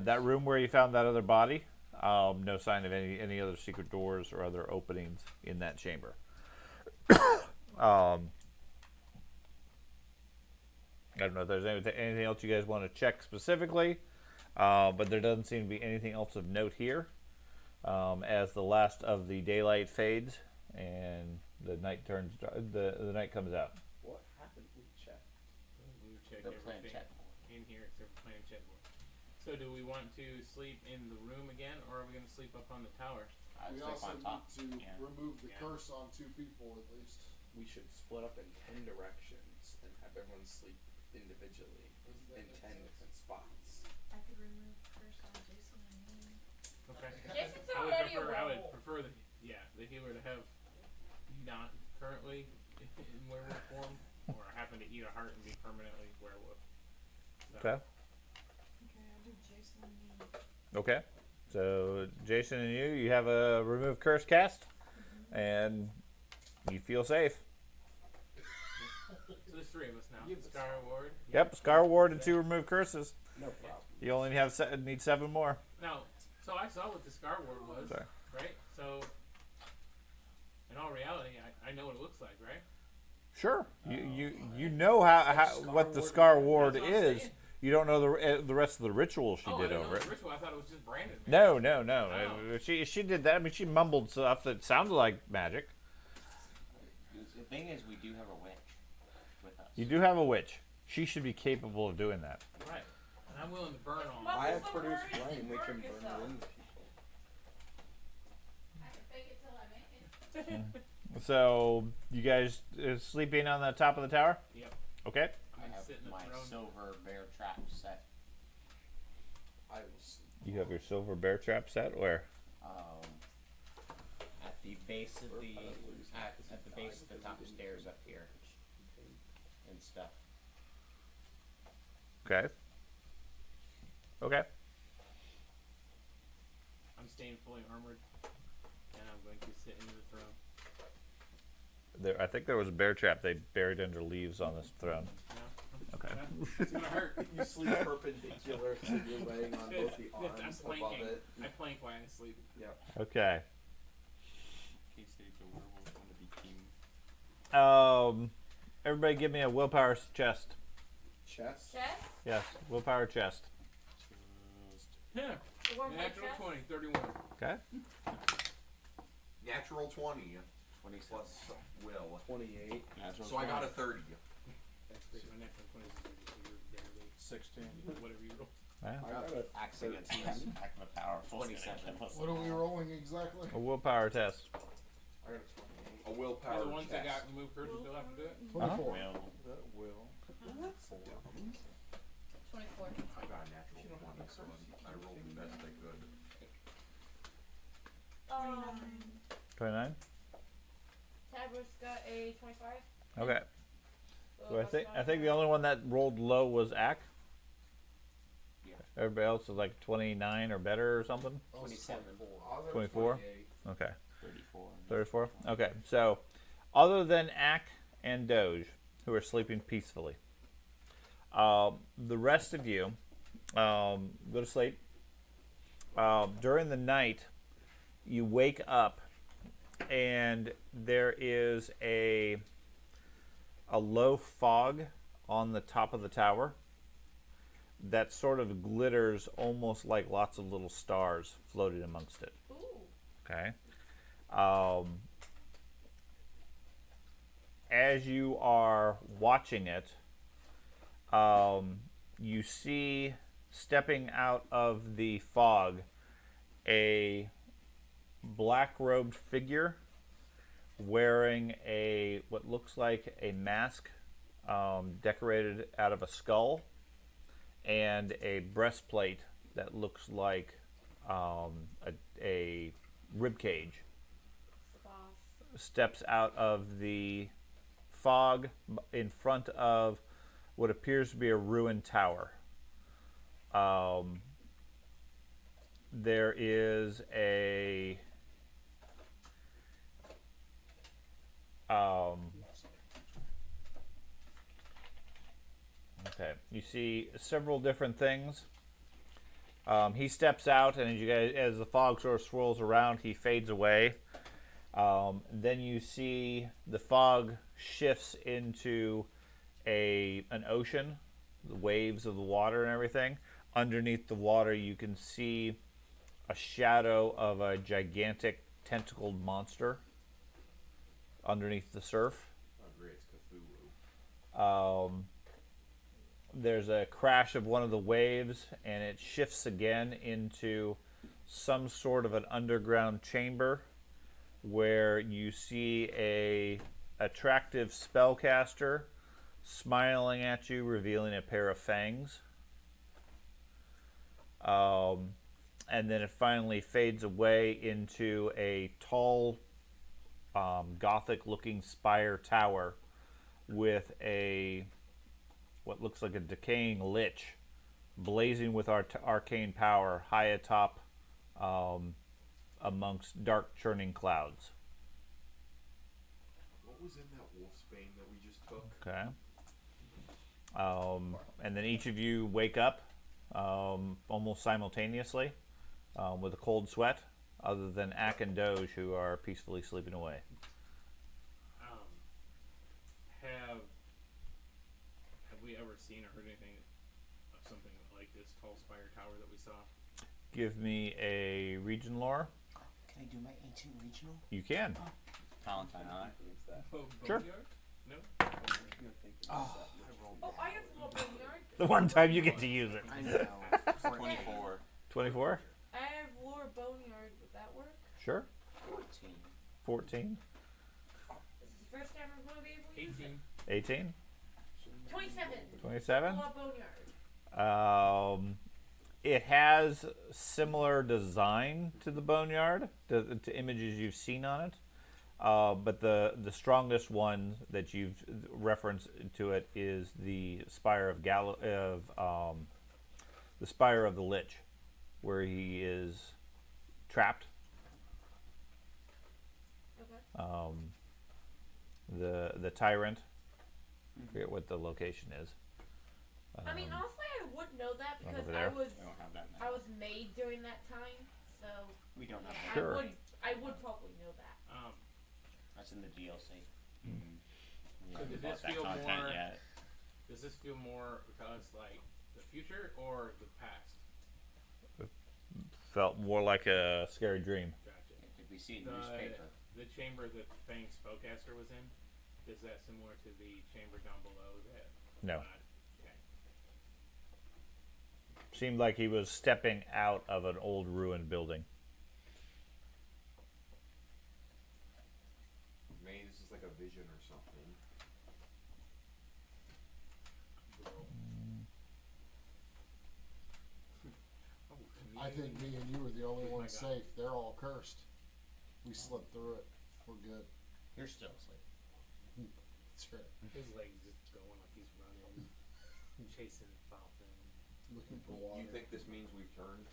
That room where you found that other body, no sign of any other secret doors or other openings in that chamber. I don't know if there's anything else you guys want to check specifically, but there doesn't seem to be anything else of note here. As the last of the daylight fades and the night the night comes out. What happened? We checked. We check The everything planchette. in here except for planchette board. So do we want to sleep in the room again, or are we going to sleep up on the tower? I'd We sleep also on top. need to Yeah. remove the Yeah. curse on 2 people at least. We should split up in 10 directions and have everyone sleep individually Doesn't that in make 10 sense? different spots. I could remove curse on Jason and me. Okay. Jason's I would already a prefer, I would werewolf. prefer the healer to have not currently in werewolf form, or happen to eat a heart and be permanently werewolf. So, Okay. Okay, I'll do Jason and me. Okay. So Jason and you have a remove curse cast, and you feel safe. So there's 3 of us now. You have Scar Ward. Yep. Scar Ward and 2 remove curses. No problem. You only need 7 more. No. So I saw what the Scar Ward was, Sorry. right? So in all reality, I know what it looks like, right? Sure. You know how what the Scar Ward That's what I'm is. saying. You don't know the rest of the ritual she I did didn't know over it it. was ritual. I thought it was just branded. No. Oh. She did that. I mean, she mumbled stuff that sounded like magic. The thing is, we do have a witch with us. You do have a witch. She should be capable of doing that. Right. And I'm willing to burn all. Well, I have the produced word is flame. We can burn burn yourself. it into people. So you guys sleeping on the top of the tower? Yep. Okay. I have Sit in the my throne. silver bear trap set. I will sleep. You have your silver bear trap set where? At the base of the at the base of the top stairs up here and stuff. Okay. Okay. I'm staying fully armored, and I'm going to sit in the throne. There, I think there was a bear trap they buried under leaves on this throne. No? Okay. It's gonna hurt. You sleep perpendicular, so you're laying on both the I'm arms above planking. it. I plank while I sleep. Yep. Okay. K-State, the werewolf want to be king. Everybody give me a willpower chest. Chest. Chest? Yes, willpower chest. Yeah. The one with Natural chest? 20, 31. Okay. Natural 20 26. plus will. 28. Natural So I got a 30. That's great. My natural 20 is barely 16. whatever you roll. Wow. I got a Axe against heck of a powerful 27. What are we rolling exactly? A willpower test. I got a 28. A willpower The ones that test. got removed curses still have to do it? 24. Will. That will. 24. I got a natural 20, so I rolled the best I could. 29? Tabris got a 25. Okay. So I What's think mine? the only one that rolled low was Ack. Yeah. Everybody else is like 29 or better or something. 27. 24? Okay. 34. 34? Okay. So other than Ack and Doge, who are sleeping peacefully, the rest of you go to sleep. During the night, you wake up and there is a low fog on the top of the tower that sort of glitters almost like lots of little stars floating amongst it. Ooh. Okay. As you are watching it, you see stepping out of the fog a black-robed figure wearing what looks like a mask decorated out of a skull and a breastplate that looks like a rib cage. Boss. Steps out of the fog in front of what appears to be a ruined tower. There is a okay, you see several different things. He steps out, and as the fog sort of swirls around, he fades away. Then you see the fog shifts into an ocean, the waves of the water and everything. Underneath the water, you can see a shadow of a gigantic tentacled monster underneath the surf. Oh, great, it's Cthulhu. There's a crash of one of the waves, and it shifts again into some sort of an underground chamber where you see a attractive spellcaster smiling at you, revealing a pair of fangs. And then it finally fades away into a tall, Gothic-looking spire tower with what looks like a decaying lich, blazing with arcane power, high atop, amongst dark churning clouds. What was in that wolf's bane that we just took? Okay. And then each of you wake up almost simultaneously with a cold sweat, other than Ack and Doge, who are peacefully sleeping away. Have we ever seen or heard anything of something like this tall spire tower that we saw? Give me a region lore. Can I do my ancient regional? You can. Valentine Eye. Sure. Boneyard? No? Oh, I have more boneyard. The one time you get to use it. I know. 24. 24? I have lure boneyard. Would that work? Sure. 14. 14. This is the first time I'm going to be able to use it. 18. 18. 27. 27. Pull up Boneyard. It has similar design to the Boneyard, to images you've seen on it. But the strongest one that you've referenced to it is the Spire of the Spire of the Lich, where he is trapped. Okay. The tyrant. I forget what the location is. I mean, honestly, I would know that Right because over there. I don't have that now. I was made during that time, so We don't have that. Sure. I would probably know that. That's in the DLC. Mm-hmm. We So haven't did bought this that feel content more- yet. Does this feel more because like the future or the past? Felt more like a scary dream. Gotcha. Did we see it in the newspaper? The chamber that Fang Spellcaster was in, is that similar to the chamber down below that? No. Okay. Seemed like he was stepping out of an old ruined building. Maybe this is like a vision or something. I think me and you are the only Oh my ones God. safe. They're all cursed. We slipped through it. We're good. You're still asleep. That's right. His legs just going like he's running, chasing Falcon. Looking for water. You think this means we've turned?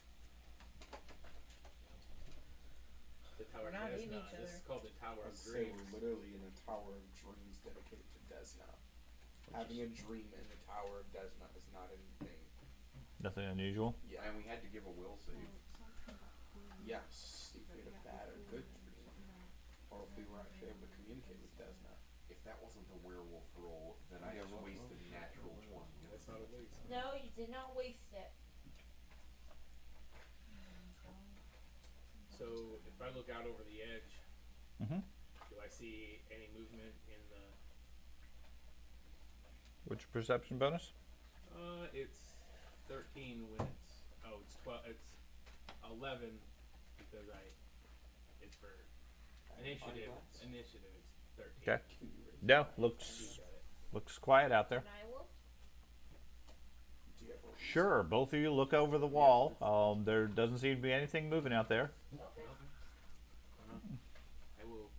The Tower We're of not eating Desna. each This other. is called the Tower of I'd say Dreams. we're literally in a tower of dreams dedicated to Desna. Having a dream in the tower of Desna is not anything. Nothing unusual. Yeah. And we had to give a will save. Yes, if we had a bad or good dream, or if we were actually able to communicate with Desna. If that wasn't the werewolf roll, then I just wasted natural 20. That's not a waste. No, you did not waste it. So if I look out over the edge, Mm-hmm. do I see any movement in the? What's your perception bonus? It's 13 when it's it's 12. It's 11 because it's for initiative. Eyeglass? Initiative it's 13. Okay. Can you raise No, that? looks quiet out there. And I will. Do you have a Sure, both of you look over the wall. There doesn't seem to be anything moving out there. Okay. I will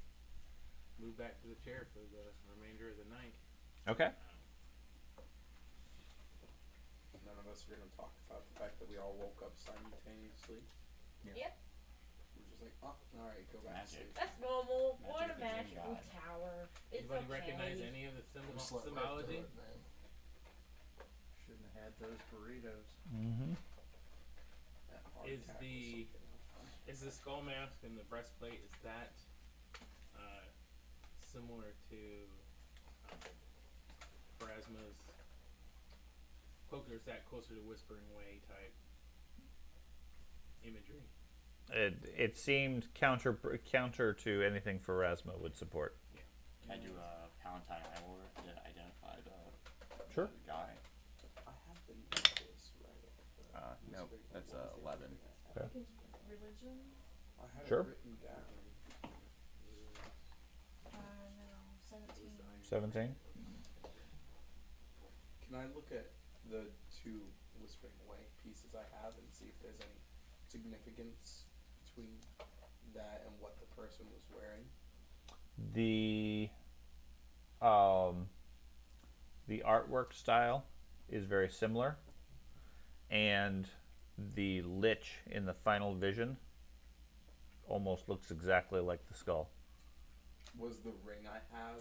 move back to the chair for the remainder of the night. Okay. None of us are going to talk about the fact that we all woke up simultaneously. Yep. We're just like, oh, alright, go back to Magic. sleep. That's normal. Magic We're in a of the Dream magical God. tower. It's Anybody okay. recognize any of the We slept right symbology? through it, man. Shouldn't have had those burritos. Mm-hmm. That hard Is attack was the- something else. Is the skull mask and the breastplate similar to Pharasma's cloak, or is that closer to Whispering Way type imagery? It seemed counter to anything Pharasma would support. Can I do a Palatine Eye War to identify the Sure. guy? I have the necklace right up the Nope, Whispering that's Way. 11. Okay. Religion? I had Sure. it written down. No, 17. 17. Can I look at the two Whispering Way pieces I have and see if there's any significance between that and what the person was wearing? The artwork style is very similar, and the Lich in the final vision almost looks exactly like the skull. Was the ring I have,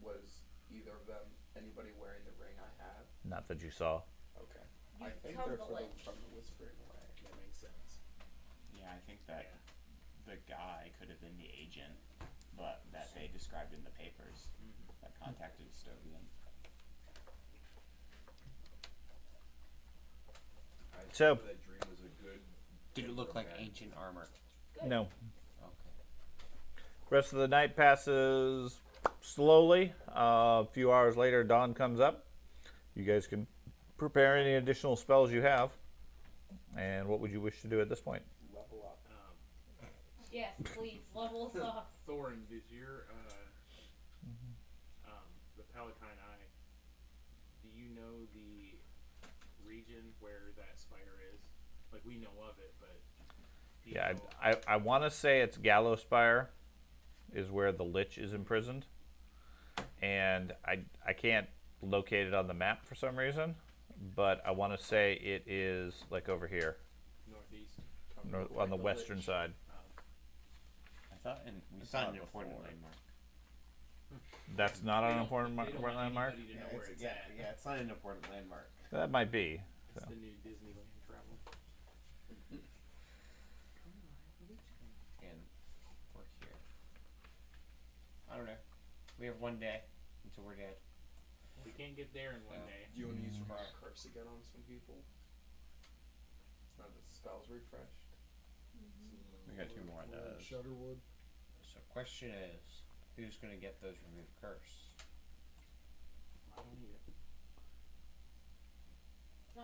was either of them, anybody wearing the ring I have? Not that you saw. Okay. You I think become they're the Lich. from the Whispering Way. That makes sense. Yeah, I think that the guy could have been the agent, but that they described in the papers that contacted Stovian. I So- think that dream was a good. Did it look like Okay. ancient armor? No. Okay. Rest of the night passes slowly. A few hours later, dawn comes up. You guys can prepare any additional spells you have. And what would you wish to do at this point? Level up. Yes, please level us up. Thorin, does your the Palatine Eye, do you know the region where that spire is? Like, we know of it, but do you Yeah, know- I want to say it's Gallow Spire is where the Lich is imprisoned, and I can't locate it on the map for some reason, but I want to say it is like over here, northeast. on the western side. I thought we It's saw not an it important before. landmark. That's not an important They don't want landmark. anybody to know where it's at. It's not an important landmark. That might be. It's So. the new Disneyland travel. And we're here. I don't know. We have one day until we're dead. We can't get there in one day. Do you want to use Chronic Curse again on some people? Now that the spell's refreshed. We got 2 more of those. Shutterwood. So question is, who's gonna get those remove curse? I don't need it.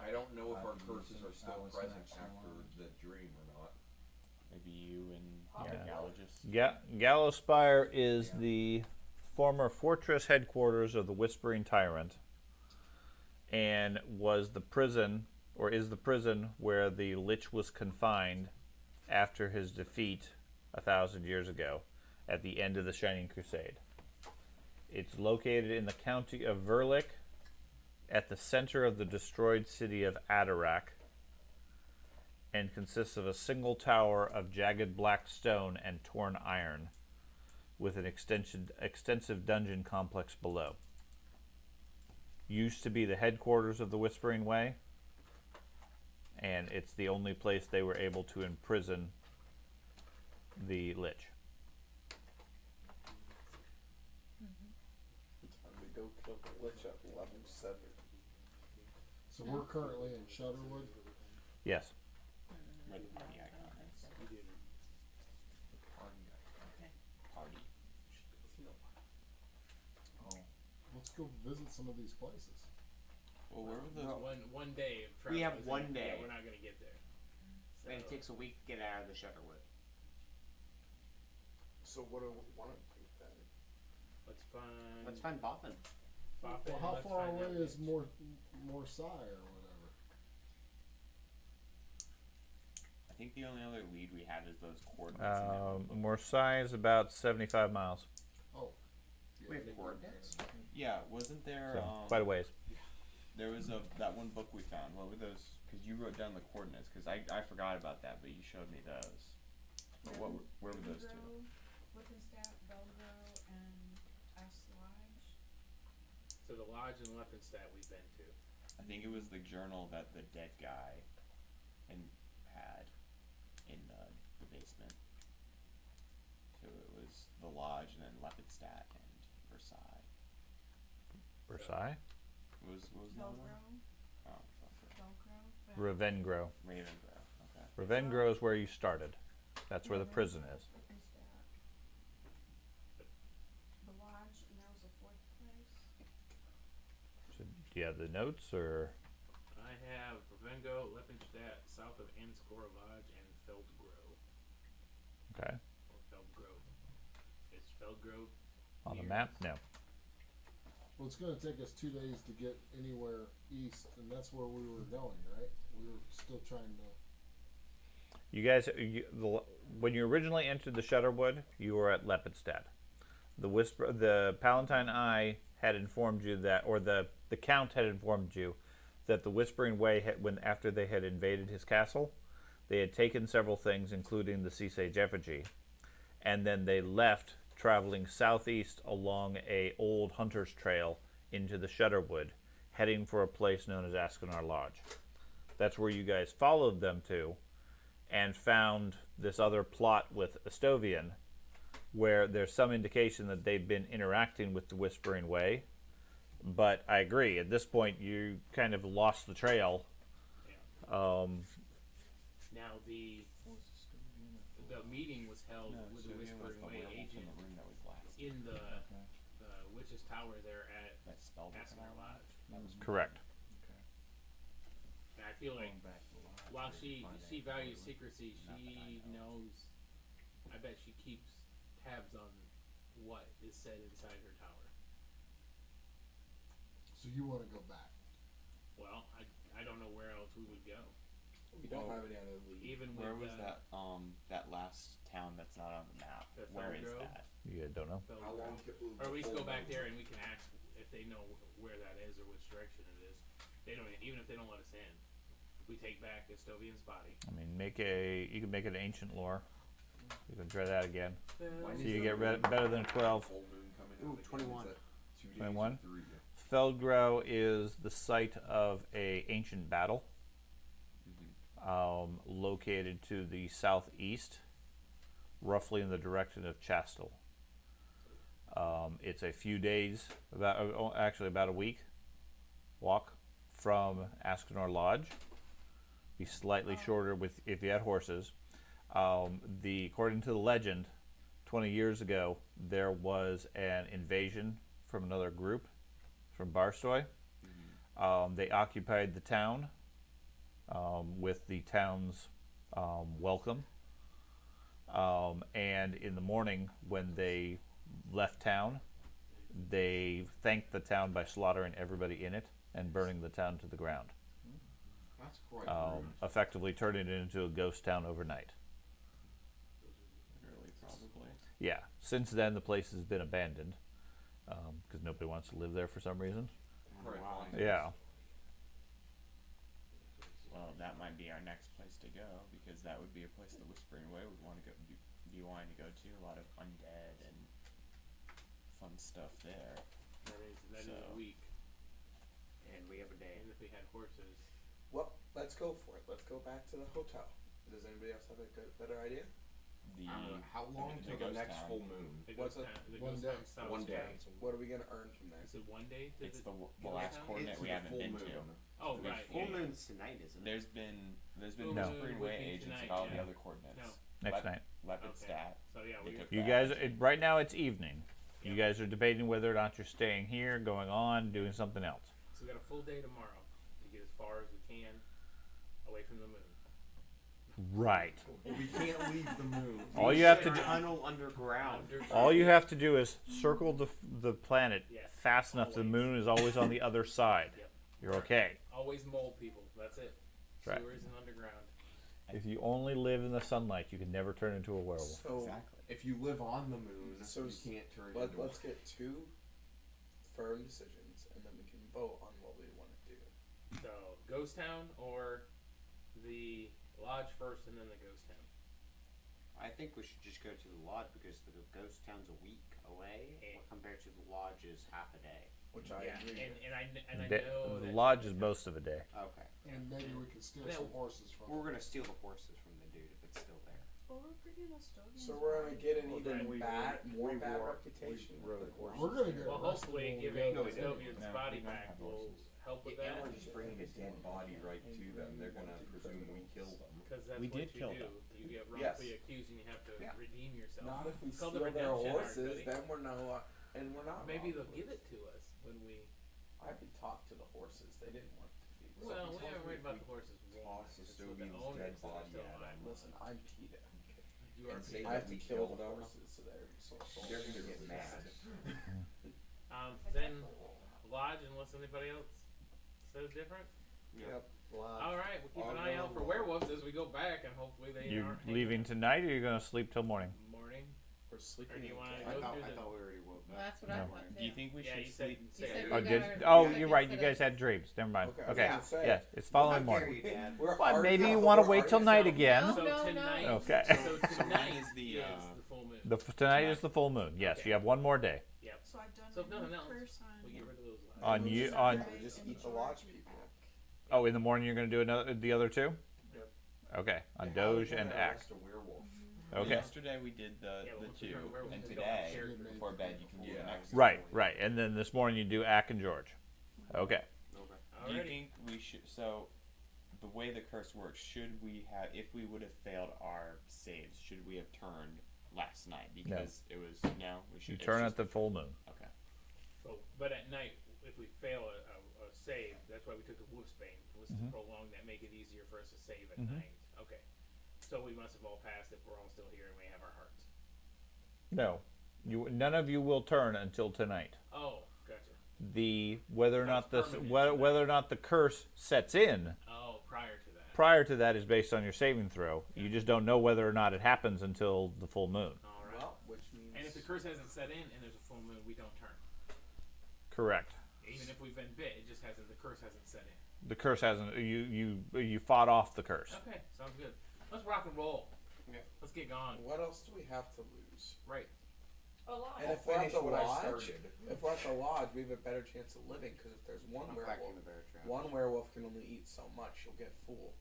I don't know if our I've curses used are it. I still was present next in after line. the dream or not. Maybe you and Yeah. Gallogus. Gallow Spire is the former fortress headquarters of the Whispering Tyrant, and was the prison, or is the prison, where the Lich was confined after his defeat 1,000 years ago at the end of the Shining Crusade. It's located in the county of Verlick, at the center of the destroyed city of Adarak, and consists of a single tower of jagged black stone and torn iron, with an extensive dungeon complex below. Used to be the headquarters of the Whispering Way, and it's the only place they were able to imprison the Lich. Time to go kill the Lich at level 7. So we're currently in Shutterwood. Yes. Where the party icon is. Party. Oh, let's go visit some of these places. Well, where were the? One day of travel. We have isn't- one day. Yeah, we're not gonna get there. So, And it takes a week to get out of the Shutterwood. So what do we want to do then? let's find. Let's find Boffin. Boffin, Well, how let's far find that away is bitch. Morsai or whatever? I think the only other lead we had is those coordinates. in that one book. Morsai is about 75 miles, Oh, We have coordinates. Yeah, wasn't there? so quite a ways. There was that one book we found. What were those? Because you wrote down the coordinates. Because I forgot about that, but you showed me those. But where were those two? Lippenstadt, Belgrove, and Aslage. So the lodge in Leppenstadt we've been to. I think it was the journal that the dead guy had in the basement. So it was the lodge, and then Leppenstadt and Versailles. Versailles? What was the other one? Belgrove, Oh, fuck it. Ravengro. Ravengro. Okay. Ravengro is where you started. That's where the prison is. Lippenstadt. The lodge, and there was a 4th place. So, do you have the notes, or? I have Ravengo, Leppenstadt, south of Anscora Lodge, and Feldgrove. Okay. Or Feldgrove. Is Feldgrove On the near map? us? No. well, it's going to take us 2 days to get anywhere east, and that's where we were going, right? We were still trying to. You guys, when you originally entered the Shutterwood, you were at Leppenstadt. The Palatine Eye had informed you that, or the Count had informed you that the Whispering Way, after they had invaded his castle, they had taken several things, including the Sea Sage effigy, and then they left, traveling southeast along a old hunter's trail into the Shutterwood, heading for a place known as Askenar Lodge. That's where you guys followed them to, and found this other plot with Estovian, where there's some indication that they've been interacting with the Whispering Way. But I agree, at this point you kind of lost the trail. Now the meeting was held with the Whispering Way agent in the room that was last. in the Witch's Tower there at That spelled it. Askenar Lodge. Correct. And I feel like while she values secrecy, she knows. I bet she keeps tabs on what is said inside her tower. So you want to go back? Well, I don't know where else we would go. We don't have any other lead. Even Where with was that that last town that's not on the map? The Where is Felgrove? that? You don't know. How long Or we just go back there and we can ask if they know where that is or which direction it is. They don't even if they don't let us in. We take back Estovian's body. I mean, you can make it ancient lore. You can try that again. When So you get better than 12. Full moon coming Ooh, out again, 21. is that 2 days 21? or 3? Feldgrau is the site of a ancient battle, located to the southeast, roughly in the direction of Chastel. It's a few days, about a week walk from Askenor Lodge. Be slightly shorter if you had horses. According to the legend, 20 years ago there was an invasion from another group, from Barstoy. They occupied the town with the town's welcome. And in the morning, when they left town, they thanked the town by slaughtering everybody in it and burning the town to the ground. That's quite Effectively turning it into a ghost town overnight. Literally, probably. Yeah. Since then, the place has been abandoned because nobody wants to live there for some reason. Right. Wow. Yeah. Well, that might be our next place to go because that would be a place the Whispering Way would want to be wanting to go to. A lot of undead and fun stuff there. that is a week. And we have a day. And if we had horses. Well, let's go for it. Let's go back to the hotel. Does anybody else have a better idea? how long the till the ghost next town. full moon? The What's ghost it? town, the One ghost day. town sounds One day. fast. What are we gonna earn from there? Is it one day to It's the the ghost last town? coordinate It's we the haven't full been moon. to. Oh, There's right. full Yeah, yeah. Moon's tonight, isn't it? There's been Full No. moon Whispering would Way be agents tonight, and all the yeah. other coordinates. No. Next night. Lepidstadt. So yeah, They we took You that guys, action. right now it's evening. You Yeah. guys are debating whether or not you're staying here, going on, doing something else. So we got a full day tomorrow to get as far as we can away from the moon. Right. Well, we can't leave the moon. All you have to do, Tunnel underground. all you have to do is circle the planet Yes, fast enough. The always. moon is always on the other side. Yep. You're okay. Always mole people. That's it. Right. Sewers and underground. If you only live in the sunlight, you can never turn into a werewolf. So Exactly. If you live on the moon, So you can't turn into let's get two firm decisions, and then we can vote on what we want to do. So ghost town or the lodge first and then the ghost town. I think we should just go to the lodge because the ghost town's a week away, compared to the lodge is half a day. Which I Yeah, agree with. and I Da- know the that lodge is most of a day. Okay. And maybe we can steal Now- some horses from We're them. gonna steal the horses from the dude if it's still there. Well, we're bringing Estovians. So we're gonna get an Well, even then we more we bad wore- reputation. we rode with the horses. We're gonna get Well, arrested hopefully when we giving go the there. Estovian's No, body we don't back have will horses. help with Yeah, that. we're just bringing a dead body right to them. They're gonna presume we killed them. Because that's We what did you kill do. them. You get Yes. wrongfully accused and you have to Yeah. redeem yourself. Not if we It's called steal the their redemption arc, horses, buddy. then we're no, and we're not. Maybe they'll wrongfully. give it to us when we. I could talk to the horses. They didn't want to be. Well, Something we tells haven't me worried if about we the horses. toss It's with the Estovian's owners dead that are body still at alive. Listen, I'm Peter. You are and say I that have to we kill killed the them. horses, so they're so. They're gonna get mad. Then lodge unless anybody else says different. Yep. All right, we'll keep an I'll eye go out for lodge. werewolves as we go back, and hopefully they You aren't leaving tonight, or you're gonna sleep till morning? morning. We're sleeping. Or do you in wanna camp. go I thought through I the- thought we already woke Well, up. that's what I No. thought Do you too. think we Yeah, should you said. sleep? You say said it. we Oh, got did, our oh, seconds you're right. set You up. guys had dreams. Never mind. Okay, I was Okay. gonna say. Yes, it's following I'm morning. Gary, Dad. We're Well, maybe already- you want to we're wait till already- night No, again. no, So no. tonight. Okay. So tonight is the, is the full moon. Tonight is the full moon. Yes, Okay. you have one more day. Yep. So I've done So if nothing remove else, curse on. we'll get rid of those lodges. On remove you- Saturday on- We just and eat the George lodge and people. back. Oh, in the morning you're gonna do the other two. Yep. Okay, on How are we Doge gonna and Act. arrest a werewolf? Okay. Yesterday we did Yeah, the well, two, werewolves, and we don't have today characters. before bed you can do the Yeah. next. Right, right, and then this morning you do Ack and George. Okay. Do you Alrighty. think we should? So, the way the curse works, should we have? If we would have failed our saves, should we have turned last night? Because it was no. We should. You it's turn just- at the full moon. Okay. So, but at night, if we fail a save, that's why we took the Wolfsbane, was to prolong that, make it easier for us to save at night. Okay. So we must have all passed if we're all still here and we have our hearts. No, none of you will turn until tonight. Oh, gotcha. Whether or not the curse sets in. Oh, prior to that. Prior to that is based on your saving throw. You just don't know whether or not it happens until the full moon. All right. Well, which means. And if the curse hasn't set in and there's a full moon, we don't turn. Correct. Even if we've been bit, it just hasn't. The curse hasn't set in. The curse hasn't. You fought off the curse. Okay, sounds good. Let's rock and roll. Okay. Let's get going. What else do we have to lose? Right. A lot. And I'll if we're at finish the what I lodge, started. we have a better chance of living because if there's one I'm werewolf, cracking the bear trap. one werewolf can only eat so much. He'll get full.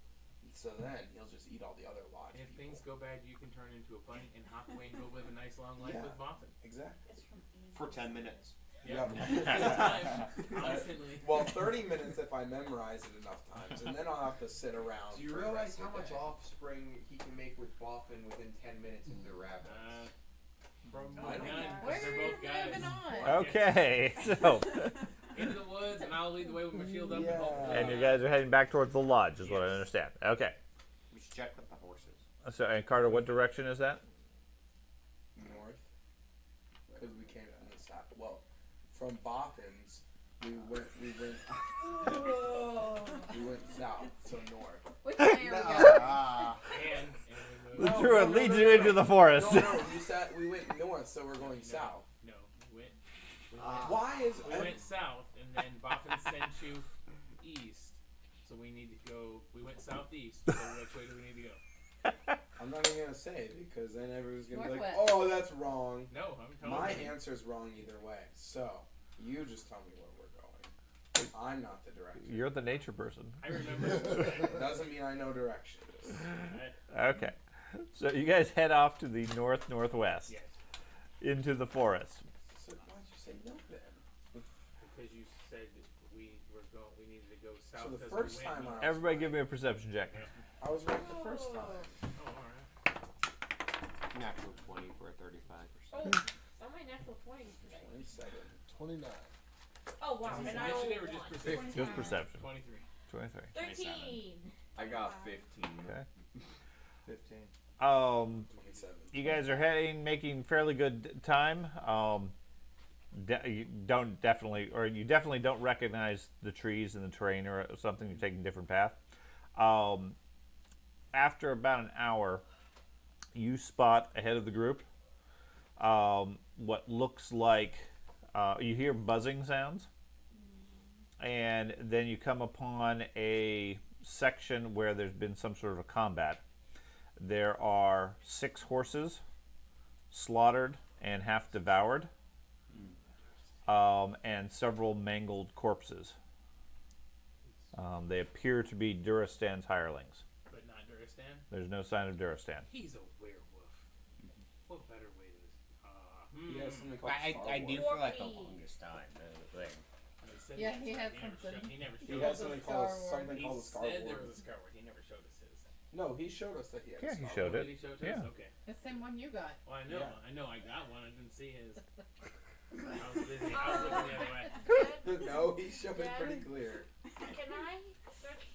And so then he'll just eat all the other lodge And if people. things go bad, you can turn into a bunny and hop away and go live a nice long life Yeah. with Boffin. Exactly. It's from Eve. For 10 minutes. Yeah. Constantly. Well, 30 minutes if I memorize it enough times, and then I'll have to sit around. Do you for the realize rest how of the much day. offspring he can make with Boffin within 10 minutes if they're rabbits? Probably I don't none, know. 'cause they're We're both guys. moving on. Okay, so Into the woods, and I'll lead the way with my shield up. Yeah. And hopefully, and you guys are heading back towards the lodge, is what I Yes. understand. Okay. We should check with the horses. So, and Carter, what direction is that? North, because we came from the south. Well, from Boffin's, we went south, so north. Which way are we going? Ah. and we moved. Through it leads you into the forest. No, you said we went north, so we're going south. No, we went. Why is We went south, and then Boffin sent you east. So we need to go. We went southeast. So which way do we need to go? I'm not even gonna say because then everyone's gonna be like, Northwest. "Oh, that's wrong." No, I'm telling My you. answer's wrong either way. So you just tell me where we're going. I'm not the director. You're the nature person. I remember. Doesn't mean I know directions. Okay. So you guys head off to the northwest Yes, into the forest. So why'd you say no then? because you said that we needed to go south. So the 'cause first we time went I north. was Everybody right. give me a perception check. I was right the first time. Oh, all right. Natural 20 for a 35%. Oh, I'm my natural 20s today. 27. 29. Oh, wow. Is this And I initiative or rolled just one. perception? Just perception. 23. 23. 13. I got 15. Okay. 15. 27. You guys are making fairly good time. You definitely don't recognize the trees and the terrain or something. You're taking a different path. After about an hour, you spot ahead of the group what looks like you hear buzzing sounds, and then you come upon a section where there's been some sort of a combat. There are 6 horses slaughtered and half devoured, and several mangled corpses. They appear to be Durastan's hirelings. But not Duristan. There's no sign of Durastan. He's a werewolf. What better way to? He has something called I Star do Wars. for like the Dwarfy. longest time. Thing. He said Yeah, he he has never something. He never He showed has us. something Star called Wars. something He called a Star said there Wars. was a Star Ward. He never showed us his. No, he showed us that he had. Yeah, a he Star showed Wars. it. Did he show it to Yeah. us? Okay. The same one you got. Well, I know. Yeah. I know. I got one. I didn't see his. I was busy. I was looking the other way. Dad, No, he showed it Yeah. pretty clear. can I search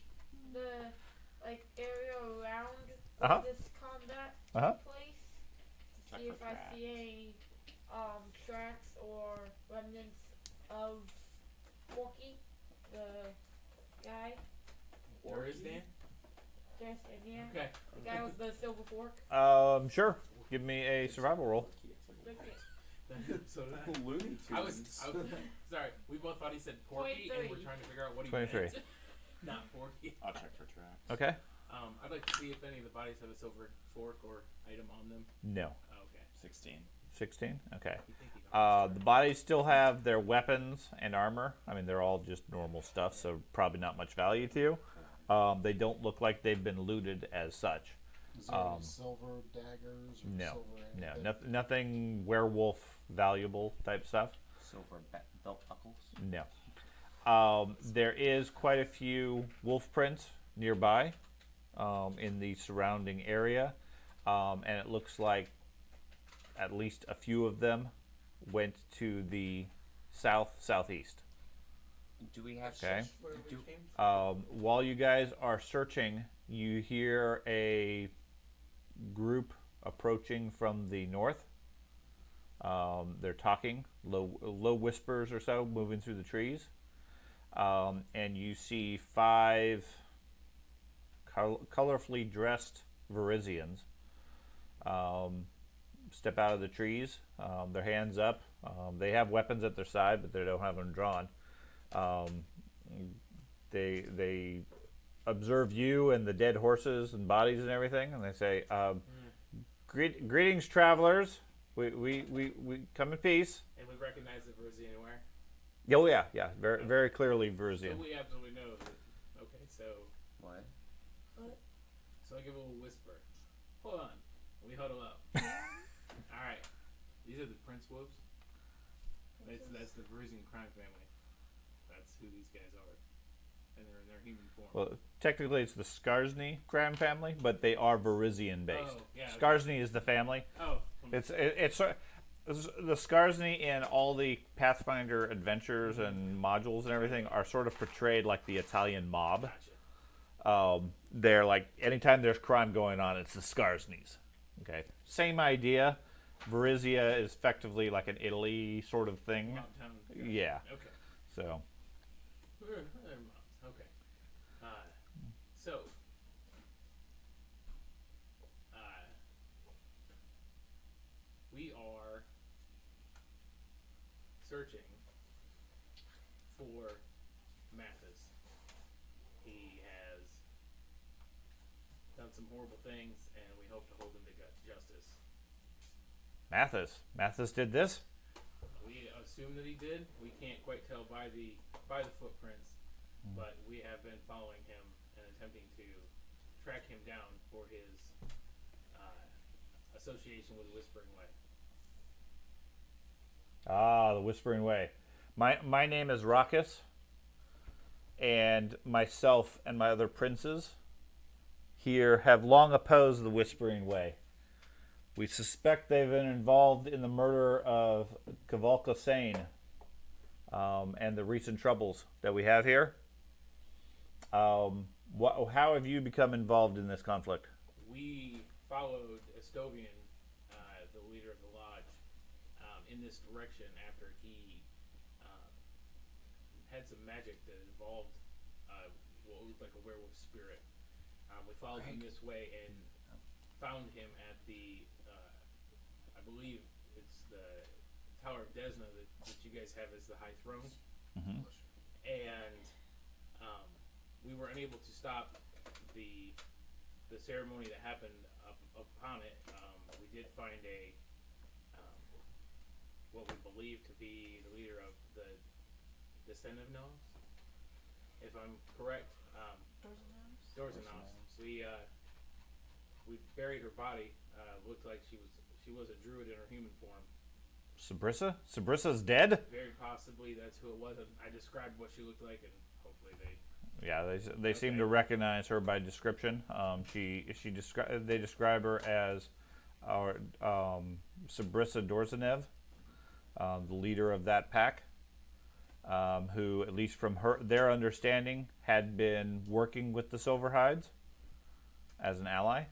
the area around Uh-huh. this combat Uh-huh. place Check to see for if I traps. see any tracks or remnants of Porky, the guy, Duristan. dressed in here, Okay. the guy with the silver fork. Sure. Give me a survival roll. Okay. So did I. Looney Tunes. I was sorry. We both thought he said Porky, and we're 23. trying to figure out what he 23. meant. Not Porky. I'll check for traps. Okay. I'd like to see if any of the bodies have a silver fork or item on them. No. Oh, okay. 16. 16? Okay. You think he'd already The bodies still have their weapons and armor. I mean, they're all just normal stuff, so probably not much value to you. They don't look like they've been looted as such. Is there any silver daggers or No. silver No, anything? nothing werewolf valuable type stuff. Silver belt buckles. No. There is quite a few wolf prints nearby in the surrounding area, and it looks like at least a few of them went to the southeast. Do we have Okay. Where we Do- came from. While you guys are searching, you hear a group approaching from the north. They're talking, low whispers or so, moving through the trees. And you see 5 colorfully dressed Verizians step out of the trees, their hands up. They have weapons at their side, but they don't have them drawn. They observe you and the dead horses and bodies and everything, and they say, greetings, travelers. We come in peace. And we recognize the Verizian where? Oh yeah, very clearly Verizian. So we absolutely know that. Okay, so What? so I give a little whisper. Hold on. We huddle up. All right. These are the Prince Wolves. That's the Verizian crime family. That's who these guys are, and they're in their human form. Well, technically it's the Skarsny crime family, but they are Verizian based. Oh, yeah, okay. Skarsny is the family. Oh. It's the Skarsny in all the Pathfinder adventures and modules and everything are sort of portrayed like the Italian mob. Gotcha. They're like, anytime there's crime going on, it's the Skarsnys. Okay, same idea. Verizia is effectively like an Italy sort of thing. Mountain town. Yeah. Okay. So. Okay. So. We are searching for Mathis. He has done some horrible things, and we hope to hold him to justice. Mathis did this? We assume that he did. We can't quite tell by the footprints, but we have been following him and attempting to track him down for his association with the Whispering Way. Ah, the Whispering Way. My name is Raucus, and myself and my other princes here have long opposed the Whispering Way. We suspect they've been involved in the murder of Kavalka Sane and the recent troubles that we have here. How have you become involved in this conflict? We followed Estovian, the leader of the lodge, in this direction after he had some magic that involved what looked like a werewolf spirit. We followed him this way and found him at the, I believe it's the Tower of Desna that you guys have as the high throne. Mm-hmm. And we were unable to stop the ceremony that happened upon it. We did find a what we believe to be the leader of the Descendant of Gnomes, if I'm correct. Doors and Gnomes. We buried her body. Looked like she was a druid in her human form. Sabrissa? Sabrissa's dead? Very possibly that's who it was. And I described what she looked like, and hopefully they. Yeah, they seem to recognize her by description. They describe her as our Sabrissa Dorzanev, the leader of that pack, who, at least from their understanding, had been working with the Silverhides as an ally.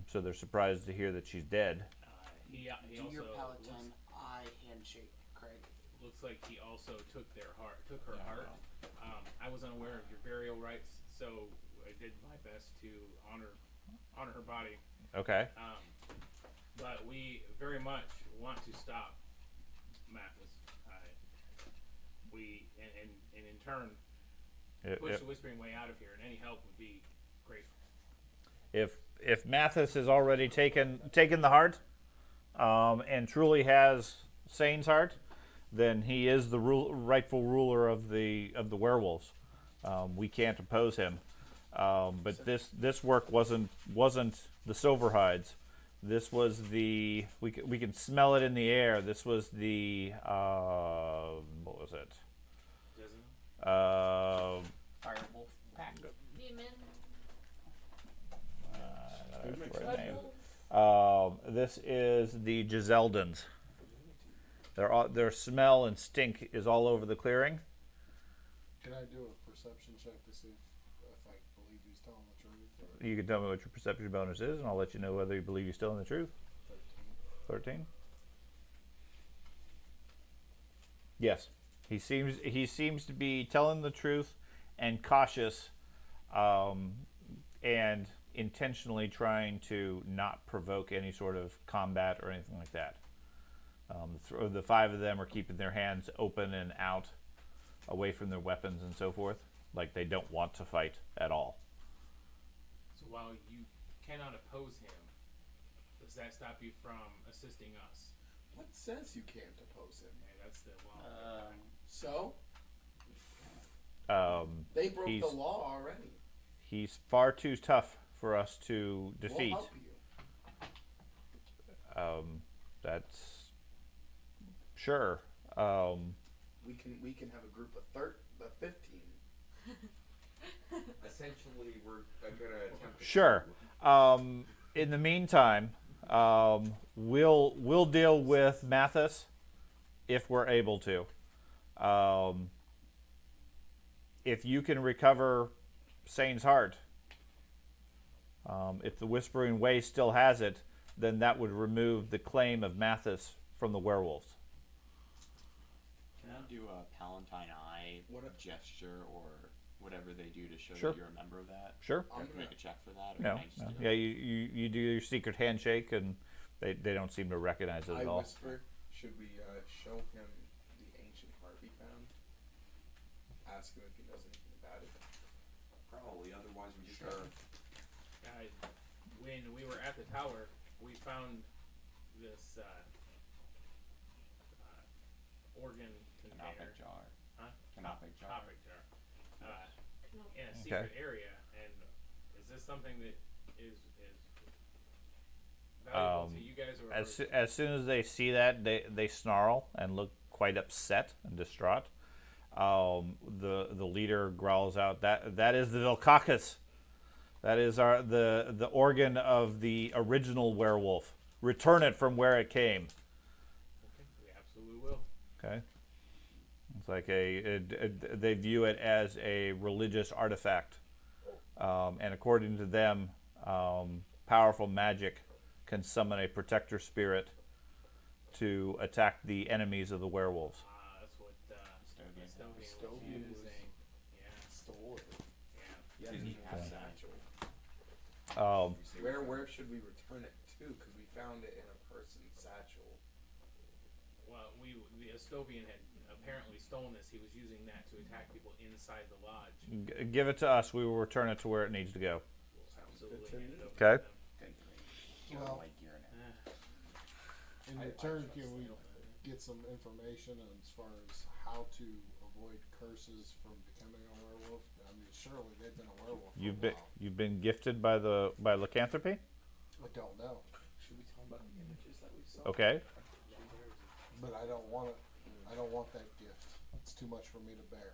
So they're surprised to hear that she's dead. He Do also your Palatine eye handshake, Craig. looks like he also took her heart. I was unaware of your burial rites, so I did my best to honor her body. Okay. But we very much want to stop Mathis. We and in turn push the Whispering Way out of here, and any help would be grateful. If Mathis has already taken the heart, and truly has Sane's heart, then he is the rightful ruler of the werewolves. We can't oppose him. But this work wasn't the Silverhides. This was we can smell it in the air. This was the what was it? Firewolf pack. Demon. This is the Giseldans. Their smell and stink is all over the clearing. Can I do a perception check to see if I believe he's telling the truth? Or You can tell me what your perception bonus is, and I'll let you know whether you believe you're still in the truth. 13. Yes, he seems to be telling the truth and cautious, and intentionally trying to not provoke any sort of combat or anything like that. The five of them are keeping their hands open and out, away from their weapons and so forth, like they don't want to fight at all. So while you cannot oppose him, does that stop you from assisting us? What says you can't oppose him? Okay, that's the So they broke he's- the law already. He's far too tough for us to defeat. We'll help you. That's sure. We can have a group of 15. Essentially, we're gonna attempt. Sure. In the meantime, we'll deal with Mathis if we're able to. If you can recover Sane's heart, if the Whispering Way still has it, then that would remove the claim of Mathis from the werewolves. Can I do a Palatine Eye gesture or whatever they do to show Sure. that you're a member of that? Sure. Do I have to make a check for that? Or No. can I just do Yeah, it? you do your secret handshake, and they don't seem to recognize it I at all. whisper, should we show him the ancient heart we found? Ask him if he knows anything about it. Probably, otherwise we just Sure. when we were at the tower, we found this organ container. Canopic jar. Huh? Canopic jar. Topic jar. In a secret area, and is this something that is valuable to you guys, or As soon as they see that, they snarl and look quite upset and distraught. The leader growls out, that is the Vilcacus. That is the organ of the original werewolf. Return it from where it came. Okay, we absolutely will. Okay. It's like they view it as a religious artifact, and according to them, powerful magic can summon a protector spirit to attack the enemies of the werewolves. That's what Stovian was Stovian was using. Yeah. Stole it. Yeah. Yeah, he has satchel. Um, Where should we return it to? Because we found it in a person's satchel. Well, the Estovian had apparently stolen this. He was using that to attack people inside the lodge. Give it to us. We will return it to where it needs to go. We'll absolutely good to hand me. it over Okay. to them. Well, in I return, trust can we them. get some information as far as how to avoid curses from becoming a werewolf? I mean, surely they've been a werewolf for a while. You've been gifted by lycanthropy. I don't know, Should we tell them about the images that we saw? Okay. but I don't want it. I don't want that gift. It's too much for me to bear.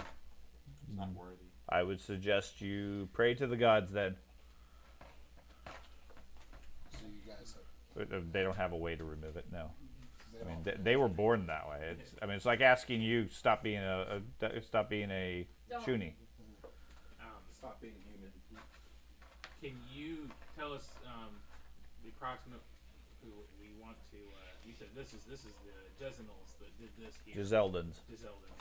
It's not worthy. I would suggest you pray to the gods then. So you guys have. They don't have a way to remove it. No. They I mean, don't- they were born that way. It's like asking you stop being a Don't. Shuni. Stop being human. Can you tell us the approximate who we want to? You said this is the Jezimals that did this here. Giseldans. Giseldans.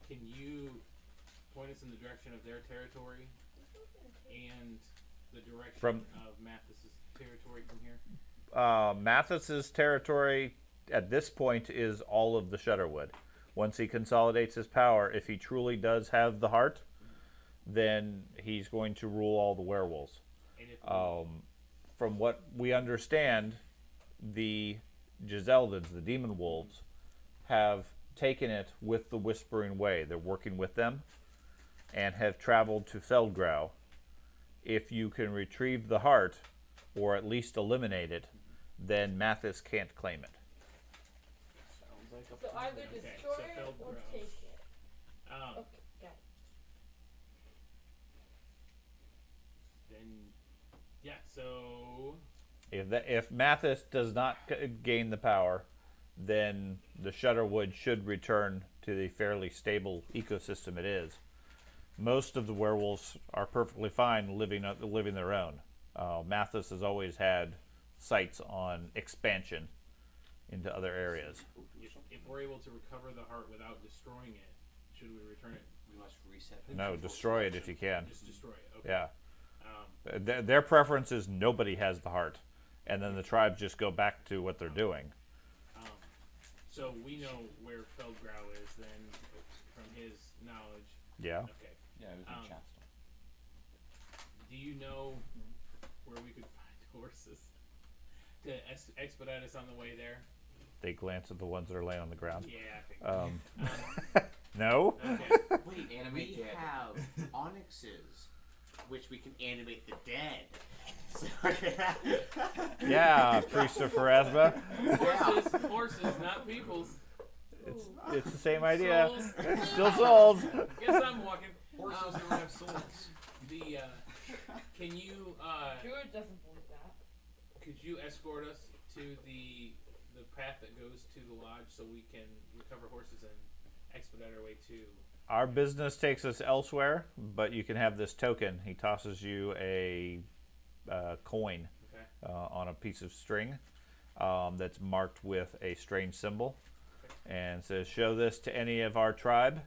Can you point us in the direction of their territory and the direction From- of Mathis's territory from here? Mathis's territory at this point is all of the Shudderwood. Once he consolidates his power, if he truly does have the heart, then he's going to rule all the werewolves. And if From what we understand, the Giseldans, the demon wolves, have taken it with the Whispering Way. They're working with them and have traveled to Feldgrau. If you can retrieve the heart, or at least eliminate it, then Mathis can't claim it. sounds like a So plan. either Okay, destroy so it or Feldgrau. take it. Um, Okay, got it. Then, yeah. So If Mathis does not gain the power, then the Shudderwood should return to the fairly stable ecosystem it is. Most of the werewolves are perfectly fine living their own. Mathis has always had sights on expansion into other areas. If we're able to recover the heart without destroying it, should we return it? We must reset the No, destroy it if you can. Just destroy it. Okay. Yeah. Their preference is nobody has the heart, and then the tribes just go back to what they're doing. So we know where Feldgrau is then, from his knowledge. Yeah. Okay. Yeah, it was in Chastel. Do you know where we could find horses to expedite us on the way there? They glance at the ones that are laying on the ground. Yeah, I think. No. Okay. Wait, and we have onyxes, which we can animate the dead. Yeah, priest of Pharasma. Horses, not peoples. It's the same idea. Souls. It's still souls. Guess I'm walking. Horses don't have souls. Can you Druid doesn't believe that. could you escort us to the path that goes to the lodge so we can recover horses and expedite our way to? Our business takes us elsewhere, but you can have this token. He tosses you a coin on a piece of string that's marked with a strange symbol, and says, "Show this to any of our tribe,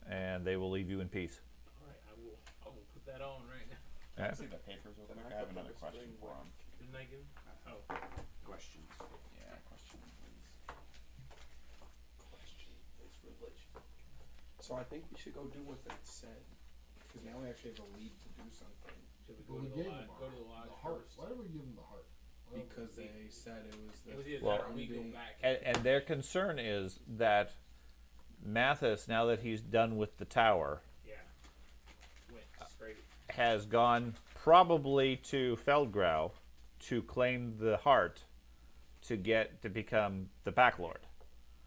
and they will leave you in peace." All right, I will put that on right now. Yeah. See the papers real quick. I have another question for him. Didn't I give? Oh, Questions. Yeah, question please. Question is religion. So I think we should go do what they said, because now we actually have a lead to do something. should we But go we to gave the him lodge? Go to the lodge the heart. first. Why did we give him the heart? Well, Because they said it was the It was either Well, that or we go back. And their concern is that Mathis, now that he's done with the tower, Yeah. Went straight. has gone probably to Feldgrau to claim the heart to become the Backlord.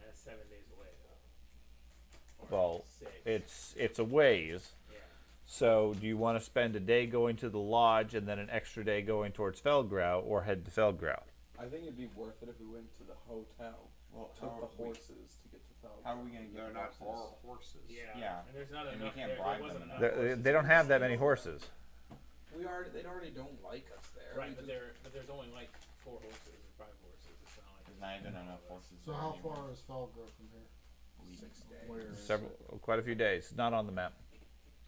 That's 7 days away though. Or Well, 6. it's a ways. Yeah. So, do you want to spend a day going to the lodge and then an extra day going towards Feldgrau, or head to Feldgrau? I think it'd be worth it if we went to the hotel. Well, Took how the are we- horses to get to Feldgrau. How are we gonna get They're the not horses? our horses. Yeah. Yeah. And there's not And we enough. can't there bribe wasn't them enough enough. horses. They don't have that many horses. They already don't like us there. Right, We but just- there's only like 4 horses or 5 horses. It's not like There's not even enough horses. So there how anymore. far is Feldgrau from here? 6 days. Where is Quite a few days. Not on the map.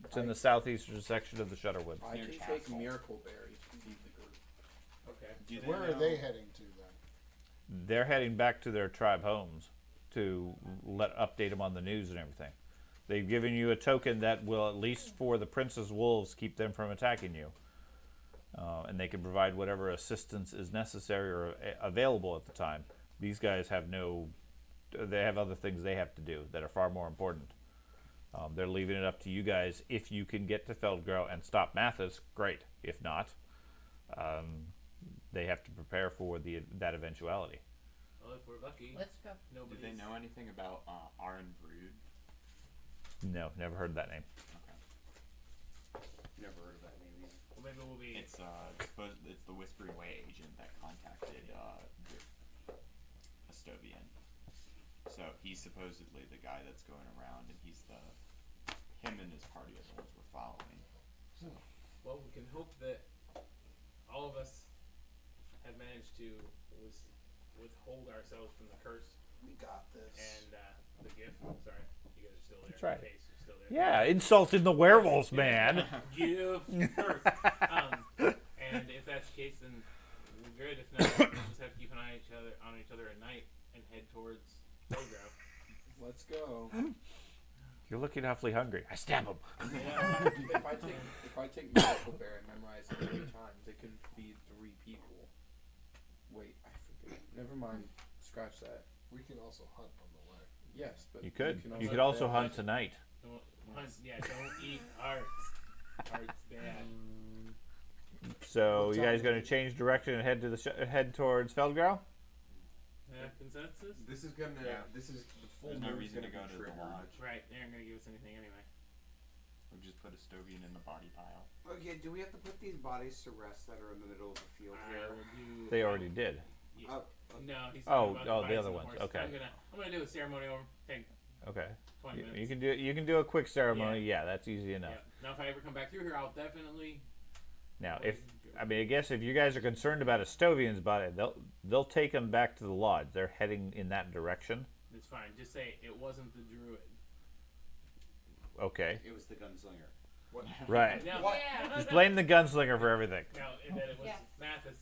It's in the southeastern section of the Shutterwood. I Near can take Chastel. Miracle Berry to feed the group. Okay. Do they Where are know- they heading to then? They're heading back to their tribe homes to update them on the news and everything. They've given you a token that will, at least for the Prince's Wolves, keep them from attacking you. And they can provide whatever assistance is necessary or available at the time. These guys have they have other things they have to do that are far more important. They're leaving it up to you guys. If you can get to Feldgrau and stop Mathis, great. If not, they have to prepare for that eventuality. Well, if we're lucky, Let's go. Did nobody's. they know anything about Arn Brood? No, never heard that name. Never heard of that name either. Well, maybe we'll be. It's the Whispering Way agent that contacted Estovian. So he's supposedly the guy that's going around, and him and his party are the ones we're following. So Well, we can hope that all of us have managed to withhold ourselves from the curse We got this. and the gift. Sorry, you guys are still there. That's right. In case you're still there. Yeah, insulting the werewolves, man. Gift curse. And if that's the case, then we're good. If not, we'll just have to keep an eye on each other at night and head towards Belgrade. Let's go. You're looking awfully hungry. I stab him. Yeah. if I take Miracle Berry and memorize it 3 times, it can feed 3 people. Wait, I forget. Never mind. Scratch that. We can also hunt on the way. Yes, but You could. can You could also bet. hunt tonight. Don't eat hearts. Hearts bad. So you guys going to change direction and head to head towards Feldgrau? Consensus? This is gonna. Yeah. This is the full There's no moon's reason to gonna go be to the triggered. lodge. Right, they aren't gonna give us anything anyway. We'll just put Estovian in the body pile. Okay, do we have to put these bodies to rest that are in the middle of the field I here? will do. They already did. Yeah. No, he's Oh, talking about the bison other and ones, horses. okay. I'm gonna do a ceremony over. Take Okay. 20 minutes. You can do a quick ceremony. Yeah, that's easy enough. Yeah. Now, if I ever come back through here, I'll definitely Now, I guess if you guys are concerned about Estovian's body, they'll take him back to the lodge. They're heading in that direction. It's fine. Just say it wasn't the druid. Okay. It was the gunslinger. What? Right. Now, Yeah. Just blame the gunslinger for everything. now that it was Yeah. Mathis.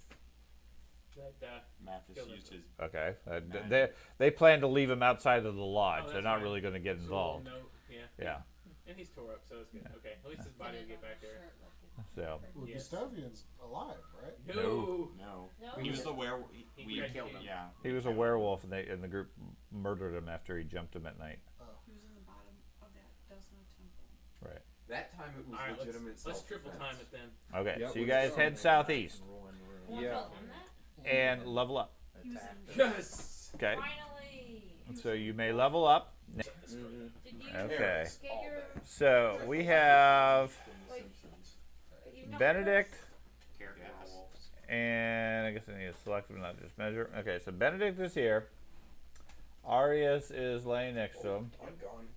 That Mathis killed used him. his. Okay. They plan to leave him outside of the lodge. Oh, They're that's not fine. really going to get Just a little involved. note, yeah. Yeah. And he's tore up, so it's good. Okay, at least his body will get back there. So. Well, Yes. Gustavian's alive, right? No. No. No. He was the werewolf. He We killed him. Yeah. He was a werewolf, and the group murdered him after he jumped him at night. He was in the bottom of that Desna temple. Right. That time it was All right, legitimate let's triple time it then. Okay. Yeah, so you we're guys just head southeast Yeah. and level up. He was in Yes. Okay. Finally. So you may level up. Did you Okay. get your? So we have Wait, you know Benedict. Carrion Crown. And I guess I need to select them, not just measure. Okay, so Benedict is here. Arius is laying next to him. I'm gone.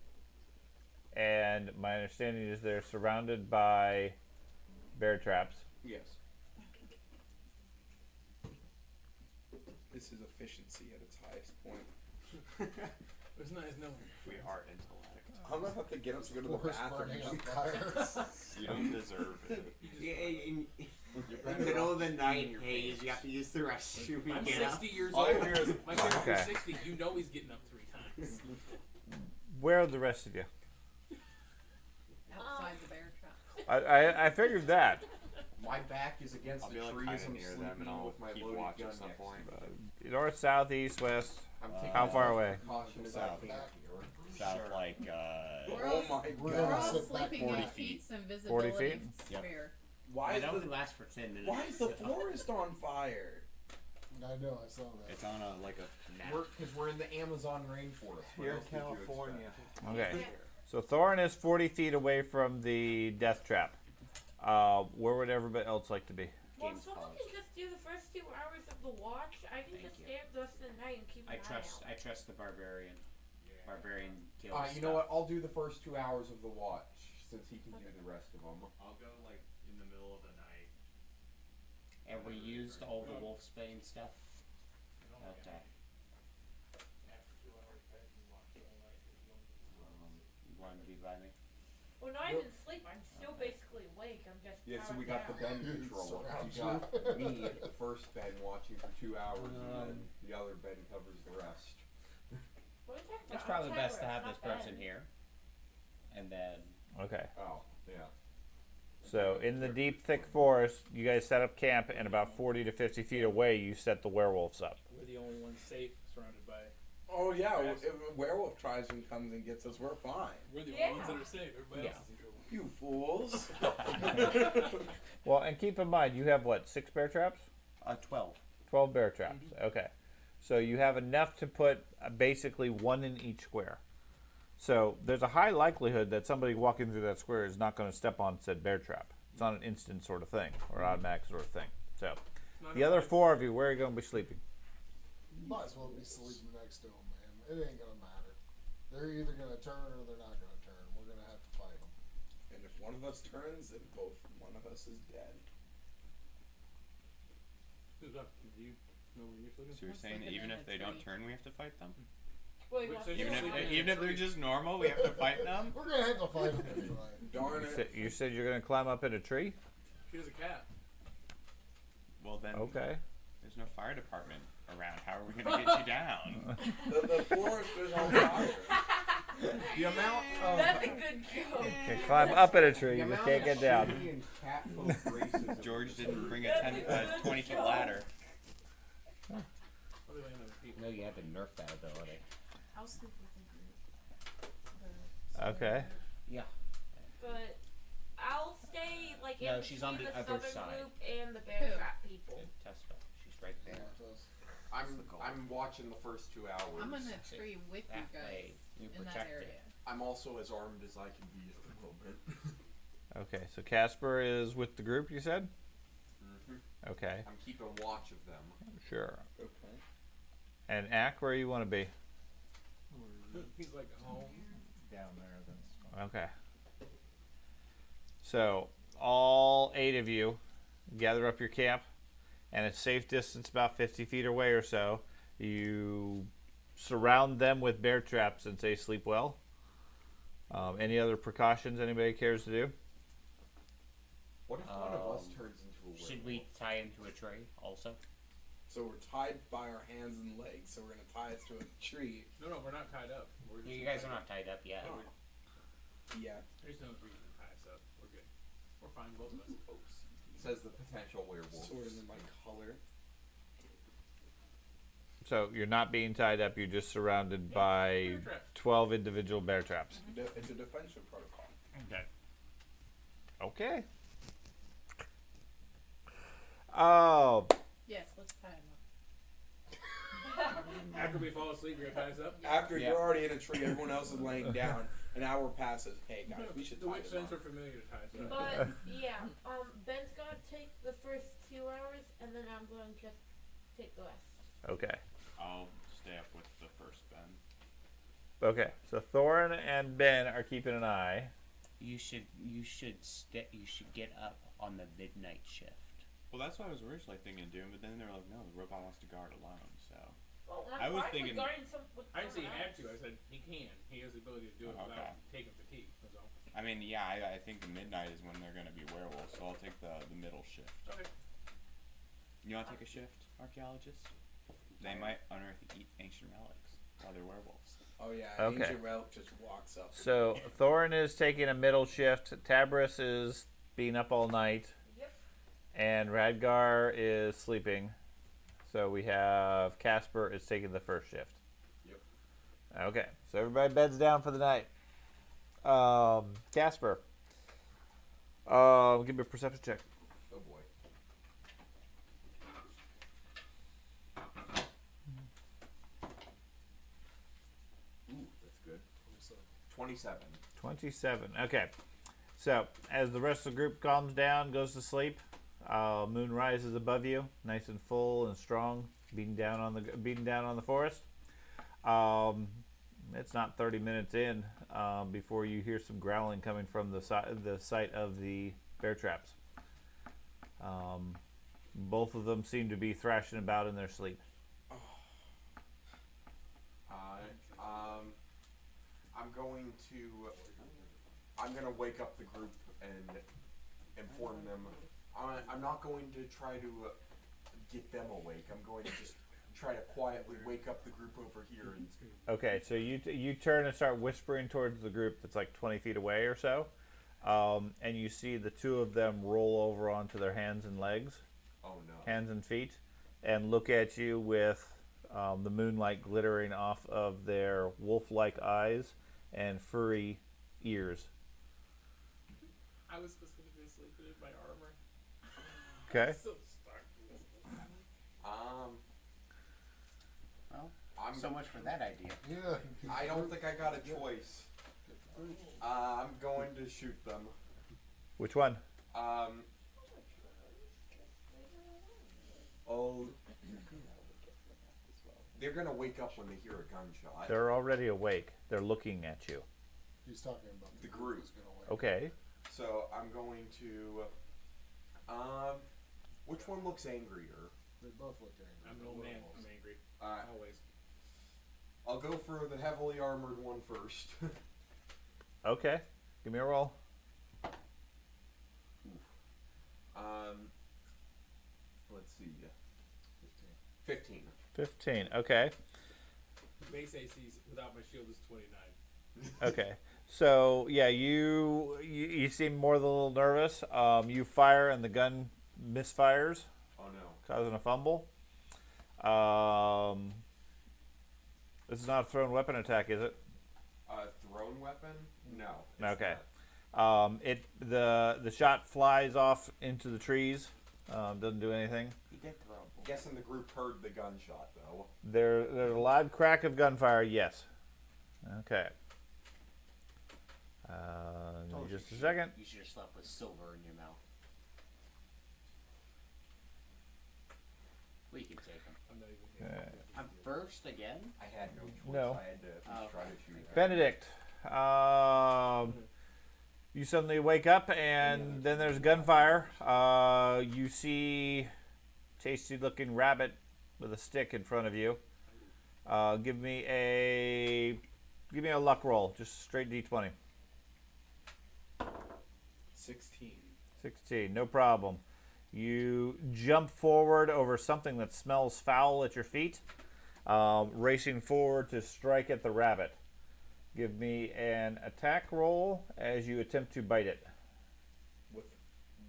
And my understanding is they're surrounded by bear traps. Yes. This is efficiency at its highest point. There's no. We are intellect. I'm gonna have to get up to go to the Forest bathroom. burning up fires. You don't deserve it. Yeah, in the middle of the night haze, you have to use the restroom. I'm You know? 60 years All old. you hear is My character's Okay. 60. You know he's getting up 3 times. Where are the rest of you? Outside the bear trap. I figured that. My back is against I'll the be like tree kind as of I'm near sleeping them, and I'll with my keep loaded watch gun at some next point. to me. North, south, east, west. I'm taking How far away? precaution as I South. can here. South, like We're Oh all, my We're we're gonna god. all sit back sleeping 40 in feet. Pete's 40 invisibility feet? Yep. sphere. Why is It only the lasts for 10 minutes. why is the forest on fire? I know, I saw that. It's on a like a nap. Because we're in the Amazon rainforest. What Here else in did you California. expect? Okay. So Thorin is 40 feet away from the death trap. Where would everybody else like to be? Well, Game's someone paused. can just do the first 2 hours of the watch. I can just stay up the rest of the night and keep an eye out. I trust the barbarian. Barbarian kills. You know what? I'll do the first 2 hours of the watch since he can do the rest of them. I'll go like in the middle of the night. And we used all the wolfsbane stuff. Okay. You want to be by me? Well, not even sleep. I'm still basically awake. I'm just. Yeah, so we got the powered down. Ben control. Surround You got me, the first Ben, watching for 2 hours, and then the other Ben covers the rest. What are you talking It's about? probably I'm best to clever, have it's this not person bad. here. And then. Okay. Oh, yeah. So in the deep, thick forest, you guys set up camp, and about 40 to 50 feet away, you set the werewolves up. We're the only ones safe, surrounded by. Oh yeah, if a werewolf tries and comes and gets us, we're fine. We're the Yeah. only ones that are safe. Everybody else is in trouble. You fools. Well, and keep in mind, you have what, 6 bear traps? 12. 12 bear traps. Okay. So you have enough to put basically 1 in each square. So there's a high likelihood that somebody walking through that square is not going to step on said bear trap. It's not an instant sort of thing or automatic sort of thing. So the other 4 of you, where are you going to be sleeping? Might as well be sleeping next to them, man. It ain't gonna matter. They're either gonna turn or they're not gonna turn. We're gonna have to fight them. And if one of us turns, then one of us is dead. Who's up? Do you know where you're sleeping? So you're saying that even if they don't turn, we have to fight them? Wait, Wait, what? so you Even sleeping if in even a if they're tree? just normal, we have to fight them? We're gonna have to fight them anyway. Darn it. You said you're going to climb up in a tree? She has a cat. Well then, Okay. there's no fire department around. How are we gonna get you down? The forest is on fire. The amount of That's a good joke. You can climb up in a tree, the you just amount can't of get down. shitty and cat folk racism George is didn't bring a That's a 20-foot joke. ladder. What are they on the people? No, you had to nerf that ability. I'll sleep with the group. Okay. Yeah. But I'll stay like No, in she's on between the the other southern side. group and the bear Who? trap people. Testa. She's right there. I'm watching the first 2 hours. I'm in a tree with you That guys way, you in that protect area. it. I'm also as armed as I can be a little bit. Okay, so Casper is with the group, you said? Mm-hmm. Okay, I'm keeping watch of them. sure. Okay. And Ack, where you want to be? He's like home. Down there, that's fine. Okay. So, all 8 of you gather up your camp, and at safe distance, about 50 feet away or so, you surround them with bear traps and say sleep well. Any other precautions anybody cares to do? What if one of us turns into a werewolf? Should we tie him to a tree also? So we're tied by our hands and legs, so we're gonna tie us to a tree. No, we're not tied up. We're just You guys are not tied up yet. Oh. Yeah. There's no reason to tie us up. We're good. We're fine, both of us. Says the potential werewolf. Sort of in my color. So you're not being tied up. You're just surrounded by 12 individual bear traps. It's a defensive protocol. Okay. Okay. Oh. Yes, let's tie him up. After we fall asleep, you're gonna tie us up? After you're already in a tree, everyone else is laying down. An hour passes. Hey guys, we should The tie witch this friends up. are familiar to tie us up. But yeah, Ben's gonna take the first 2 hours, and then I'm going to take the rest. Okay. I'll stay up with the first Ben. Okay. So Thorin and Ben are keeping an eye. You should get up on the midnight shift. Well, that's what I was originally thinking of doing, but then they were like, no, the robot wants to guard alone, so. Well, I was thinking. I didn't say he had to. I said he can. He has the ability to do it without taking fatigue. That's all. I mean, yeah, I think the midnight is when they're going to be werewolves, so I'll take the middle shift. Okay. You want to take a shift, archaeologist? They might unearth ancient relics while they're werewolves. Oh yeah, Okay. Ancient Relic just walks up. So Thorin is taking a middle shift. Tabris is being up all night. Yep. And Radgar is sleeping. So we have Casper is taking the first shift. Yep. Okay. So everybody beds down for the night. Casper. Give me a perception check. Oh boy. Ooh, that's good. 27. 27. Okay. So as the rest of the group calms down, goes to sleep, moon rises above you, nice and full and strong, beating down on the forest. It's not 30 minutes in before you hear some growling coming from the site of the bear traps. Both of them seem to be thrashing about in their sleep. I'm gonna wake up the group and inform them. I'm not going to try to get them awake. I'm going to just try to quietly wake up the group over here. And Okay, so you turn and start whispering towards the group that's like 20 feet away or so, and you see the two of them roll over onto their hands and legs, oh no, hands and feet, and look at you with the moonlight glittering off of their wolf-like eyes and furry ears. I was specifically sleeping in my armor. Okay. So stark. Well, I'm so much for that idea. Yeah. I don't think I got a choice. I'm going to shoot them. Which one? Oh, they're gonna wake up when they hear a gunshot. They're already awake. They're looking at you. He's talking about The group. who's gonna wake Okay. So I'm going to. Which one looks angrier? They both look angry. I'm an old man. I'm angry. Always. I'll go for the heavily armored one first. Okay. Give me a roll. Let's see. 15. 15. Okay. Base AC's without my shield is 29. Okay. So yeah, you seem more than a little nervous. You fire and the gun misfires, Oh no. causing a fumble. This is not a thrown weapon attack, is it? Thrown weapon? No. it's Okay. not. The shot flies off into the trees. Doesn't do anything. He did throw a bullet. Guessing the group heard the gunshot though. There's a loud crack of gunfire. Yes. Okay. Told Just a you second. You should have slept with silver in your mouth. We can take him. I'm not even here. I'm first again. I had no choice. No. I had to at least try to shoot. Benedict. You suddenly wake up, and then there's gunfire. You see tasty-looking rabbit with a stick in front of you. Give me a luck roll, just straight D20. 16. 16, no problem. You jump forward over something that smells foul at your feet, racing forward to strike at the rabbit. Give me an attack roll as you attempt to bite it. With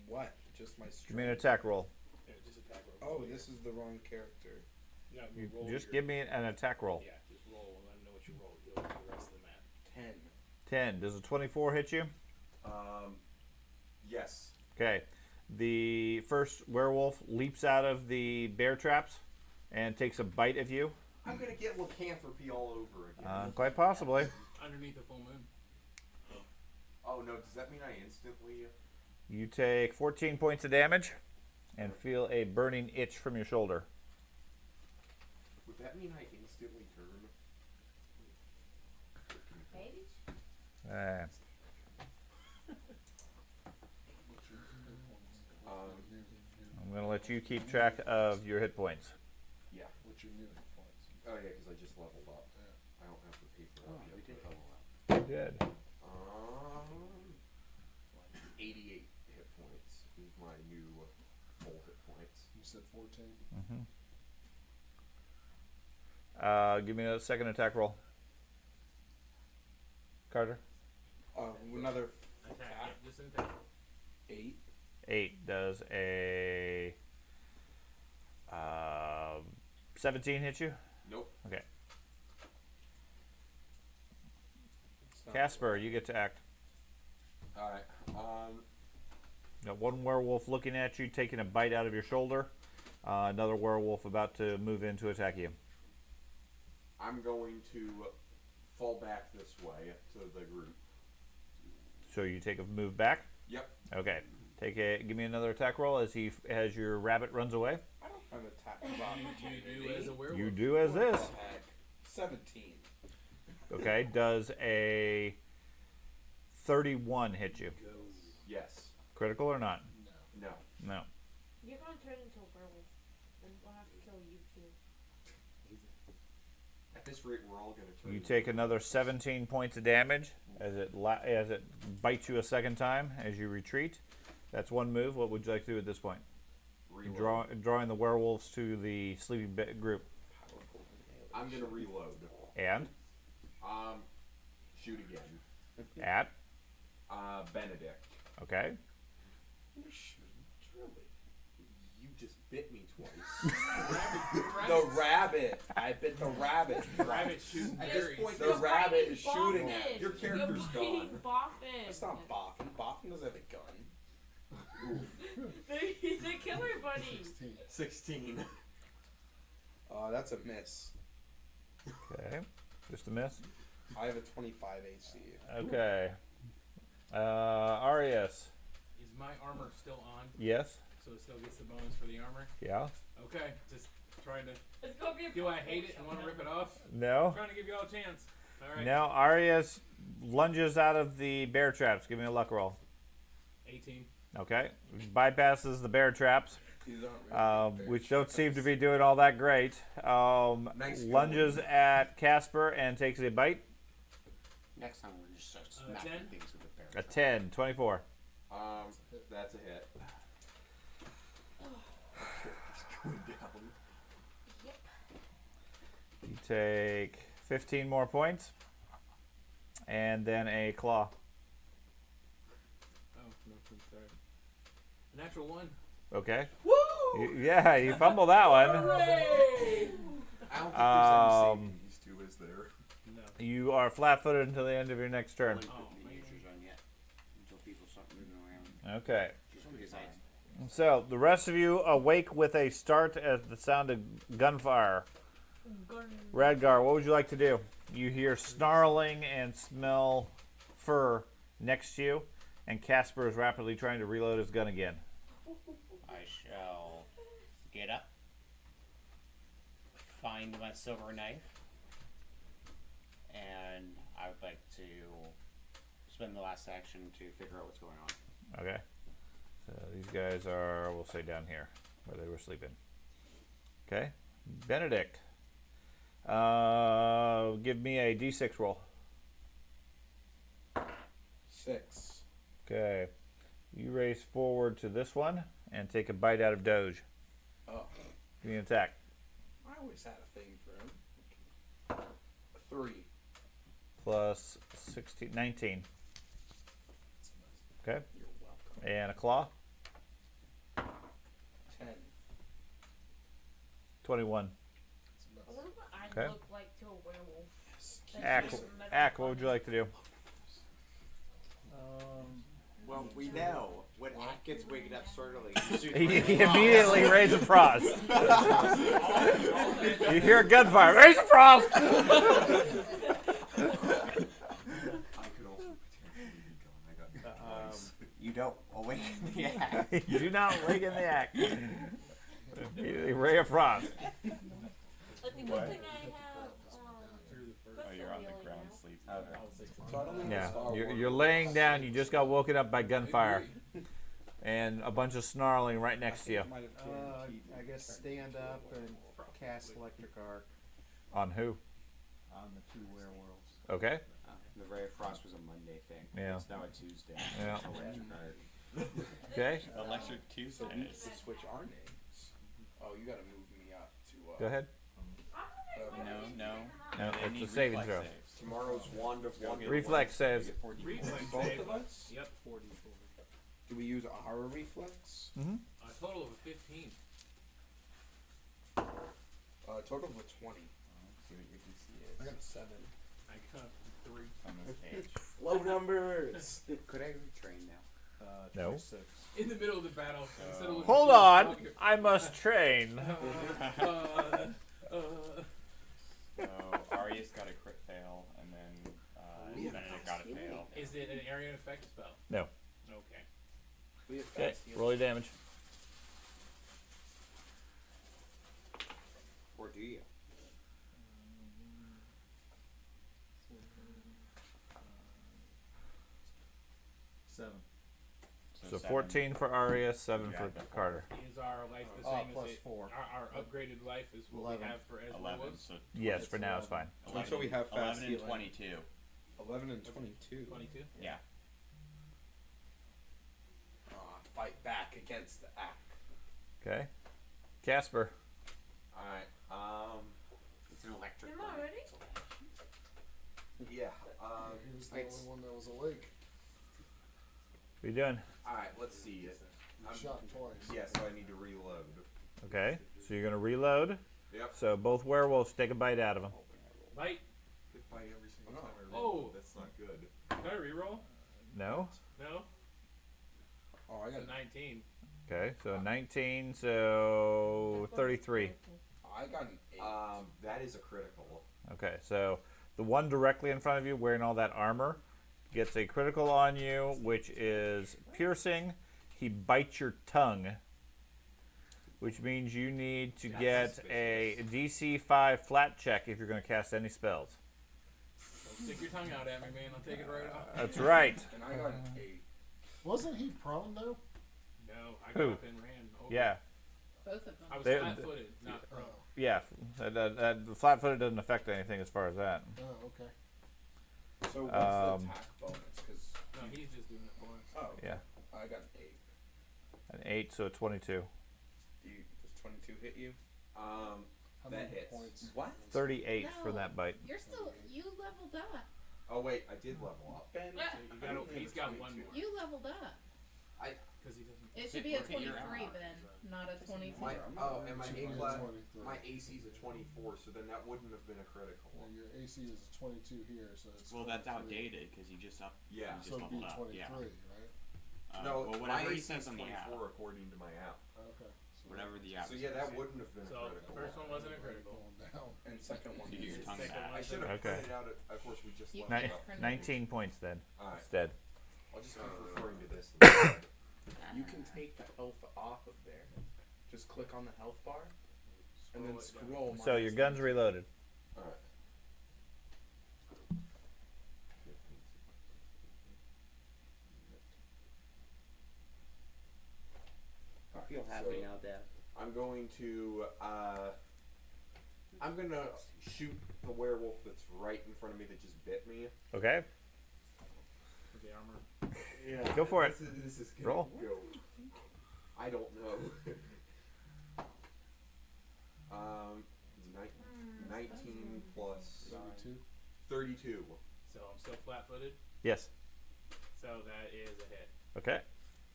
what? Just my strength? Give me an attack roll. Yeah, just attack roll. Oh, this is the wrong character. Yeah, You roll just your- give me an attack roll. Yeah, just roll and let me know what you roll. You'll do the rest of the math. 10. 10. Does a 24 hit you? Yes. Okay. The first werewolf leaps out of the bear traps and takes a bite of you. I'm gonna get lycanthropy all over again. Quite possibly. Underneath the full moon. Oh no, does that mean I instantly... You take 14 points of damage and feel a burning itch from your shoulder. Would that mean I instantly turn? Maybe? I'm going to let you keep track of your hit points. Yeah. What's your new hit points? Oh yeah, because I just leveled up. I don't have the paper Oh, up we yet. did but- level up. You did. 88 hit points is my new full hit points. You said 14? Give me a second attack roll. Carter? Another Attack. attack. Yeah, just an attack. 8. 8 does a 17 hit you? Nope. Okay. It's not- Casper, you get to act. Alright. Got one werewolf looking at you, taking a bite out of your shoulder. Another werewolf about to move in to attack you. I'm going to fall back this way to the group. So you take a move back? Yep. Okay. Give me another attack roll as your rabbit runs away. I don't have attack of You opportunity. do as a werewolf. You do as What this. the heck? 17. Okay. Does a 31 hit you? Yes. Critical or not? No. No. You're gonna turn into a werewolf. And we'll have to kill you too. At this rate, we're all going to turn. You take another 17 points of damage as it bites you a second time as you retreat. That's one move. What would you like to do at this point? Reload. Drawing the werewolves to the sleeping group. I'm going to reload. And? Shoot again. At? Benedict. Okay. You just bit me twice. The rabbit. I bit the rabbit. The rabbit's shooting At this berries. point, The rabbit is shooting Boffin. at Your character's You're biting gone. Boffin. It's not Boffin. Boffin doesn't have a gun. He's a killer bunny. 16. That's a miss. Okay. Just a miss. I have a 25 AC. Okay. Arias. Is my armor still on? Yes. So it still gets the bonus for the armor? Yeah. Okay, just trying to. It's gonna be a Do I hate it and want to rip it off? No. Trying to give you all a chance. Alright. Now Arias lunges out of the bear traps. Give me a luck roll. 18. Okay. Bypasses the bear traps, These aren't really which don't seem to be doing all that great. Nice Lunges going. at Casper and takes a bite. Next time we're just start smacking 10? things with the bear. A 10, 24. That's a hit. It's going down. You take 15 more points. And then a claw. Oh, no, I'm sorry. A natural 1. Okay. Woo! Yeah, you fumble that one. I don't think there's any savings to, is there? No. You are flat-footed until the end of your next turn. Only Oh, put the man. users on yet until people start moving around. Okay. Just because I So, the rest of you awake with a start at the sound of gunfire. Radgar, what would you like to do? You hear snarling and smell fur next to you, and Casper is rapidly trying to reload his gun again. I shall get up, find my silver knife, and I would like to spend the last action to figure out what's going on. Okay. So these guys are, we'll say, down here where they were sleeping. Okay. Benedict. Give me a d6 roll. 6. Okay. You race forward to this one and take a bite out of Doge. Oh. Give me an attack. I always had a thing for him. 3. Plus 16, 19. Okay. You're welcome. And a claw. 10. 21. I wonder what I Okay. look like to a werewolf. Ack, what would you like to do? Well, we know when Ack gets waking up so early, He immediately raises frost. You hear gunfire. Raise frost! I could also potentially be gone. I got twice. you don't awaken the Ack. You do not awaken the act. Immediately ray of frost. Like the good thing I have, Oh, you're on the ground sleeping. So I don't think Yeah, it's Star Wars. you're laying down. You just got woken up by gunfire. And a bunch of snarling right next to you. I guess stand up and cast electric arc On who? on the 2 werewolves. Okay. The Ray of Frost was a Monday thing. Yeah. It's now a Tuesday. Yeah. Electric arc. Okay. Electric So we Tuesdays. could switch our names. Oh, you gotta move me up to. Go ahead. No. No, They it's need a saving reflex throw. saves. Tomorrow's Wand of Wonder. Reflex saves. You get 40 Reflex Both save. of us? Yep. Do we use our reflex? Mm-hmm. A total of 15. Total of 20. See what your DC I is got a 7. I got 3. on this page. Low numbers. Could I retrain now? No. 26. In the middle of the battle. Instead of looking Hold so on. strong, I must train. So Arius got a crit fail, and then Benedict got a fail. Is it an area effect spell? No. Okay. We have Okay. fast heal. Roll your damage. Or do you? So seven. 14 for Arias, 7 for Yeah. Carter. Is our life the Oh, same plus as it? 4. Our upgraded life is what 11. we have for Ezra 11. was? So Yes, for now it's fine. 11, Until we have fast 11 and healing. 22. 11 and 22. 22? Yeah. Fight back against the Ack. Okay. Casper. Alright, It's an electric Am one. I ready? yeah, He was the only one that was awake. What are you doing? alright, let's see. He shot twice. Yeah, so I need to reload. Okay. So you're going to reload. Yep. So both werewolves take a bite out of them. Bite. Hit by every single time I Oh. reload. That's not good. Can I reroll? No? No? Oh, I It's a got 19. Okay. So 19, so 33. I got an 8. That is a critical. Okay. So the one directly in front of you wearing all that armor gets a critical on you, which is piercing. He bites your tongue, which means you need to get a DC 5 flat check if you're going to cast any spells. Don't stick your tongue out at me, man. I'll take it right off. That's right. And I got an 8. Wasn't he prone though? No, I Who? got up and ran over. Yeah. Both of them. I was They- flat-footed, not prone. Yeah. The flat-footed doesn't affect anything as far as that. Oh, okay. So what's Um, the attack bonus? Because No, he's just doing it for us. oh, Yeah. I got an 8. An 8, so 22. Does 22 hit you? How That many hits. points? What? 38 for No. that bite. You're still, you leveled up. Oh wait, I did level up. Ben, So you got, he's got one more. You leveled up. Because he doesn't. It should be a Look at your 23 armor. then, not a 22. My and my Should A be a class, 23. my AC is a 24, so then that wouldn't have been a critical. Well, your AC is 22 here, so it's. Well, that's 23. outdated because you just Yeah. you just So it'd be leveled up. 23, Yeah. right? No, well, my whatever he AC says is on the 24 app. according to my app. Okay. So Whatever the app. So yeah, that wouldn't have been a So the critical. first one wasn't a critical. going down. and second one. You get your is- tongue Second back. one. I should have Okay. printed out. Of course, we just You leveled can't up. print it. 19 points then Alright, instead. I'll just keep referring to this. instead. You can take the health off of there. Just click on the health bar, and then scroll. So your gun's reloaded. Alright. down. I'm going to shoot the werewolf that's right in front of me that just bit me. Okay. The armor. Yeah. Go for it. This is gonna Roll. go. I don't know. 19 plus 32. So I'm still flat-footed. Yes. So that is a hit. Okay.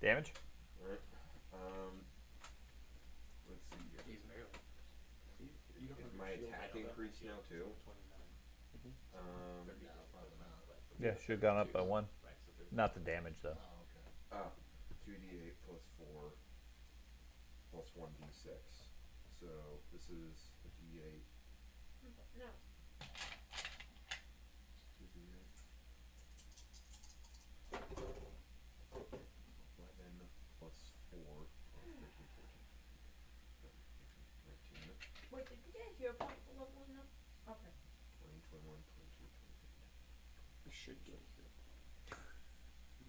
Damage. Alright. Let's see here. He's barely. Is my attack increased now too? Yeah, should have gone up by 1. Not the damage though. Oh, okay. 2d8 plus 4 plus 1d6. So this is a d8. No. 2d8. 11 plus 4. 19. Wait, did you get hero point for leveling up? Okay. 20, 21, 22, 23. We should get here.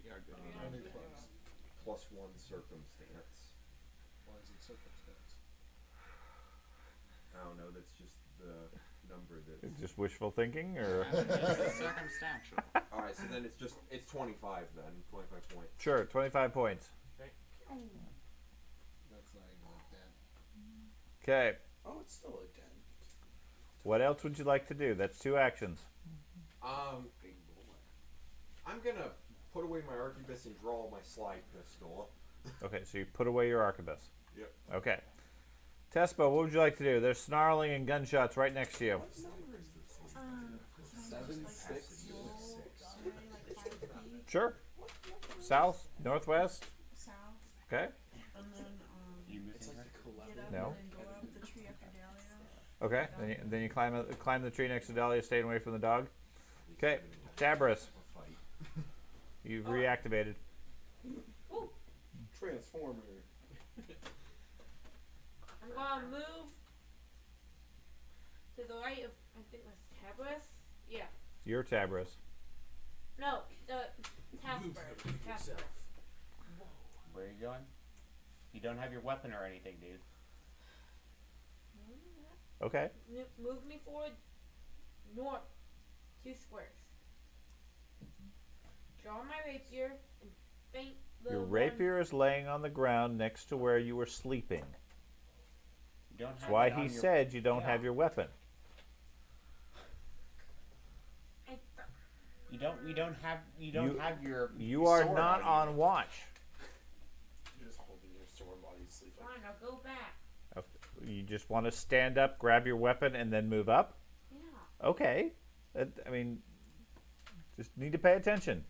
We are good. 20 plus. Plus 1 circumstance. Why is it circumstance? I don't know, that's just the number that's... It's just wishful thinking, or Circumstantial. Alright, so then it's 25 then. 25 points. sure, 25 points. That's not even a dent. Okay. Oh, it's still a 10. What else would you like to do? That's 2 actions. I'm gonna put away my arquebus and draw my slide pistol. Okay, so you put away your arquebus. Yep. Okay. Tespo, what would you like to do? There's snarling and gunshots right next to you. 7, 6. Sure. South, northwest. South, Okay. and then You missing her? get up No. and then go up the tree after Dahlia. Okay. Then you climb the tree next to Dahlia, staying away from the dog. Okay. Tabris, you've reactivated. Transformer. I'm gonna move to the right of, I think that's Tabris? Yeah. You're Tabris. No, the Tasper. Where are you going? You don't have your weapon or anything, dude. Okay. Move me forward north 2 squares. Draw my rapier and feint the Your one- rapier is laying on the ground next to where you were sleeping. You don't That's have why it on he your- said you don't Yeah. have your weapon. You don't have your You are sword not on you. on watch. You're just holding your sword while you sleep. Fine, I'll go back. You just want to stand up, grab your weapon, and then move up? Yeah. Okay. I mean, just need to pay attention.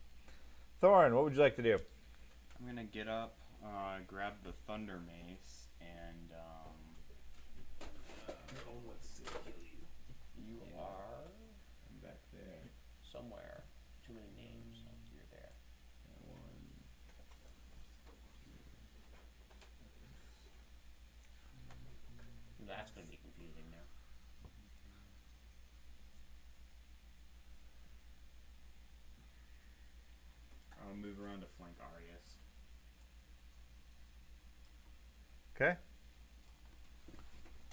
Thorin, what would you like to do? I'm gonna get up, grab the thunder mace, and You are I'm back there. somewhere. Too many names. You're there. That's gonna be confusing now. I'll move around to flank Arius. Okay.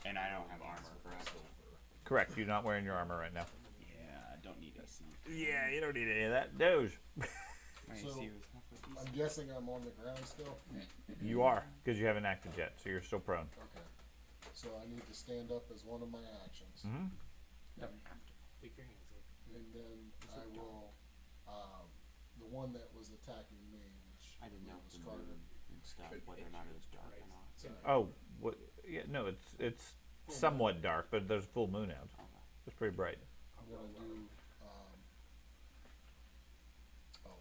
And I don't have armor, correct? Correct. You're not wearing your armor right now. Yeah, I don't need AC. Yeah, you don't need any of that. Doge. My So, AC was halfway I'm decent. guessing I'm on the ground still? You are, because you haven't acted yet, so you're still prone. Okay. So I need to stand up as one of my actions. Mm-hmm. Pick your hands up. And then I will, the one that was attacking me, which I didn't know was the Carter. moon and stuff, whether or not it was dark or not. Oh, what? Yeah, no, it's somewhat dark, but there's full moon out. It's pretty bright. I'm gonna do,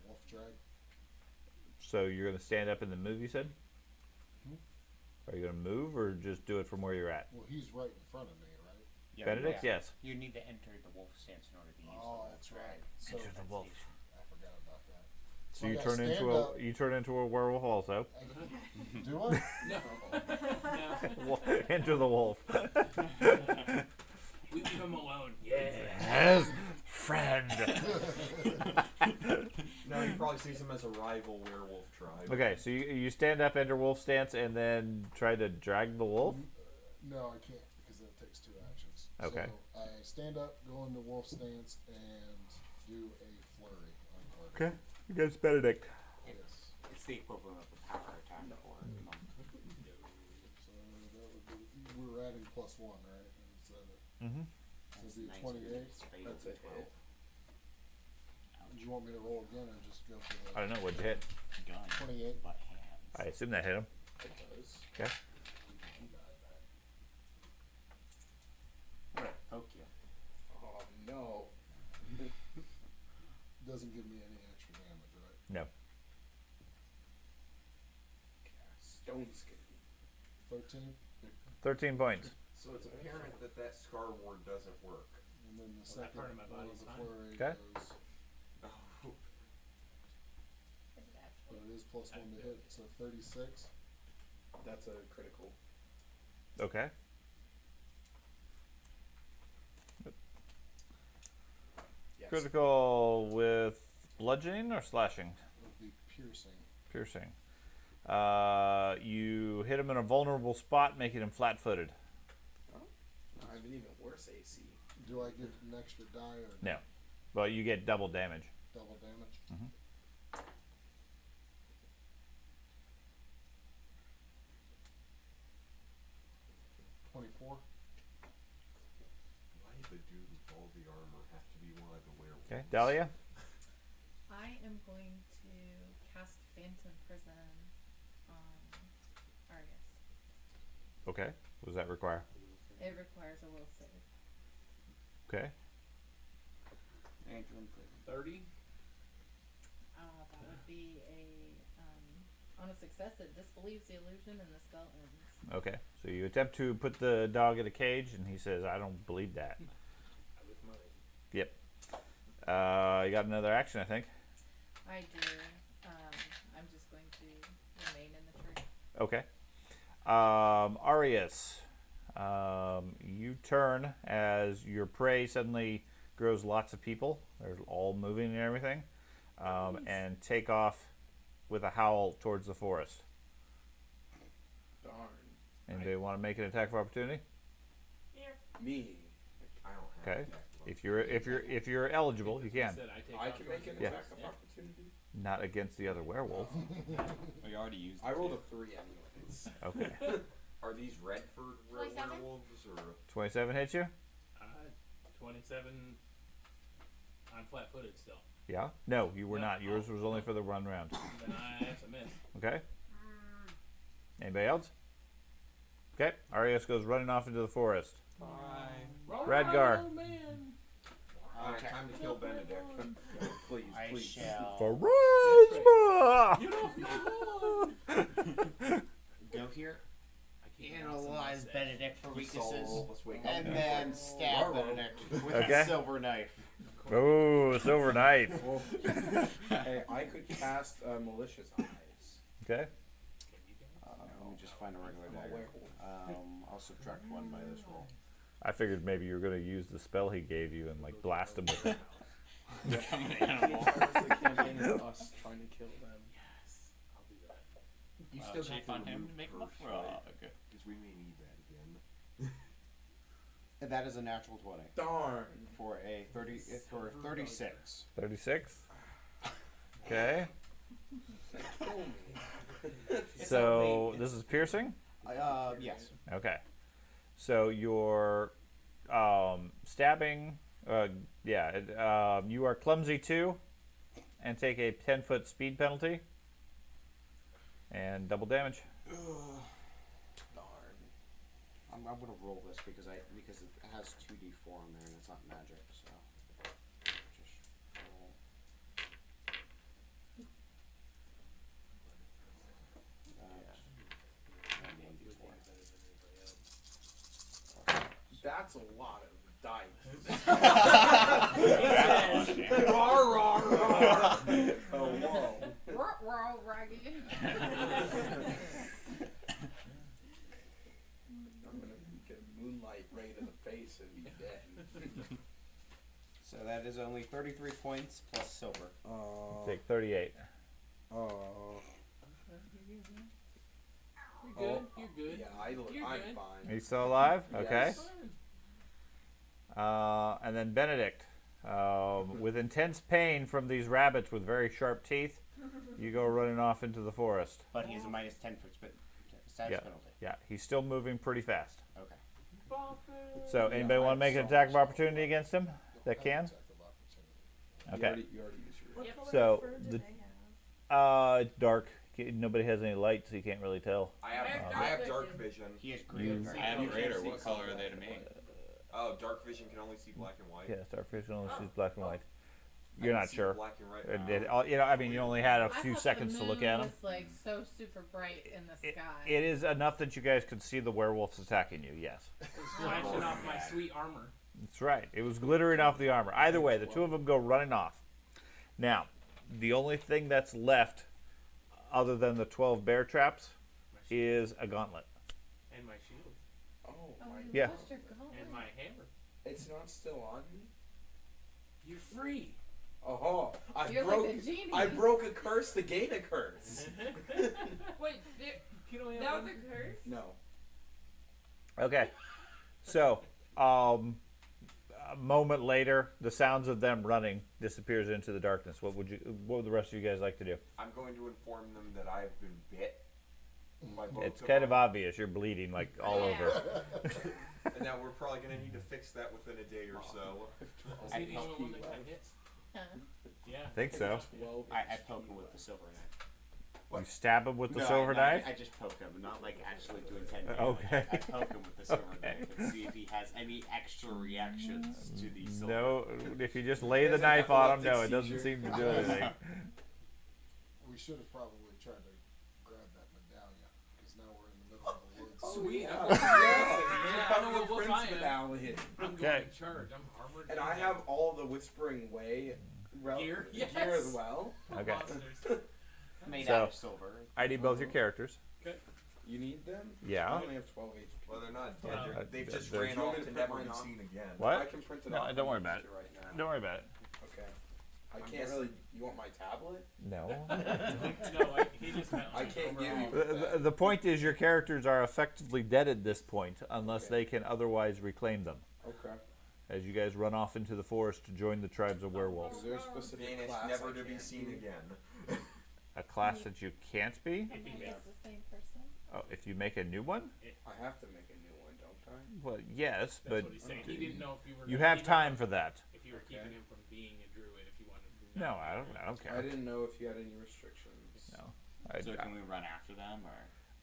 wolf drag. So you're gonna stand up in the move, you said? Are you gonna move or just do it from where you're at? Well, he's right in front of me, right? Yeah, Benedict, yeah. yes. You need to enter the wolf stance in order to use the Oh, wolf that's drag. right. So Enter the wolf. I forgot about that. So I you gotta turn stand into up. you turn into a werewolf also. Do I? Enter the wolf. Leave him alone. Yeah. Yes, friend. No, he probably sees him as a rival werewolf tribe. Okay, so you stand up, enter wolf stance, and then try to drag the wolf. No, I can't because that takes 2 actions. Okay. So I stand up, go into wolf stance, and do a flurry on target. Okay. Against Benedict. Yes. It's the equivalent of a power attack or a monk. So that would be, we're adding +1, right? Instead of, Mm-hmm. so That's it'd be nice 28. when it's fatal That's a as well. hit. Do you want me to roll again or just go for I the don't know what'd you hit. Gun 28? by hands. I assume that hit him. It does. Okay. I'm gonna poke you. Oh no. Doesn't give me any extra damage, right? No. Stone skin. 13. 13 points. So it's apparent that that scar ward doesn't work. And then the that second part of my one body's of the fine. flurry Okay. goes, Oh, Is it actually? but it is +1 to hit, so 36. That's a critical. Okay. Yes. Critical with bludgeoning or slashing? It would be piercing. Piercing. You hit him in a vulnerable spot, making him flat-footed. I have an even worse AC. Do I get an extra die or No. Well, you get double damage. double damage? Mhm. 24. why did the dude with all the armor have to be one of the werewolves? Okay, Dahlia? I am going to cast Phantom Prison on Arius. Okay. What does that require? It requires a will save. Okay. Andrew in prison. 30. That would be on a success, it disbelieves the illusion and the spell ends. Okay. So you attempt to put the dog in a cage, and he says, I don't believe that. With money. Yep. You got another action, I think. I do. I'm just going to remain in the tree. Okay. Arius, you turn as your prey suddenly grows lots of people. They're all moving and everything. And take off with a howl towards the forest. Darn. Anybody want to make an attack of opportunity? Me. I don't have Okay. attack If you're eligible, you can. Said I take I off can towards make an the attack forest, of yeah. opportunity. Not against the other werewolf. We already used I it. rolled a 3 anyways. Okay. Are these Redford 27? werewolves or? 27 hits you? 27. I'm flat-footed still. Yeah. No, you were No. not. Yours was only for the run round. Then that's a miss. Okay. Anybody else? Okay. Arius goes running off into the forest. Bye. Radgar. Oh man. Alright, time to kill Benedict. Please, I please. shall Charisma! You don't know. go here, I keep an mouse in my analyze stash. Benedict for weaknesses, Soul, let's wake up. and then stab Benedict with Okay. a silver knife. Oh, silver knife. Hey, I could cast Malicious Eyes. Okay. Let me just find a regular I'm a dagger. werewolf. I'll subtract 1 by this roll. I figured maybe you were going to use the spell he gave you and like blast him with it. Become an animal. The campaign is us trying to kill them. Yes. I'll do that. You still Check get to on him remove to make him a curse, frog. right? Because we may need that again. And that is a natural 20 Darn. for a 36. 36. Okay. Kill me. So this is piercing? Yes. Okay. So you're stabbing. You are clumsy too, and take a 10-foot speed penalty and double damage. Darn. I'm gonna roll this because it has 2d4 on there and it's not magic, so just roll. That's a lot of dice. Rawr, rawr, rawr. Oh, whoa. We're all raggy. I'm gonna get a moonlight right in the face and be dead. So that is only 33 points plus silver. Take 38. You're good. You're good. Yeah, You're I'm good. fine. He's still alive? Okay. Yes. And then Benedict. With intense pain from these rabbits with very sharp teeth, you go running off into the forest. But he has a minus 10 for status penalty. Yeah, he's still moving pretty fast. Okay. So, anybody want to make an attack of opportunity against him? That can? Attack of opportunity. Okay. You already used your. What Yep. color So, of fur do the- they have? It's dark. Nobody has any light, so you can't really tell. I have dark vision. He has greater. I have greater. What color are they to me? Oh, dark vision can only see black and white. Yeah, starfish can only see black and white. I You're can not see sure. Black and white. I mean, you only had a few I thought seconds the to look moon at them. was like so super bright in the sky. It is enough that you guys could see the werewolves attacking you, yes. Flashing off my sweet armor. That's right. It was glittering off the armor. Either way, the two of them go running off. Now, the only thing that's left, other than the 12 bear traps, is a gauntlet. And my shield. Oh Oh, my. you Yeah. lost your gauntlet. And my hammer. It's not still on me. You're free. Oh, You're like a genie. I broke a curse to gain a curse. Wait, there, You can only have that one. was a curse? No. Okay. So, a moment later, the sounds of them running disappears into the darkness. What would the rest of you guys like to do? I'm going to inform them that I have been bit. By both It's of kind them, of obvious. You're bleeding like all over. and that we're probably going to need to fix that within a day or so. Is he the only one that can hit? Huh? Yeah. I think so. 12 I poke him with the silver knife. You stab him with the No, silver knife? I just poke him, not like actually doing 10 damage. Okay. I poke him with the silver Okay. knife and see if he has any extra reactions to the silver. No, if you just lay the knife on him, no, it doesn't seem to do anything. We should have probably tried to grab that medallion because now we're in the middle of the woods. Sweet. Yeah. I'm Yeah. I know what wolf I am. Medallion. I'm Okay. going in charge. I'm armored. And I have all the Whispering Way Gear? gear Yes. as well. Okay. Monsters. Made So- out of silver. I need both your characters. You need them? Yeah. I only have 12 HP. Well, they're not dead. Well, They've just they're- ran off to print never mine be off? seen again. What? I can print it No, off. don't worry and about use it. right now. Don't worry about it. Okay. I I'm can't guessing- really. You want my tablet? No. No, he just meant I like can't give overall. you- The point is your characters are effectively dead at this point unless Okay. they can otherwise reclaim them. Okay. As you guys run off into the forest to join the tribes of werewolves. Is there a specific Vanished, class never I to be can't seen be? again. A class that you can't be? I think it's the same person. Oh, if you make a new one? I have to make a new one, don't I? Well, yes, That's but what he's saying. He didn't know if you were. you gonna have keep time him for that. from, if you were Okay. keeping him from being a druid, if you wanted to. No, I don't I care. didn't know if you had any restrictions. No. So can we run after them, or?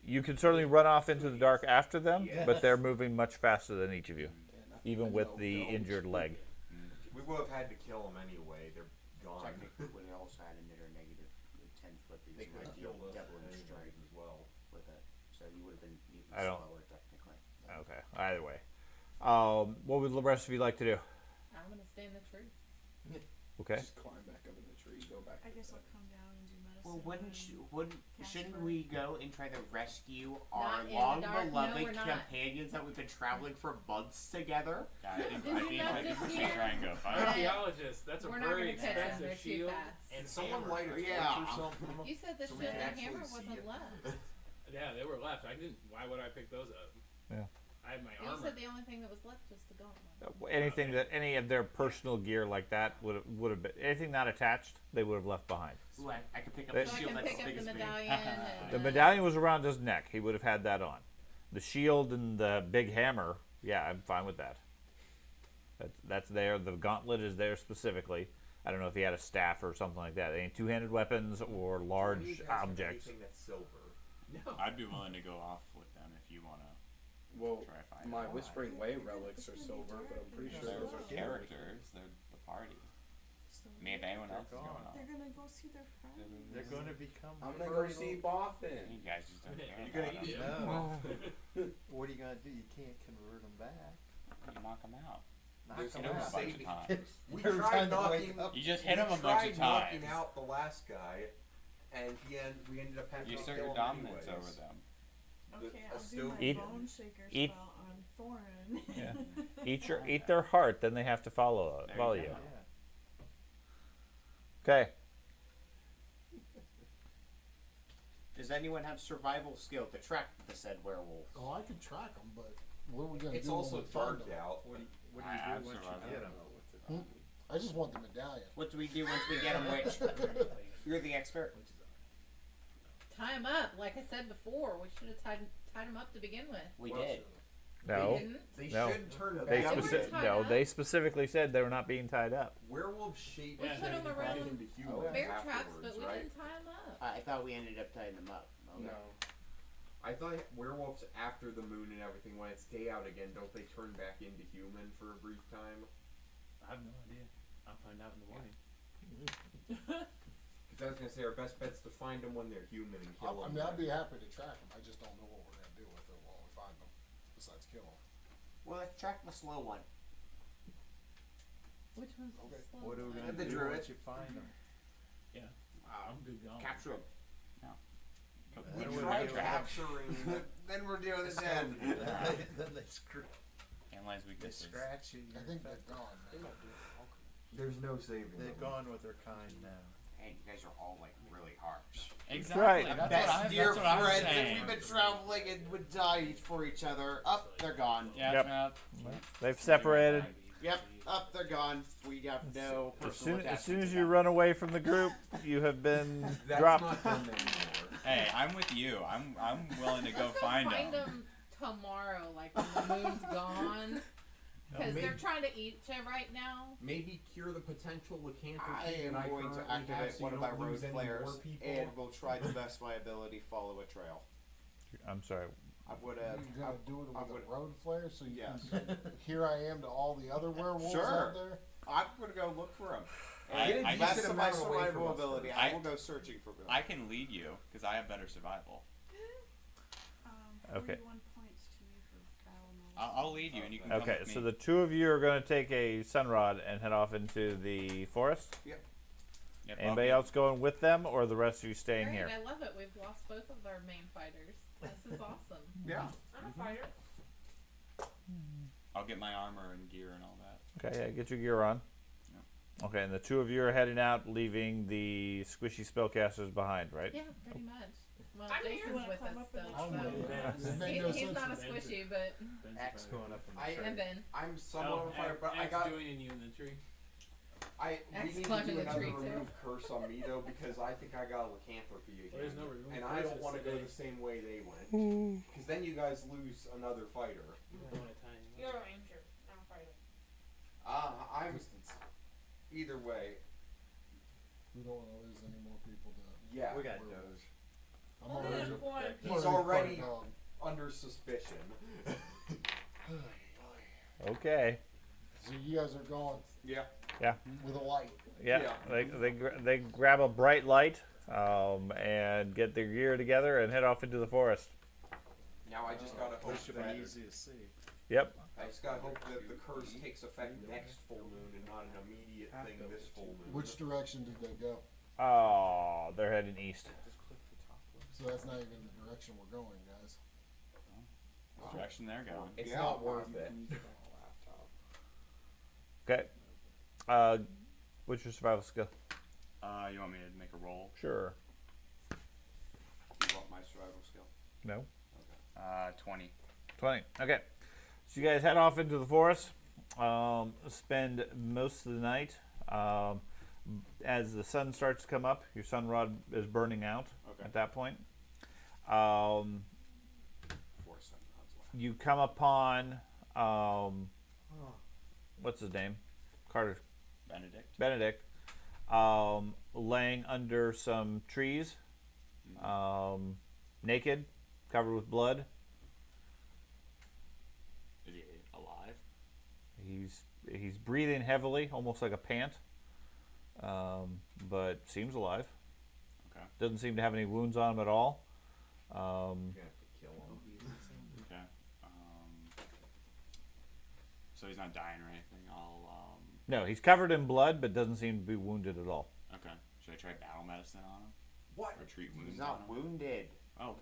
You can certainly run off into the dark after them, Yes. but they're moving much faster than each of you, Yeah, nothing even but with no the go. injured leg. We would have had to kill them anyway. They're gone. Technically, would also had a knitter negative 10 flippies. They and could might have be killed us double in anyways strike as well. with it. So you would have been even I don't- slower, technically. Okay, either way. What would the rest of you like to do? I'm gonna stay in the tree. Okay. Just climb back up in the tree, go back. I to guess the I'll come down and do medicine. Well, wouldn't Cast shouldn't for- we go and try to rescue our Not in the long dark. No, beloved we're not. companions that we've been traveling for months together? I think Did you not I think just we hear? should try and go fight. Alright. Archaeologist. That's a We're not very gonna catch them. expensive They're too shield. fast. And Someone hammer. light a torch Yeah. or something. You said the So we shield can and actually hammer see wasn't it. left. Yeah, they were left. I didn't. Why would I pick those up? Yeah. I had my You armor. said the only thing that was left was the gauntlet. Anything that any of their personal gear like that would have been anything not attached, they would have left behind. Ooh, I could pick up They- the So I shield can that's pick as up big the as me. medallion and The medallion was around his neck. He would have had that on. The shield and the big hammer, yeah, I'm fine with that. That's there. The gauntlet is there specifically. I don't know if he had a staff or something like that. Any two-handed weapons or large Who has objects. Anything that's silver. No. I'd be willing to go off with them if you want to Well, try to find my out. Whispering Way relics are silver, but I'm pretty sure They're those are characters. They're the party. So I mean, if anyone else is going off. they're gonna go see their friends. They're going to become. I'm gonna go furry see You Boston. guys just don't care You're about gonna eat them. it. No. What are you going to do? You can't convert them back. You knock them out. Knock There's 'em Hit them a out. bunch of times. We Every tried time they knocking. wake up. You just hit him a we bunch of tried knocking times. out the last guy, and we ended up having You to assert kill your him dominance anyways. over them. Okay, a I'll do stove- my Eat- bone shaker eat- spell on Thorin. Yeah. Eat their heart, then they have to follow There follow you you. go. Yeah. Okay. Does anyone have survival skill to track the said werewolf? Oh, I could track them, but what are we gonna It's do also when we find dark them? out. What do you I have do once survival. you get them? I just want the medallion. What do we do once we get them, Witch? You're the expert. Tie him up, like I said before. We should have tied him up to begin with. We did. No. They No. should turn They back. they specifically said they were not being tied up. Werewolf shape We put them around into human bear traps, afterwards, but we right? didn't tie him up. I thought we ended up tying them up. Okay. No. I thought werewolves after the moon and everything, when it's day out again, don't they turn back into human for a brief time? I have no idea. I'll find out in the morning. Because I was gonna say our best bet's to find them when they're human and kill I them. mean, I'd be happy to track them. I just don't know what we're gonna do with them while we find them, besides kill them. Well, let's track the slow one. Which one's the Okay. slow What are we one? gonna The do druid. once you find them? I'm good going. Capture them. We What do we tried do? capturing. Then we're doing this again. Then they Analyze they weaknesses. scratch you. I think they're gone, man. There's no saving They're them. gone with their kind now. Hey, you guys are all like really harsh. Exactly. right. That's Best what dear that's what I'm friends, saying. and we've been traveling and would die for each other. Up, they're gone. Yeah, Yep. no, They've separated. Yep, up, they're gone. We have no As personal soon as attachment to you them. run away from the group, you have been That's dropped. not them anymore. Hey, I'm with you. I'm willing to go Let's find find them. them tomorrow, like when the moon's gone. Because maybe- they're trying to eat you right now. Maybe cure the potential lycanthropy I am that I going to currently have activate so one you of my don't road lose any flares, more people. and will try to best my ability follow a trail. I'm sorry. I would have. You're gonna do it I with would- a road flare, so you Yes. can here I am to all the other werewolves Sure. out there. I'm gonna go look for him. I- And I- best of my amount away from survival us ability, first. I will go searching for them. I can lead you because I have better survival. 41 Okay. points to me for battle knowledge. I'll lead you and you can come Okay, with me. so the two of you are going to take a sunrod and head off into the forest. Yep, Anybody okay. else going with them, or the rest of you staying Great, here? I love it. We've lost both of our main fighters. This is awesome. Yeah. I'm a fighter. I'll get my armor and gear and all that. Okay, yeah, get your gear on. Okay, and the two of you are heading out, leaving the squishy spellcasters behind, right? Yeah, pretty much. Well, I'm here. Jason's Wanna with climb us up in still, the so It made no he's sense not a to me. squishy, but Axe going up in the I- tree. and Ben. I'm somewhat on fire, but I Axe got. joining you in the tree. We Axe need to climbing do the another tree, too. remove curse on me though, because I think I got lycanthropy again, There's no remove and I curse, don't want to it's go today. the same way they went. Because then you guys lose another fighter. You don't want to tie him You're up. a ranger. I'm a fighter. I'm either way. We don't want to lose any more people to. Yeah, We got werewolves. those. I'm Only already. have one. he's I'm already part dog. under suspicion. Okay. So you guys are going Yeah. with a light. Yeah, they grab a bright light and get their gear together and head off into the forest. Now I just gotta hope That should that be easy to see. Yep. I just gotta hope that the curse takes effect next full moon and not an immediate thing this full moon. Which direction did they go? Oh, they're heading east. So that's not even the direction we're going, guys. The direction they're going. It's Yeah, not worth it. Okay. What's your survival skill? You want me to make a roll? Sure. You want my survival skill? No. 20. 20. Okay. So you guys head off into the forest. Spend most of the night. As the sun starts to come up, your sunrod is burning out at that point. You come upon what's his name? Carter. Benedict. Laying under some trees, naked, covered with blood. Is he alive? He's breathing heavily, almost like a pant, but seems alive. Okay. Doesn't seem to have any wounds on him at all. You have to kill him. Okay. So he's not dying or anything. No, he's covered in blood, but doesn't seem to be wounded at all. Okay. Should I try battle medicine on him? What? Or treat wounds He's on not him? wounded. Oh.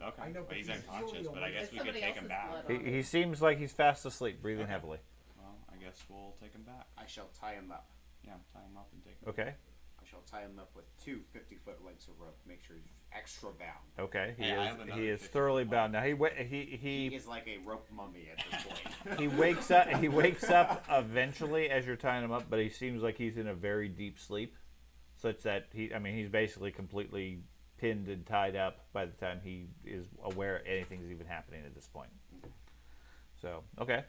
Okay. I know, but but he's he's unconscious, usually but I guess It's we could somebody take him else's back. blood. He seems like he's fast asleep, breathing Okay. heavily. Well, I guess we'll take him back. I shall tie him up. Yeah, tie him up and take him Okay. I shall I'll tie him up with 2 50-foot lengths of rope. Make sure he's extra bound. Okay, Hey, I have another he is 50 thoroughly foot bound. Now He is like a rope mummy at this point. he wakes up. He wakes up eventually as you're tying him up, but he seems like he's in a very deep sleep, such that he's basically completely pinned and tied up by the time he is aware anything's even happening at this point. So okay,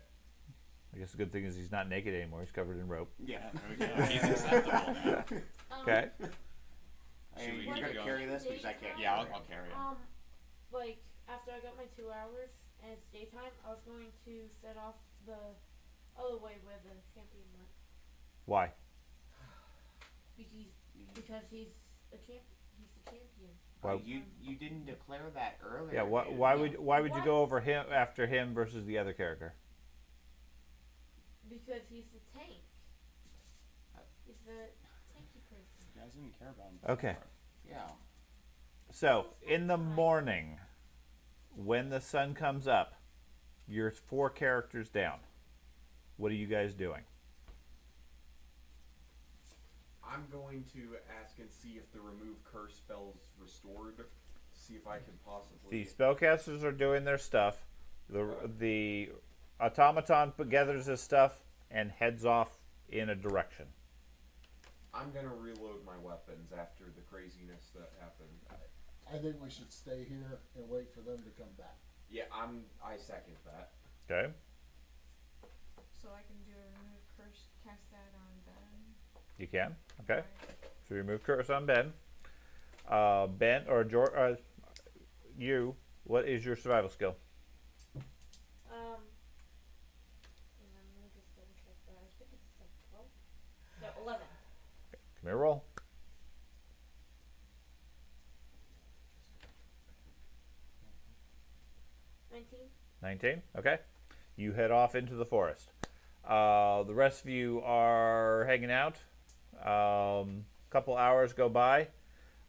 I guess the good thing is he's not naked anymore. He's covered in rope. Yeah, there we go. He's acceptable now. Okay. Hey, we you're keep gonna going? carry this because I can't. Yeah, I'll carry it. Like after I got my 2 hours and it's daytime, I was going to set off the other way where the champion went. Why? Because he's the champion. Why? You didn't declare that earlier. Yeah. Why would you go over him after him versus the other character? Because he's the tank. He's the tanky person. You guys didn't care about him. Okay. before. Yeah. So in the morning, when the sun comes up, you're 4 characters down. What are you guys doing? I'm going to ask and see if the remove curse spell's restored. See if I can possibly. The spellcasters are doing their stuff. The automaton gathers his stuff and heads off in a direction. I'm gonna reload my weapons after the craziness that happened. I think we should stay here and wait for them to come back. Yeah, I second that. Okay. So I can do a remove curse, cast that on Ben. You can. Okay. So remove curse on Ben. Ben or George, you. What is your survival skill? Hang on, let me just double check that. I think it's like 12. No, 11. Come here, roll. $19. 19. Okay. You head off into the forest. The rest of you are hanging out. Couple hours go by.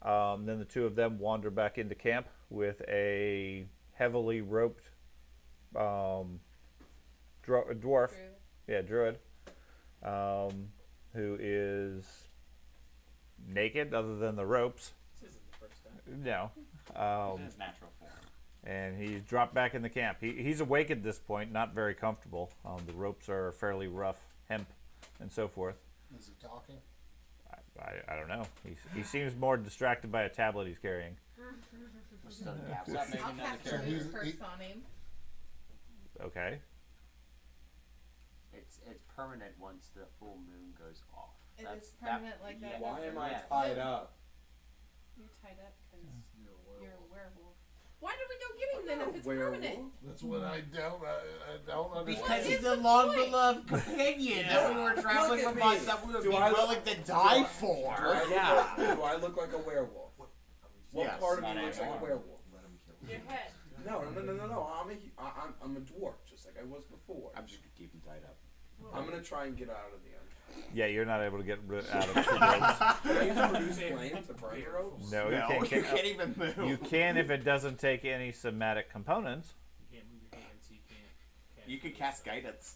Then the 2 of them wander back into camp with a heavily roped dwarf. Druid. Yeah, druid. Who is naked other than the ropes. This isn't the first time. No. In his natural form. And he's dropped back in the camp. He's awake at this point, not very comfortable. The ropes are fairly rough, hemp, and so forth. Is he talking? I don't know. He seems more distracted by a tablet he's carrying. Still Stop making I'll another cast So a character. remove curse on him. Okay. It's permanent once the full moon goes off. It is permanent like that. Why am I Yeah. tied up? You're tied up because You're a werewolf. you're a werewolf. Why did we go get him then if it's Werewolf? permanent? That's what I don't understand. Because is he's the a long point? beloved companion that we were traveling Look at from by me. that we would Do be I look- willing to die do for. Do I look like a werewolf? What Yes, part of not me looks like a anymore. werewolf? Your head. No. I'm a dwarf, just like I was before. I'm just gonna keep him tied up. I'm gonna try and get out of the Yeah, you're not able to get out of the ropes. Can I use produce flame to burn the ropes? No, you No, can't. you can't even move. You can if it doesn't take any somatic components. You can't move your hands, so you can't. You can cast guidance.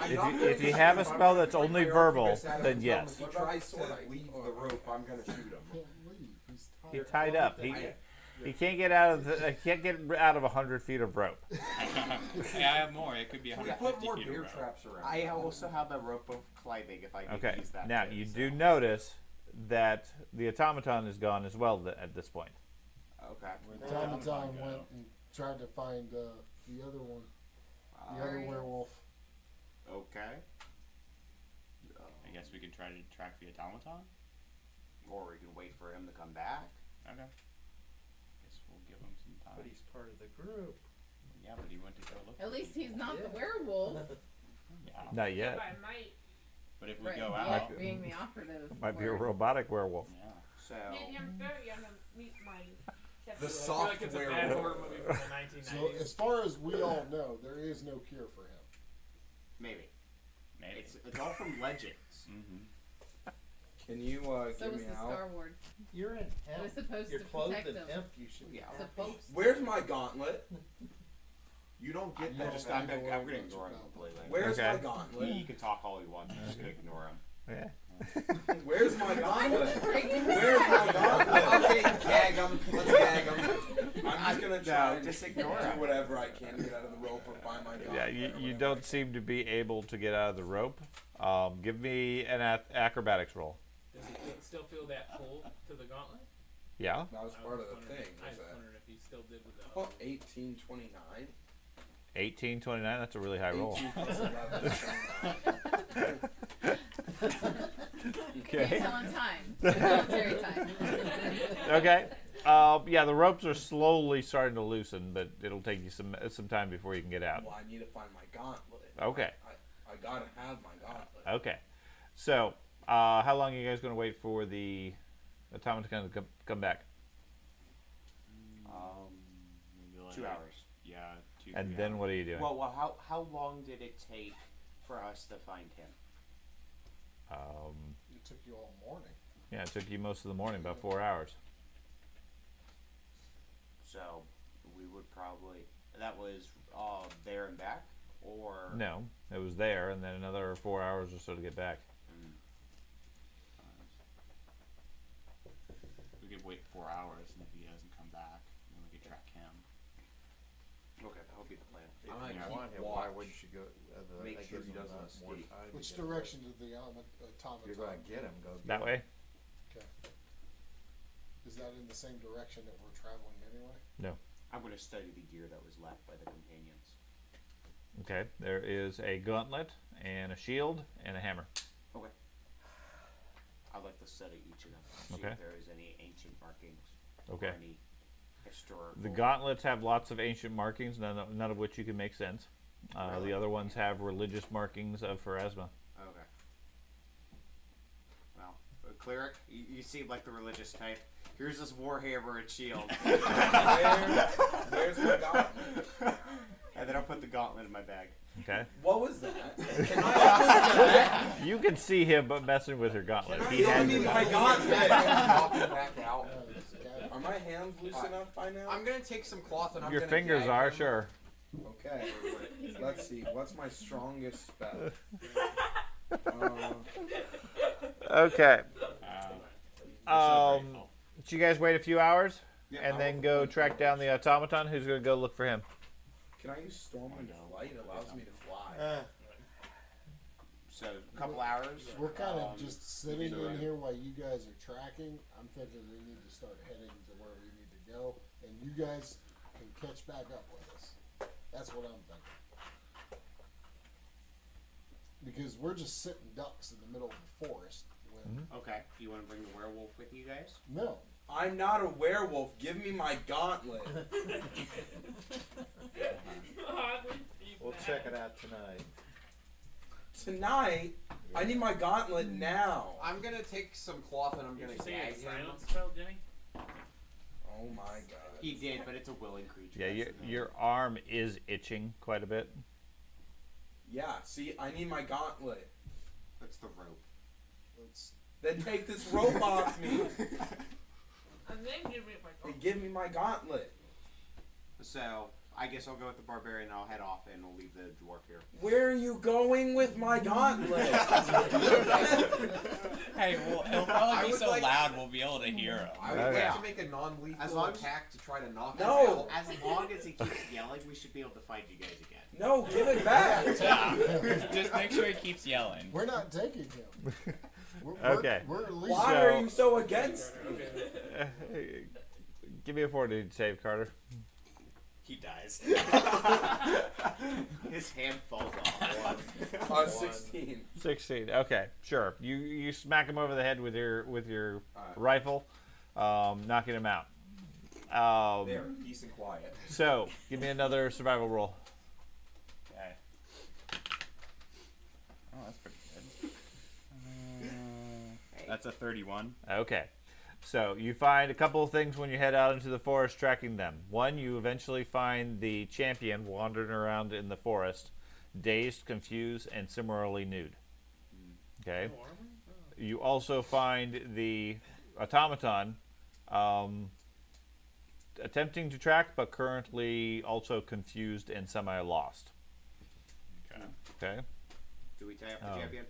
If you have a spell that's only verbal, then yes. If he tries to leave the rope, I'm gonna shoot him. He can't leave. He's tied. He's tied up. He can't get out of he can't get out of 100 feet of rope. Hey, I have more. It could be Can we 150 put more feet beer around. traps around? I also have the rope of climbing if I can Okay. use that. Now too, you so. do notice that the automaton is gone as well at this point. Okay. The automaton went and tried to find the other one, the other Right. werewolf. Okay. I guess we could try to track the automaton. Or we can wait for him to come back. Okay. Guess we'll give him some time. But he's part of the group. Yeah, but he went to go look. At for least people. he's not the werewolf. Yeah. Not yet. By might. But if we Right, go yeah, out, being the operative. Might be a word. robotic werewolf. yeah. So. Maybe I'm very young to meet my The I feel soft like it's a bad werewolf. horror movie from the 1990s. So as far as we all know, there is no cure for him. Maybe. Maybe. It's all from legends. Mm-hmm. Can you So get was me the out? Star Ward. You're in It hemp. was supposed You're to clothed protect in them. hemp. You should be Yeah. happy. Supposed. Where's my gauntlet? You don't get I'm that. just back. I'm gonna ignore him completely. Where's Okay. my gauntlet? He can talk all he wants. I'm just gonna ignore him. Yeah. Where's my gauntlet? Where's Where's my gauntlet? Okay, gag him. Let's gag him. I'm just gonna try and just ignore do him. whatever I can to get out of the rope or find my gauntlet. Yeah, you don't seem to be able to get out of the rope. Give me an acrobatics roll. Does he still feel that pull to the gauntlet? Yeah. That was part of the thing. I Was was that? wondering if he still did with the. Oh, 1829. 1829. That's a really high roll. 18 plus 11 is 29. Okay. He's on time. Military time. Okay. Yeah, the ropes are slowly starting to loosen, but it'll take you some time before you can get out. Well, I need to find my gauntlet. Okay. I gotta have my gauntlet. Okay. So, how long are you guys going to wait for the automaton to come back? Maybe like 2 hours. Yeah, 2. And 3 then hours. what are you doing? Well, how long did it take for us to find him? It took you all morning. Yeah, it took you most of the morning, about 4 hours. So we would probably that was there and back, or No, it was there, and then another 4 hours or so to get back. We could wait 4 hours, and if he doesn't come back, then we could track him. Okay, that would be the plan. If I you keep want him, why wouldn't you go? Make that sure gives he him doesn't more escape. time to Which get away. direction did the automaton? If you're going to get him, go That get way? Okay. Is that in the same direction that we're traveling anyway? No. I'm going to study the gear that was left by the companions. Okay, there is a gauntlet, and a shield, and a hammer. Okay. I'd like to study each of them. See Okay. if there is any ancient markings. Okay. Or any historical. The gauntlets have lots of ancient markings, none of which you can make sense. The other ones have religious markings of Pharasma. Okay. Well, cleric, you seem like the religious type. Here's this warhammer and shield. Where's my gauntlet? And then I'll put the gauntlet in my bag. Okay. What was that? You can see him but messing with your gauntlet. He Give has me your my gauntlet. gauntlet. Knock him back out. Are my hands loose enough by now? I'm gonna take some cloth and I'm Your gonna fingers gag are, him. sure. Okay. Let's see. What's my strongest spell? Okay. So So you guys wait a few hours, Yeah, and I then will go find track down the automaton. Who's going to go look for him? Can I use storm and flight? It allows me to fly. So, a couple hours. We're kind of just sitting either in way. here while you guys are tracking. I'm thinking we need to start heading to where we need to go, and you guys can catch back up with us. That's what I'm thinking. Because we're just sitting ducks in the middle of the forest. When Okay. You want to bring the werewolf with you guys? No, I'm not a werewolf. Give me my gauntlet. We'll check it out tonight. Tonight, I need my gauntlet now. I'm gonna take some cloth and I'm Did gonna you say gag a him. silence spell, Jenny? Oh my god. He did, but it's a willing creature. Yeah, That's the thing. your arm is itching quite a bit. Yeah, see, I need my gauntlet. That's the rope. let's. Then take this rope off me And then give me my and give me my gauntlet. So, I guess I'll go with the barbarian and I'll head off and we'll leave the dwarf here. Where are you going with my gauntlet? Hey, well, it'll I probably be would so like- loud we'll be able to hear him. I would Okay. like to make a non-lethal As long as- attack to try to knock No. him out. As long as he keeps yelling, we should be able to find you guys again. No, give it back. Yeah. Just make sure he keeps yelling. We're not taking him. Okay. We're at least. Why So- are you so against me? Give me a fortitude save, Carter. He dies. His hand falls off. 16. 16. Okay, sure. You smack him over the head with your Alright. rifle, knocking him out. There, peace and quiet. So give me another survival roll. Okay. Oh, that's pretty good. That's a 31. Okay. So you find a couple of things when you head out into the forest tracking them. One, you eventually find the champion wandering around in the forest, dazed, confused, and similarly nude. Okay. You also find the automaton attempting to track, but currently also confused and semi-lost. Okay. Okay. Do we tie up the Oh. champion?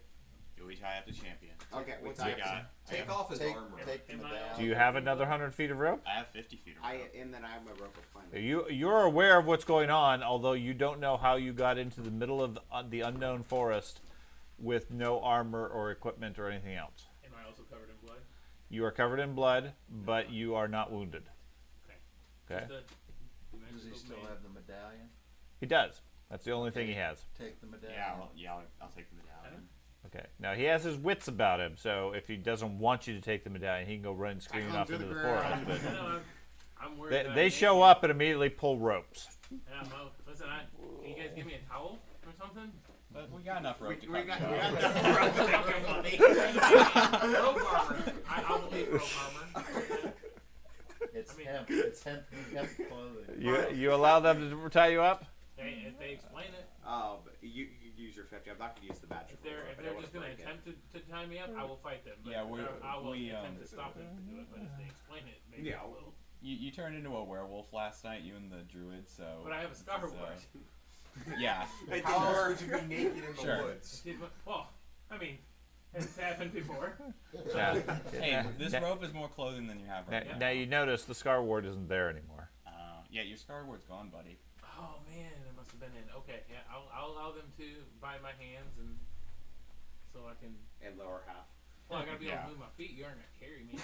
Do we tie up the champion? Okay, We what's tie that? up. Take off his armor. Take the Am I medallion. Do you have another 100 feet of rope? I have 50 feet of rope. And then I have my rope of climbing. You're aware of what's going on, although you don't know how you got into the middle of the unknown forest with no armor or equipment or anything else. Am I also covered in blood? You are covered in blood, but you are not wounded. Okay. Does he still have the medallion? He does. That's the only thing he has. Take the medallion. Yeah, I'll take the medallion. Okay. Now he has his wits about him, so if he doesn't want you to take the medallion, he can go run screaming off into the forest. But I'm worried they show up and immediately pull ropes. Yeah, well, listen, can you guys give me a towel or something? But we got enough rope to We cut got the job. enough rope, buddy. Rope armor. I'll believe rope armor. It's hemp. It's hemp clothing. You allow them to tie you up? If they explain it. Oh, but you use your 50. I'm not going to use the badge. If they're just going to attempt to tie me up, I will fight them. But Yeah, I will we attempt to stop them to do it. But if they explain it, maybe I will. You turned into a werewolf last night, you and the druid, so... But I have a scar wound. Yeah. How else would you be naked in the Sure. woods? Well, I mean, it's happened before. Hey, this rope is more clothing than you have right now. Now you notice the scar ward isn't there anymore. Yeah, your scar ward's gone, buddy. Oh man, it must have been in. Okay, yeah, I'll allow them to bind my hands and so I can. And lower half. Well, I gotta be able to move my feet. You aren't gonna carry me.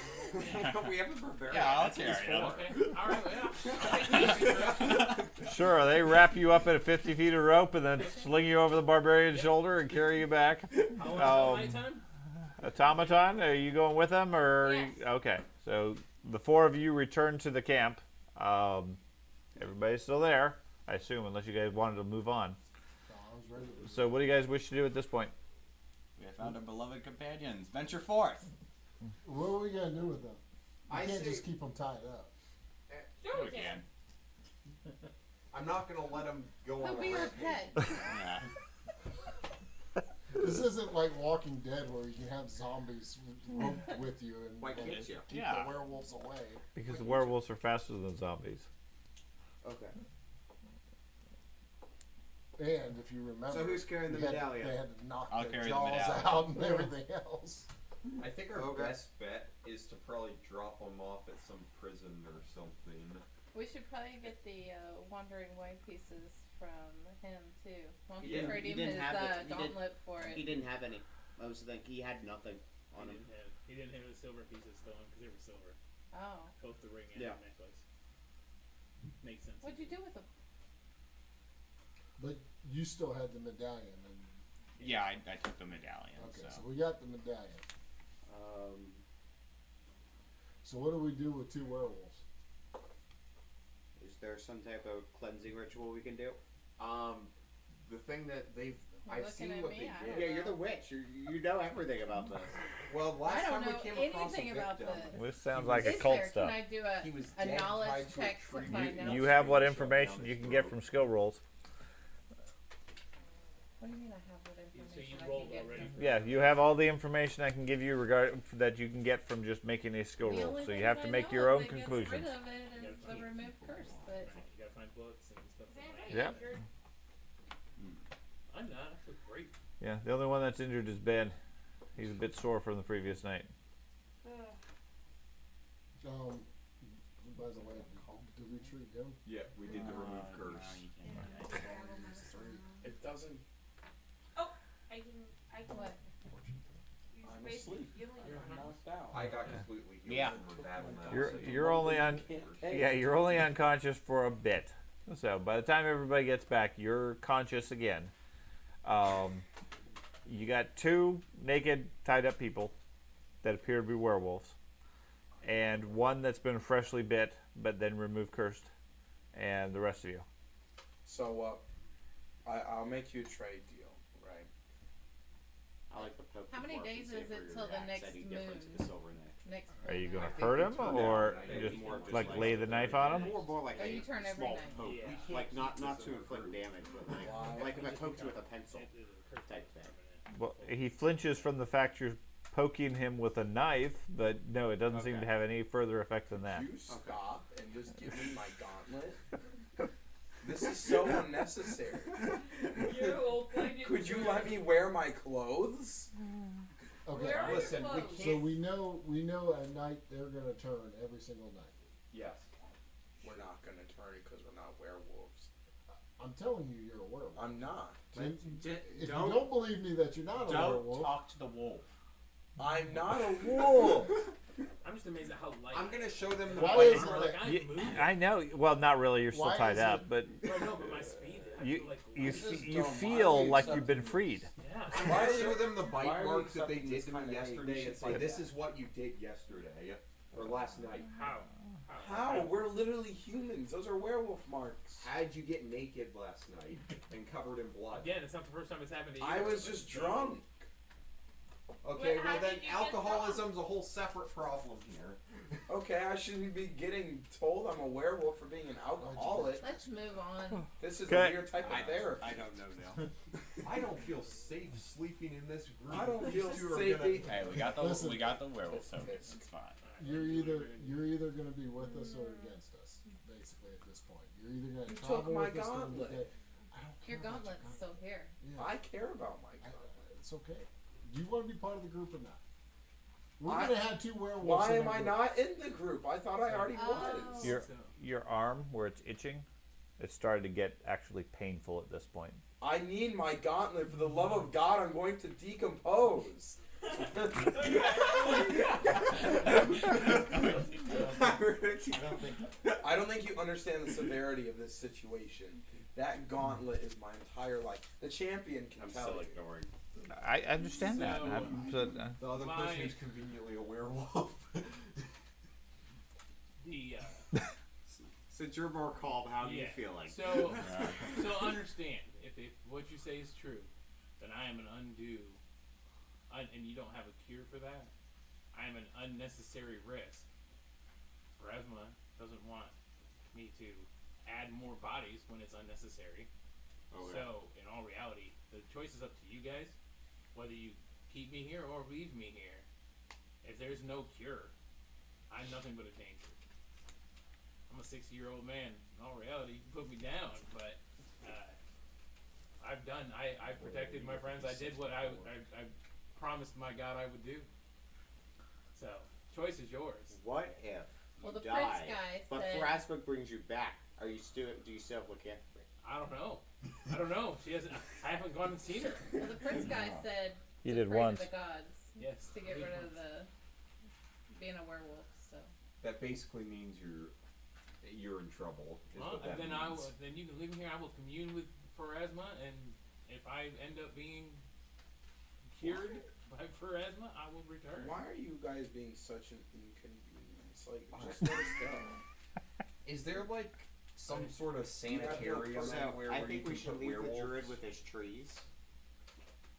We have a barbarian. Yeah, I'll That's what carry he's him. for. Okay, alright, yeah. Sure, they wrap you up at 50 feet of rope and then sling you over the barbarian's shoulder and carry you back. How much time? Automaton, are you going with them or? Yes. Okay, so the four of you return to the camp. Everybody's still there, I assume, unless you guys wanted to move on. So what do you guys wish to do at this point? We have found our beloved companions. Venture forth! What are we gonna do with them? We I can't say- just keep them tied up. Sure We can. I'm not gonna let him go He'll on a be your rampage. pet. Yeah. This isn't like Walking Dead where you can have zombies roped with you and Why can't you? keep Yeah. the werewolves away. Because the werewolves are faster than zombies. Okay. And if you remember, So who's carrying the they had- medallion? They had to knock I'll their carry the jaws medallion. out and everything else. I think our Okay. best bet is to probably drop them off at some prison or something. We should probably get the Wandering Way pieces from him too. Why don't He you didn't- trade he him didn't his have it. He didn't- gauntlet for it? He didn't have any. That was the thing. He had nothing on him. He didn't have the silver pieces still on because they were silver. Oh. Both the ring and Yeah. the necklace. Makes sense. What'd you do with them? But you still had the medallion. And, Yeah, I took the medallion. okay, so. so we got the medallion. So what do we do with two werewolves? Is there some type of cleansing ritual we can do? The thing that You're I've looking seen at what me, they I did. don't Yeah, you're the witch. You know everything about this. Well, last I don't time know we came across a anything about victim, this. This sounds He like was- a Is cult there? stuff. Can I do he was a dead, knowledge tied to a check to tree. find out? You have what information you can get from skill rolls. What do you mean I have what So information you I rolled can get already? from? Yeah, you have all the information I can give you that you can get from just making a skill The roll. only So you thing have to I make know your own that gets conclusions. rid of it is the remove curse, but You gotta find books and stuff like that. Yeah. I'm not. I feel great. Yeah, the only one that's injured is Ben. He's a bit sore from the previous night. By the way, did we treat him? Yeah, we did the remove curse. No, you can't. It doesn't. I can. what? Use I'm basic asleep. healing. You're knocked out. I got completely healed Yeah. and we're battle now. You're only on you're only unconscious for a bit. So by the time everybody gets back, you're conscious again. You got two naked, tied up people that appear to be werewolves, and one that's been freshly bit but then removed cursed, and the rest of you. So, I'll make you a trade deal, right? I like the poke. How the many dwarf days and say is for it your till the axe next any different to moon? the silver knife. Next Are you moon, gonna right? hurt him No, or I think just it's more of just like lay the knife on him? More like Oh, a you turn every small night. poke, Yeah. like not to inflict damage, but like if I poked you with a pencil type thing. Well, he flinches from the fact you're poking him with a knife, but no, it doesn't seem to have any further effect than that. You stop and just give me my gauntlet. This is so unnecessary. Could you let me wear my clothes? Okay. Where are Listen, your we clothes? So we know at night they're gonna turn every single night. Yes. We're not gonna turn it because we're not werewolves. I'm telling you, you're a werewolf. I'm not. If you don't believe me that you're not a werewolf, talk to the wolf. I'm not a wolf. I'm just amazed at how light. I'm gonna show them the Why white is mark. it- I'm You- moving. I know. Well, not really. You're still Why tied is up, it- but But no, but my speed. I you feel like you This is you dumb. Why feel are we like you've been accepting freed. Yeah. I'm gonna show them the why bite are we marks that they accepting did this to kind me of hate? We yesterday should and say say, this that. is what you did yesterday, or last night. How? How? We're literally humans. Those are werewolf marks. How'd you get naked last night and covered in blood? Again, it's not the first time it's happened to you. I was just drunk. Okay, Wait, well how then did you get alcoholism's a whole separate problem here. Okay, I shouldn't be getting told I'm a werewolf for being an alcoholic. Let's move on. This is Okay. a weird type of therapy. I don't know now. I don't feel safe sleeping in this group. I don't These feel two are safe. gonna- Hey, we got the Listen. werewolf token. It's fine. you're either gonna be with us or against us. Basically, at this point, you're either gonna You travel took my with us. or gauntlet. I don't care Your about gauntlet's still here. Yeah. I care about my I- gauntlet. it's okay. Do you want to be part of the group or not? We're I- gonna have two werewolves. Why in am our I group. not in the group? I thought I already Oh. was. Your arm where it's itching, it started to get actually painful at this point. I need my gauntlet. For the love of God, I'm going to decompose. I don't think you understand the severity of this situation. That gauntlet is my entire life. The champion can I'm tell still you. ignoring. I understand that. The other My- person is conveniently a werewolf. The Since you're more calm, how do you yeah. feel like? So understand if what you say is true, then I am an undue, and you don't have a cure for that. I am an unnecessary risk. Pharasma doesn't want me to add more bodies when it's unnecessary. Oh, yeah. So in all reality, the choice is up to you guys, whether you keep me here or leave me here. If there's no cure, I'm nothing but a danger. I'm a 60-year-old man. In all reality, you can put me down, but I protected my friends. I did what I promised my God I would do. So, choice is yours. What if Well, you the Prince die, guy but said- Pharasma brings you back? Do you still have lycanthropy? I don't know. I don't know. She hasn't. I haven't gone and seen her. Well, the Prince guy said He to did pray once. to the gods Yes. to get rid of the being a werewolf. So That basically means you're in trouble. Is Well, what that then means. then you can leave me here. I will commune with Pharasma, and if I end up being cured by Pharasma, I will return. Why are you guys being such an inconvenience? Like, just let us go. Is there like some sort of sanitarium So anywhere I where you think we can should put leave the werewolves? druid with his trees.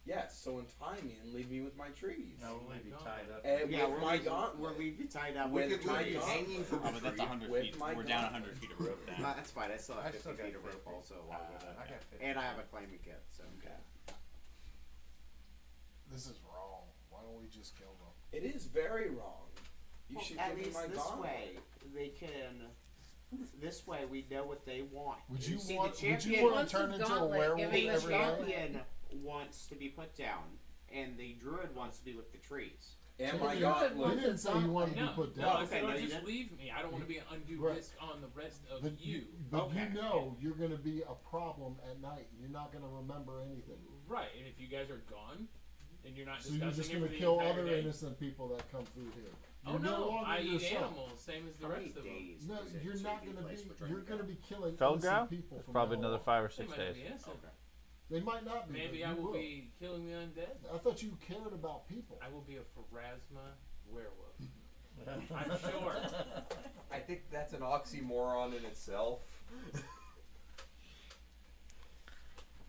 Yes, so untie me and leave me with my trees. No, we'll leave you tied up. And Yeah, with we'll my leave, gauntlet. we'll leave you tied up With with my trees. gauntlet. hanging from Oh, but that's 100 With feet. my We're down gauntlet. 100 feet of rope now. That's fine. I still have I 50 still got feet of rope 50. also along with it. I got 50. And I have a claiming kit, so okay. This is wrong. Why don't we just kill them? It is very wrong. You Well, should at give me least my this gauntlet. way they can. This way we know what they want. Would you see, want? the Would champion, you want Once to turn his into a gauntlet, werewolf give the him every night? champion wants to be put down, and the druid wants to be with the trees. And So my the druid gauntlet. You wants didn't his say you wanted to No, be put no, down. I said, Okay, "Oh, no, you just didn't. leave me. I don't want to be an undue Right. risk on the rest of But you." but Okay. you know you're going to be a problem at night. You're not going to remember anything. Right, and if you guys are gone, and you're not So you're discussing just it going for to the kill entire other day. innocent people that come through here. Oh You're no no, longer I eat yourself. animals, same as the How rest many of them. days No, is it you're to not the going to place be. we're trying You're to going to go? be killing Felgrau? innocent people It's from probably now another on. 5 or They 6 might days. not be innocent. Okay. They might not be. Maybe but I you will be killing the undead. I thought you cared about people. I will be a Pharasma werewolf. I'm sure. I think that's an oxymoron in itself.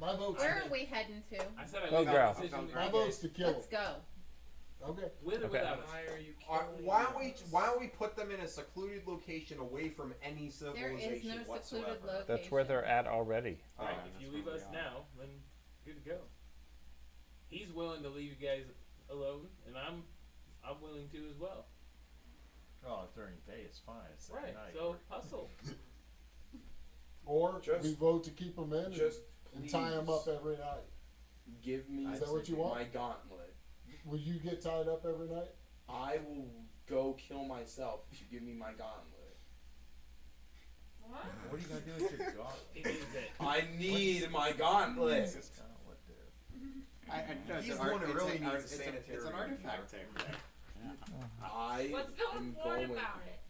My vote's where are we heading to? I said I Oh, leave the growl. decision with my you vote's guys. to kill Let's them. go. Okay. With or Okay. without us. Why are you killing Why don't we put them in a secluded location away from any There civilization is no whatsoever? secluded location. That's where they're at already. Right, Oh, if that's you where leave we us are. now, then good to go. He's willing to leave you guys alone, and I'm willing to as well. Oh, during the day it's fine. It's at Right, night. so hustle. Or Just- we vote to keep them in Just and tie them please. up every night. Give me Is that what you want? my gauntlet. will you get tied up every night? I will go kill myself if you give me my gauntlet. What? What are you gonna do with your gauntlet? I need my gauntlet. He's the one who really needs a sanitary. It's an artifact thing. I What's so am important going. about it?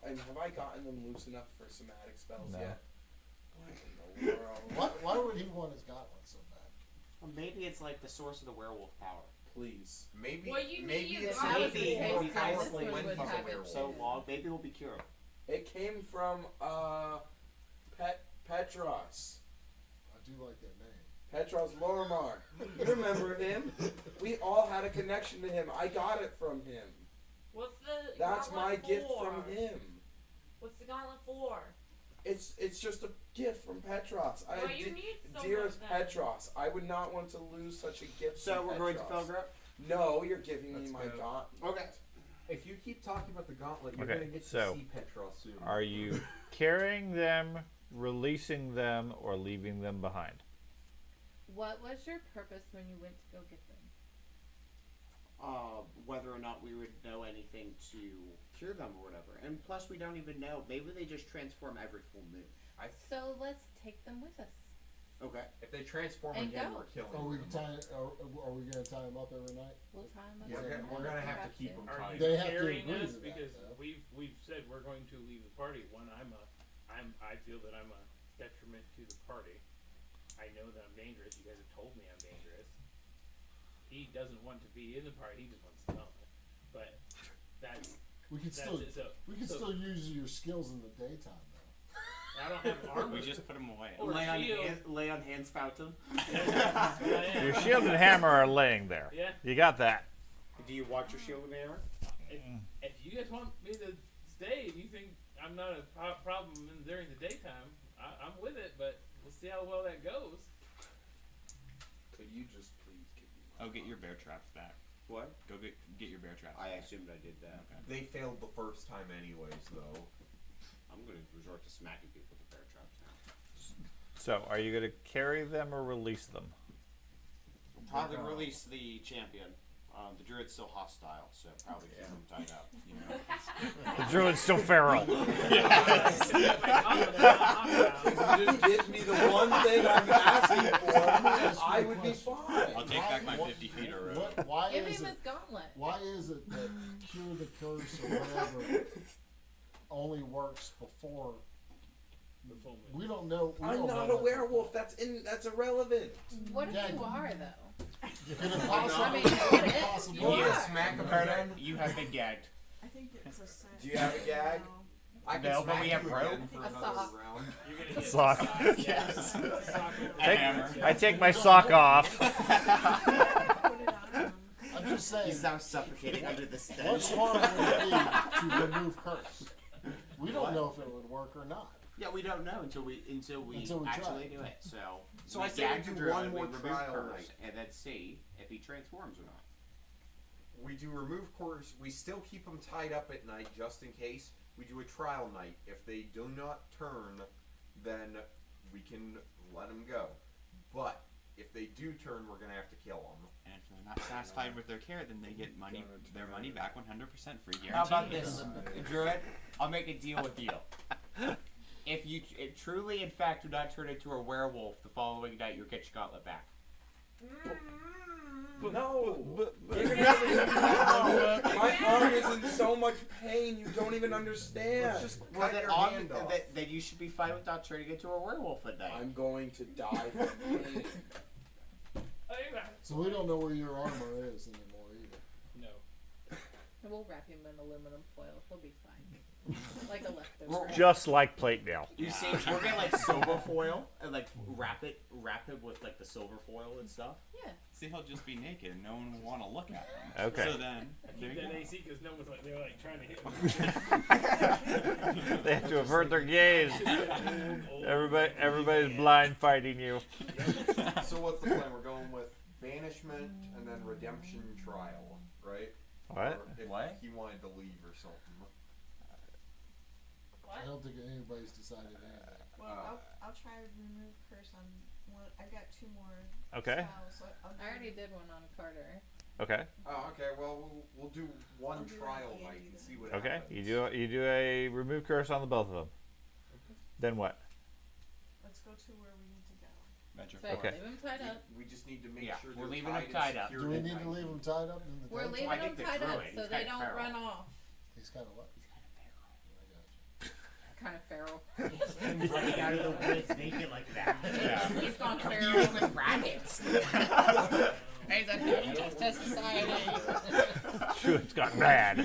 And have I gotten them loose enough for somatic spells No. yet? What in the world? Why would he want his gauntlet so bad? Well, maybe it's like the source of the werewolf power. Please. Maybe. Well, you maybe need it's it. maybe Maybe more it's powerful this when one he's would a have it werewolf. So long, maybe we'll be curable. It came from Petros. I do like that name. Petros Lormar. You remember him? We all had a connection to him. I got it from him. What's the That's my gauntlet gift for? from him. What's the gauntlet for? It's just a gift from Petros. Well, you need so dearest much then. Petros, I would not want to lose such a gift. So from we're going to Petros. Felgrove? No, you're giving me Let's my go. gauntlet. Okay. If you keep talking about the gauntlet, you're Okay, gonna get so, to see Petros soon. Are you carrying them, releasing them, or leaving them behind? What was your purpose when you went to go get them? Whether or not we would know anything to cure them or whatever. And plus, we don't even know. Maybe they just transform every full moon. So let's take them with us. Okay. If they transform And again, go. we're killing Are we them. are we gonna tie him up every night? We'll tie them up. Yeah, we're gonna have to keep them Are tied. you They have to carrying agree us? to that, Because though. we've said we're going to leave the party. One, I feel that I'm a detriment to the party. I know that I'm dangerous. You guys have told me I'm dangerous. He doesn't want to be in the party. He just wants to know it. But that's We could still it. we could still use your skills in the daytime though. I don't have armor. We just put him away. Or shield. Lay on hands fountain. Your shield and hammer are laying there. Yeah. You got that. Do you watch your shield and hammer? If you guys want me to stay and you think I'm not a problem during the daytime, I'm with it. But we'll see how well that goes. Could you just please give me my Oh, get your bear traps back. What? Go get your bear traps. I assumed I did that. Okay. They failed the first time anyways, though. I'm going to resort to smacking people with the bear traps now. So, are you going to carry them or release them? Probably release the champion. The druid's still hostile, so probably keep him tied up. You know. The druid's still feral. If you just give me the one thing I'm asking for, I would be fine. I'll take back my 50 feet of rope. Why Give is him it? his gauntlet. Why is it that cure the curse or whatever only works before? The full moon. We don't know. We I'm don't not know a werewolf. That's irrelevant. What if Yeah, you are though? Could it possibly? I mean, could what it if possibly- you are? Smack him Carter, again. you have been gagged. I think it's a set. Do you have a gag? I can No, but smack we have you rope. again for A another sock. round. You're gonna A get sock. Yes. A hammer. I take my sock off. Put it on. I'm just saying. He's now suffocating under the What stench. harm would it be to remove curse? We don't know if it would work or not. Yeah, we don't know until we Until we actually try. do it. So I say gag we the do druid, one we more remove trial curse, night. and then see if he transforms or not. We do remove course. We still keep them tied up at night just in case. We do a trial night. If they do not turn, then we can let them go. But if they do turn, we're gonna have to kill them. And if they're not satisfied with their care, then they get their money back 100% free guarantee. How about this, Druid? I'll make a deal with you. If you truly, in fact, do not turn into a werewolf the following night, you'll get your gauntlet back. No. My arm is in so much pain. You don't even understand. Let's just Well, cut then, your hand off. then you should be fine with not turning into a werewolf at night. I'm going to die from pain. So we don't know where your armor is anymore either. No. We'll wrap him in aluminum foil. He'll be fine. Like a leftover. Just like plate mail. You see, we're gonna like silver foil and like wrap him with like the silver foil and stuff. Yeah. See, he'll just be naked and no one will want to look at him. Okay. So then, there Keep you that go. AC because no one's like they're like trying to hit me. They have to avert their gaze. Everybody's blind fighting you. So what's the plan? We're going with banishment and then redemption trial, right? What? Or if What? he wanted to leave or something. I don't think anybody's decided anything. Well, I'll try to remove curse on one. I've got two more. Okay. Spells, so I'll I already did one on Carter. Okay. Oh, okay. Well, we'll do one I'll do trial that, night Andy, and then. see what Okay. happens. You do a remove curse on the both of them. Then what? Let's go to where we need to go. That's your So Okay. leave him tied up. We just need to make Yeah, sure we're they're leaving them tied tied up. and Do we secured need at to night. leave them tied up in the We're tent? leaving I them think the tied up druid, so he's they kinda don't feral. run off. He's kind of what? Kind of feral. Running out of the woods naked like that. Yeah. He's gone Communing feral. with rabbits. He's a danger to society. Druid's got bad.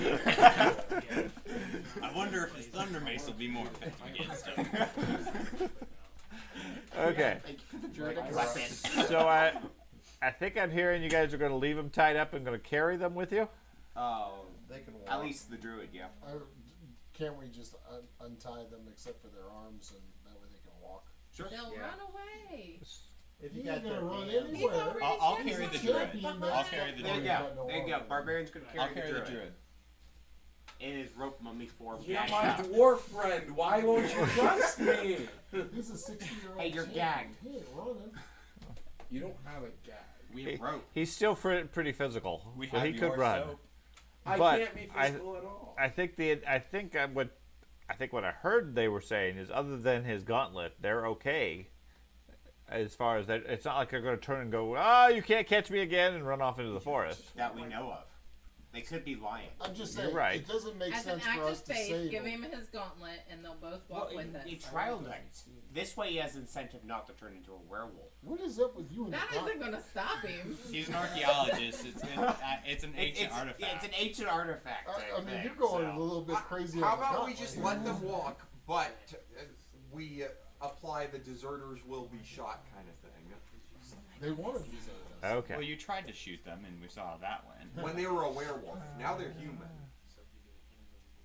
I wonder if his thunder mace will be more effective against him. Okay. So I think I'm hearing you guys are going to leave them tied up and going to carry them with you. Oh, They can walk. at least the druid, yeah. Can't we just untie them except for their arms and that way they can walk? Sure. They'll run away. If He you ain't got gonna their run hands- He's anywhere. already I'll said carry he's the gonna druid. run I'll behind. carry the There you druid. go. There you go. Barbarian's gonna carry, I'll carry the druid. In his rope mummy form. You're gagged my up. dwarf friend. Why won't you trust me? He's a 60-year-old. Hey, you're champion. gagged. He ain't running. You don't have a gag. We have rope. He's still pretty physical, We so have he could your run. soap. I But can't be physical at all. I think what I heard they were saying is, other than his gauntlet, they're okay. As far as that, it's not like they're going to turn and go, "Oh, you can't catch me again," and run off into the forest. That we know of. They could be lying. I'm just You're saying, right. it doesn't make As an sense for act us of to faith, save give him. him his gauntlet, and they'll both walk with us. It's trial night. This way he has incentive not to turn into a werewolf. What is up with you and That the isn't going to stop him. He's an archaeologist. It's an ancient artifact. Yeah, it's an ancient artifact. I mean, you're going a little bit crazy. How on the about we gauntlet just here. let them walk, but we apply the deserters will be shot kind of thing. They wanted these others. Okay. Well, you tried to shoot them, and we saw how that went. When they were a werewolf, now they're human,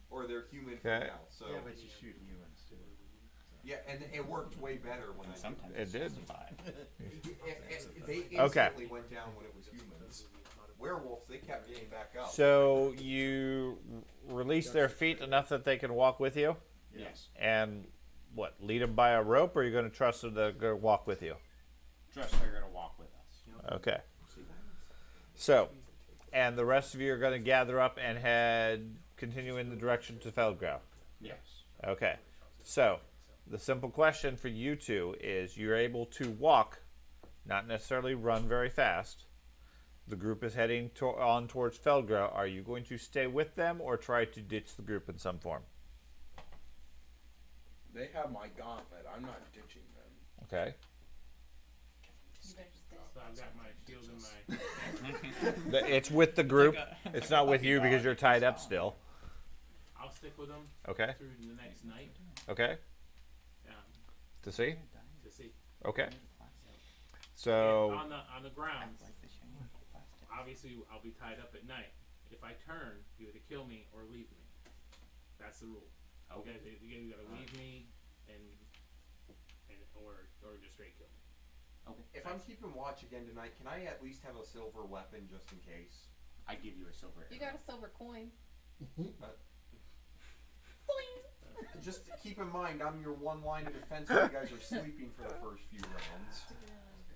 or they're human for Okay. now. So Yeah, but you shoot humans too. yeah, and it worked way better when I did Sometimes It did. They instantly Okay. went down when it was humans. Werewolves, they kept getting back up. So you release their feet enough that they can walk with you, Yes. and what? Lead them by a rope, or are you going to trust them to go walk with you? Trust they're gonna walk with us. Okay. So, and the rest of you are going to gather up and continue in the direction to Feldgrau. Yes. Okay. So, the simple question for you two is, you're able to walk, not necessarily run very fast. The group is heading on towards Feldgrau. Are you going to stay with them or try to ditch the group in some form? They have my gauntlet. I'm not ditching them. Okay. You better stay. So I've got my shield in my. It's with the group. It's not with you because you're tied up still. I'll stick with them Okay. through the next night. Okay. To see? To see. Okay. And So, on the grounds, obviously I'll be tied up at night. If I turn, you either kill me or leave me. That's the rule. Okay. You gotta leave me or just straight kill me. Okay. If I'm keeping watch again tonight, can I at least have a silver weapon just in case? I give you a silver. You got a silver coin. Just keep in mind, I'm your one line of defense when you guys are sleeping for the first few rounds.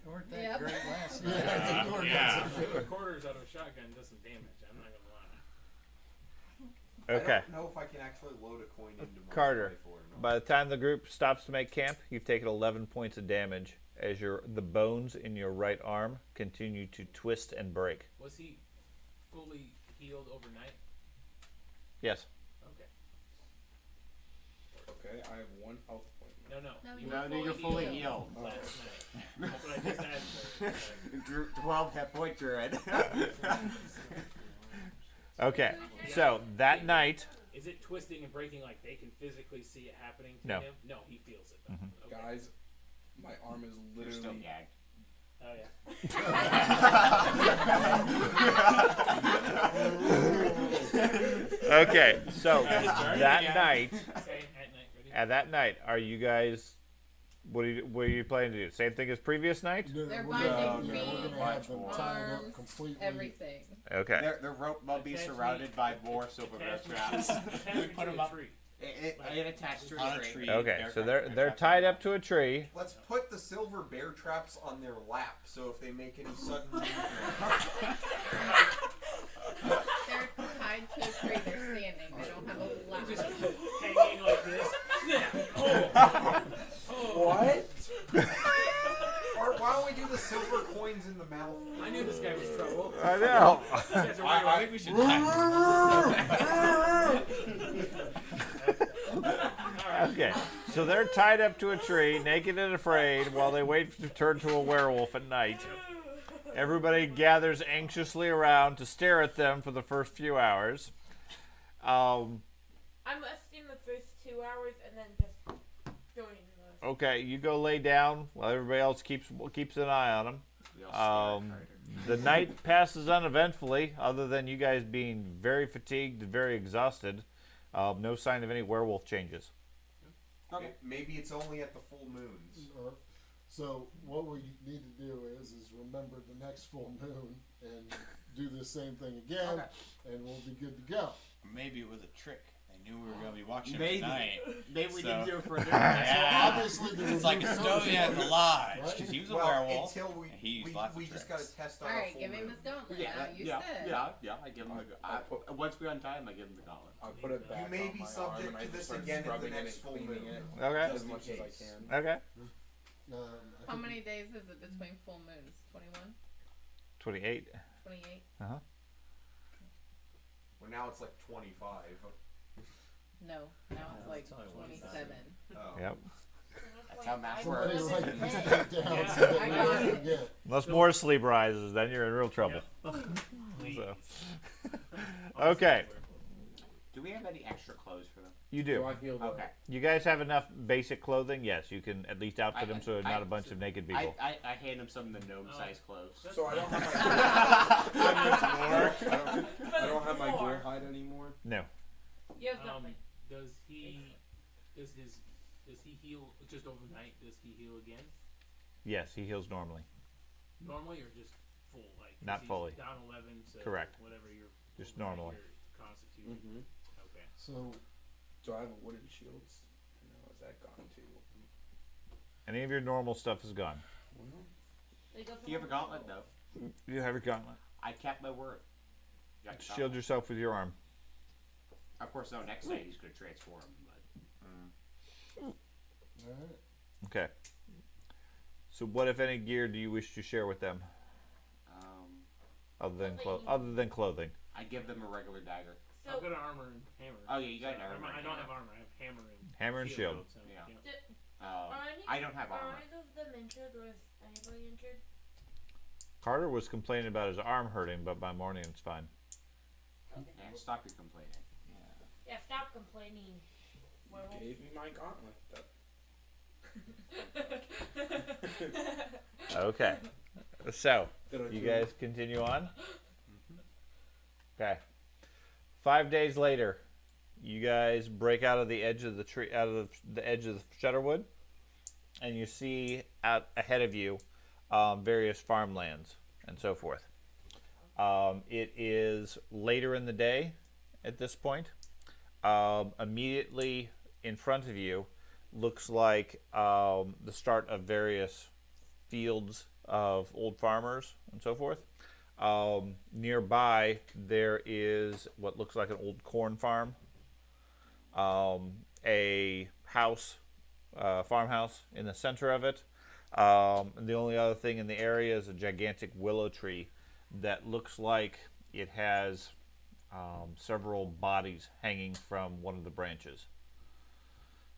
Weren't that Yep. great last Yeah, night? I think we're Yeah. The quarters out of a shotgun does some damage. I'm not gonna lie. okay. I don't know if I can actually load a coin into my Carter, rifle or not. by the time the group stops to make camp, you've taken 11 points of damage as the bones in your right arm continue to twist and break. Was he fully healed overnight? Yes. Okay. Okay, I have 1 health point. No. You're fully healed. Last night. That's what I just asked for. 12 hit point druid. Okay. So, that night... Is it twisting and breaking like they can physically see it happening to No. him? No, he feels it. Though. Okay. Guys, my arm is You're still literally gagged. Oh yeah. Okay, so that night... Okay, at night, ready? At that night, are you guys... What are you planning to do? Same thing as previous night? No, They're we're binding gonna- feet, we're gonna have them tied up arms, completely. everything. Okay. Their rope will be Attach me- surrounded by more silver Attach me traps. attach me Put to them a up. tree. It attached to On a a tree. tree. Okay, so they're tied up to a tree. Let's put the silver bear traps on their lap, so if they make any sudden movement, to a tree, they're standing. They don't have a ladder. Just hanging like this. Snap. What? Or why don't we do the silver coins in the mouth? I knew this guy was trouble. I know. I think we should. Okay, so they're tied up to a tree, naked and afraid, while they wait to turn to a werewolf at night. Everybody gathers anxiously around to stare at them for the first few hours. I'm resting the first 2 hours and then just going into the Okay, you go lay down while everybody else keeps an eye on them. The night passes uneventfully, other than you guys being very fatigued and very exhausted. No sign of any werewolf changes. Okay. Maybe it's only at the full moons. So what we need to do is remember the next full moon and do the same thing again, and we'll be good to go. Maybe it was a trick. They knew we were going to be watching Maybe. tonight. Maybe we didn't do it for a Yeah. different So obviously the It's like Estonia at the lodge, because he was a werewolf. Until and he used lots of we tricks. just got to test on a Alright, full give him moon. his gauntlet. Yeah, now, you said. I give him once we untie him, I give him the gauntlet. I put it back You may on be my subject arm and I to just this start again at the scrubbing next it full and cleaning moon. it Okay. as Just in much as I case. can. Okay. How many days is it between full moons? 21? 28. 28? Uh-huh. Well, now it's like 25. No, now it's like it's only 27. Oh. Yep. That's how math Somebody's works. like, Hey. "Take it down Yeah. so that I we got don't it. forget." Unless more sleep rises, then you're in real trouble. So. Okay, Do we have any extra clothes for them? you Do do. I heal them? Okay. You guys have enough basic clothing? Yes, you can at least outfit them so they're not I- a bunch of naked people. I hand him some of the gnome-sized clothes. So I don't have I don't have my ghoul hide anymore. No. You have nothing. Does he heal just overnight? Does he heal again? Yes, he heals normally. Normally or just full? Like Not he's fully. Down 11, so Correct. whatever your Just overnight normally. your constitution. Mm-hmm. Okay. So Do I have a wooden shield? No, is that gone too? Any of your normal stuff is gone. They go Do you have a gauntlet though? You have your gauntlet. I kept my word. Got Shield gauntlet. yourself with your arm. Of course, no. Next night he's gonna transform, but alright. Okay. So what, if any, gear do you wish to share with them other than clothing? I give them a regular dagger. I've got an armor and hammer. Oh yeah, you got an armor. I don't have armor. I have hammer and Hammer and shield. So, Yeah. Are I don't have Are armor. any of them injured, or is anybody injured? Carter was complaining about his arm hurting, but by morning it's fine. Yeah, stop your complaining. Yeah, stop complaining. Werewolf. Gave me my gauntlet. Okay. So, Did I you do guys continue on? Okay. 5 days later, you guys break out of the edge of the tree, out of the edge of the Shutterwood, and you see out ahead of you various farmlands and so forth. It is later in the day at this point. Immediately in front of you looks like the start of various fields of old farmers and so forth. Nearby there is what looks like an old corn farm, a house, farmhouse in the center of it. And the only other thing in the area is a gigantic willow tree that looks like it has several bodies hanging from one of the branches.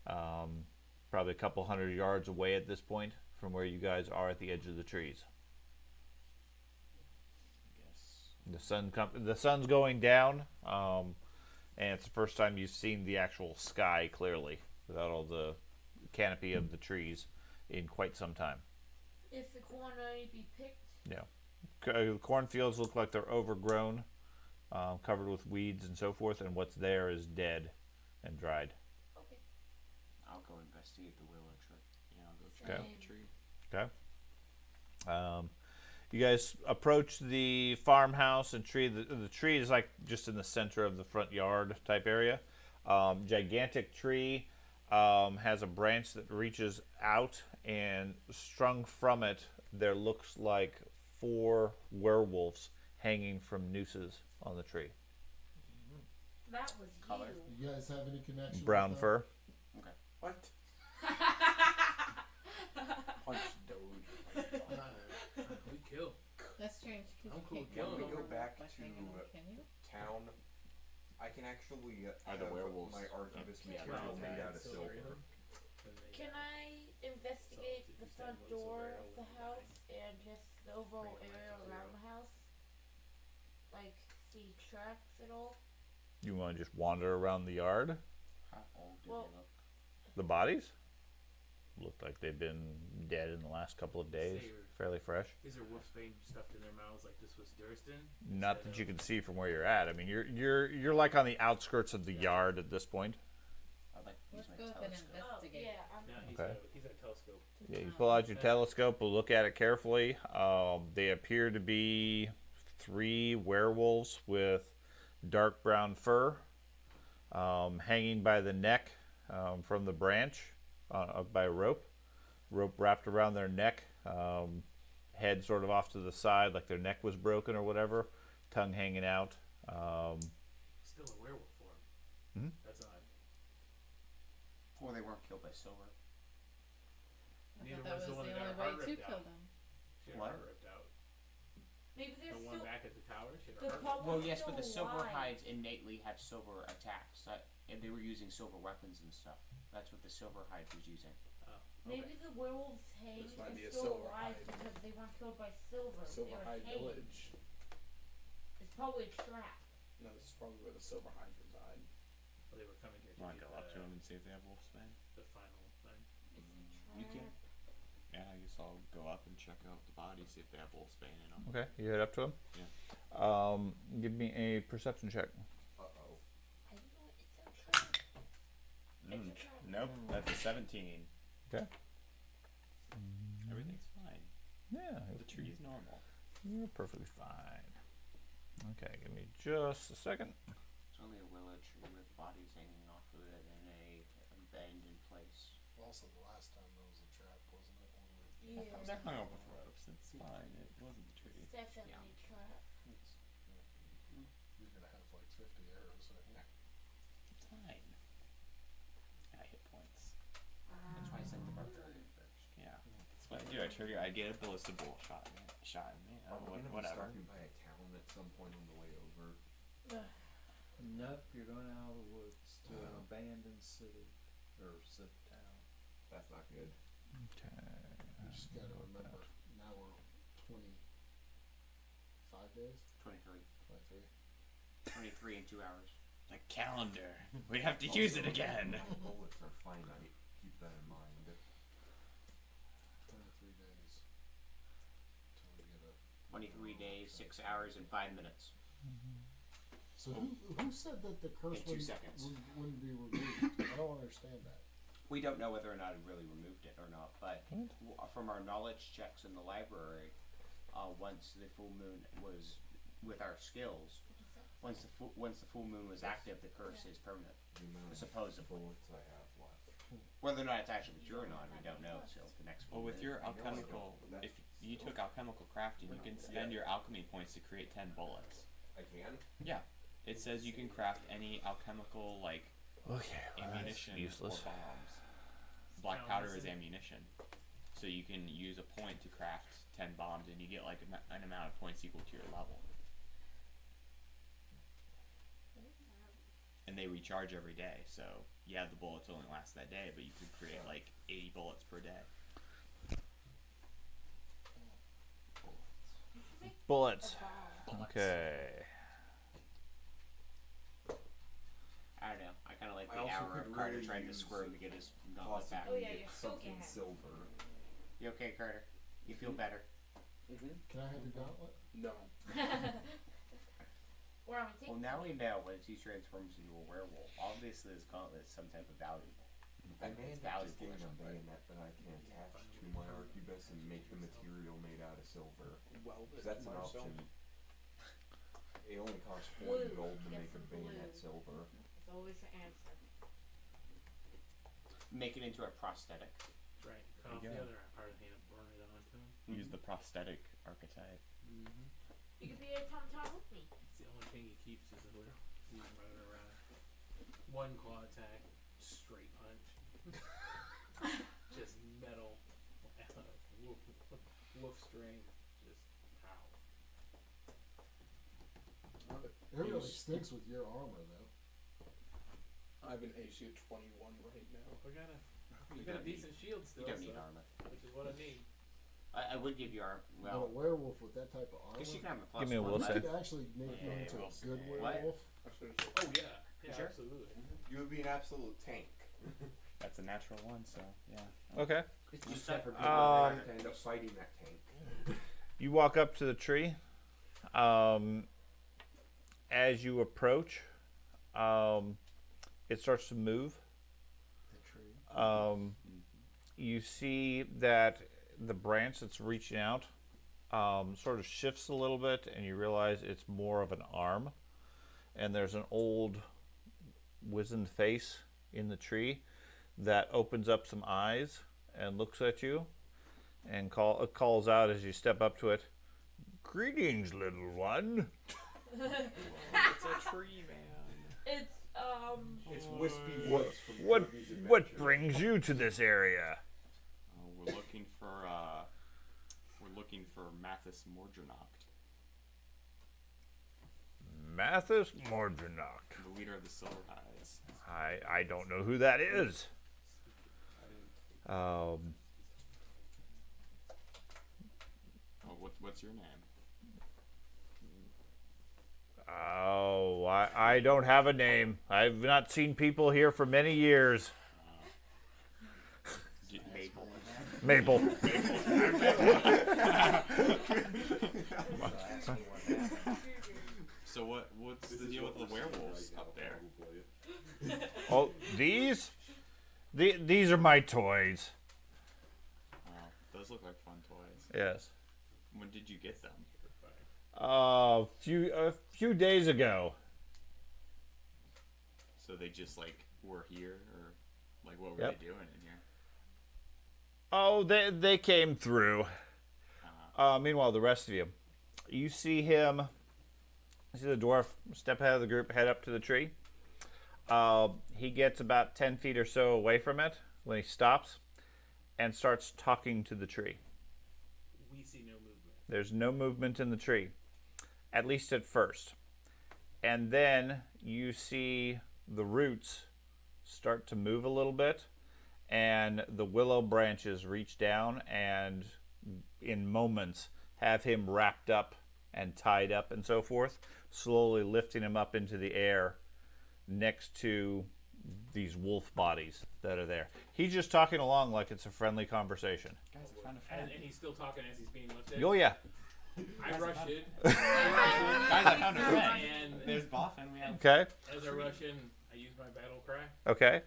Probably a couple hundred yards away at this point from where you guys are at the edge of the trees. The sun's going down, and it's the first time you've seen the actual sky clearly without all the canopy of the trees in quite some time. Is the corn ready to be picked? Yeah. The cornfields look like they're overgrown, covered with weeds and so forth, and what's there is dead and dried. Okay. I'll go investigate the willow tree. Yeah, I'll go Okay. check the tree. Okay. You guys approach the farmhouse and tree. The tree is like just in the center of the front yard type area. Gigantic tree, has a branch that reaches out, and strung from it there looks like 4 werewolves hanging from nooses on the tree. That was Color? you. You guys have any connection? Brown with fur. Okay. What? Punch Doge. We kill. That's strange because I'm you cool can't with kill killing When we them go back by to taking them, can you? town, I can actually Are the have werewolves my arquebus Yeah. material Well, made out of silver. silver. Can I investigate So, if the you front stand one door silver of the arrow, house and just the overall Bring it area back to around zero. the house? Like, see tracks at all? You want to just wander around the yard? How old do Well- they look? The bodies look like they've been dead in the last couple of days. Saber. Fairly fresh. Is there wolfsbane stuffed in their mouths like this was Durston? Not that you can see from where you're at. I mean, you're like on the outskirts of the yard at this point. I'd like to use Let's my go up and telescope. investigate. Yeah, I'm No, Okay. he's got a telescope. Yeah, you pull out your telescope, we'll look at it carefully. They appear to be 3 werewolves with dark brown fur, hanging by the neck from the branch by a rope. Rope wrapped around their neck, head sort of off to the side like their neck was broken or whatever, tongue hanging out. Still a werewolf form. Mhm. That's odd. Or they weren't killed by silver. I Neither thought that was the was one the that got only her way heart to ripped kill out. them. She had her What? heart ripped out. maybe The there's one still back at the tower. She had her the heart ripped public Well, yes, still but the silver alive. hides innately have silver attacks. And they were using silver weapons and stuff. That's what the silver hide was using. out. Oh, Maybe the werewolves hanged This might are be a still silver alive hide. because they weren't killed by silver. They Silver were Hide hanged. Village. It's probably a trap. No, this is probably where the Silver Hides reside. Well, they were coming here to Want to get go up to them and see if they have wolfsbane? the final thing. It's a trap. You can. Yeah, I guess I'll go up and check out the bodies, see if they have wolfsbane in them. Okay, you head up to them. Yeah. Give me a perception check. Uh-oh. I know it's a trap. It's a trap. Nope, that's a 17. Okay. Everything's fine. Yeah, The tree's normal. you're perfectly fine. Okay, give me just a second. It's only a willow tree with bodies hanging off of it in a abandoned place. Also, the last time there was a trap, wasn't it? When we Yeah. They're hung up with ropes. It's fine. It wasn't the tree. It's definitely a trap. you're gonna have like 50 arrows in here. It's fine. I hit points. That's why I sent the barbarian first. Yeah. That's what I do. I trigger. I get a ballista bolt shot in me. Are we gonna be Whatever. stopping by a town at some point on the way over? Nope, you're going out of the woods to an abandoned city or town. That's not good. Okay. You just gotta remember, now we're 25 days? 23. 23. 23 in 2 hours. The calendar. We have to use it again. Bullets are finite. Keep that in mind. 23 days. Until we get a... 23 days, 6 hours, and 5 minutes. So who said that the curse In 2 seconds. wouldn't be removed? I don't understand that. We don't know whether or not it really removed it or not, but from our knowledge checks in the library, once the full moon was with our skills, once the full moon was active, the curse is permanent. The amount of Supposedly. bullets I have left. Whether or not it's actually true or not, we don't know until the next full Well, with moon. your alchemical, if you took alchemical crafting, you can spend your alchemy points to create 10 bullets. I can? Yeah. It says you can craft any alchemical, like, Okay, ammunition useless. or bombs. Black powder is ammunition. So you can use a point to craft 10 bombs and you get like an amount of points equal to your level. And they recharge every day, so yeah, the bullets only last that day, but you could create like 80 bullets per day. Bullets. Okay. I don't know. I kind of like I the also hour could of Carter really trying to use squirm to get his gauntlet back. Oh, yeah, Possibly you're so something gas. silver. You okay, Carter? You feel better? Can I have your gauntlet? No. Where am I taking? Well, now we know once he transforms into a werewolf. Obviously, this gauntlet is some type of valuable. I may It's end up just valuable getting or a something. bayonet that I can attach to my arquebus and make the material made out of silver. Weld it 'Cause that's an myself. option. It only costs 40 Blue. gold to Get make a some bayonet blue. silver. It's always the answer. Make it into a prosthetic. That's right. Cut off There the you go. other part of the hand and burn it onto him. Use the prosthetic archetype. Mm-hmm. You could be a tom with me. It's the only thing he keeps is a werewolf. He's running around. One claw attack, straight punch. Just metal. Wolf strength. Just pow. It really stinks with your armor, though. I have an AC of 21 right now. We got a decent shield still. You don't need armor. Which is what I need. I would give you armor. But Well, a werewolf with that type of armor, because you can have a plus Give me a one. will you save. could actually make you Yeah, into a will good save. werewolf. Oh yeah. Yeah, Sure. absolutely. You would be an absolute tank. That's a natural one, so yeah. Okay. You said for good Um, to end up fighting that tank. You walk up to the tree. As you approach, it starts to move. The tree. You see that the branch that's reaching out sort of shifts a little bit, and you realize it's more of an arm. And there's an old wizened face in the tree that opens up some eyes and looks at you and calls out as you step up to it, "Greetings, little one." It's a tree, man. It's wispy What, woods from what, Kirby's what Adventure. brings you to this area? We're looking for Mathis Mordrenacht, Mathis Mordrenacht. the leader of the Silverhides. I don't know who that is. What's your name? Oh, I don't have a name. I've not seen people here for many years. Maple. Maple. So what's the deal with the werewolves up there? Oh, these are my toys. Those look like fun toys. Yes. When did you get them? A few days ago. So they just like were here, or like what were Yep. they doing in here? Oh, they came through. Meanwhile, the rest of you see him. You see the dwarf step ahead of the group, head up to the tree. He gets about 10 feet or so away from it when he stops and starts talking to the tree. We see no movement. There's no movement in the tree, at least at first. And then you see the roots start to move a little bit, and the willow branches reach down and in moments have him wrapped up and tied up and so forth, slowly lifting him up into the air next to these wolf bodies that are there. He's just talking along like it's a friendly conversation. Guys, I found a friend. And he's still talking as he's being lifted. Oh yeah. I rush in. Guys, I found a friend. And There's Boffin. We have. Okay. as I rush in, I use my battle cry. Okay.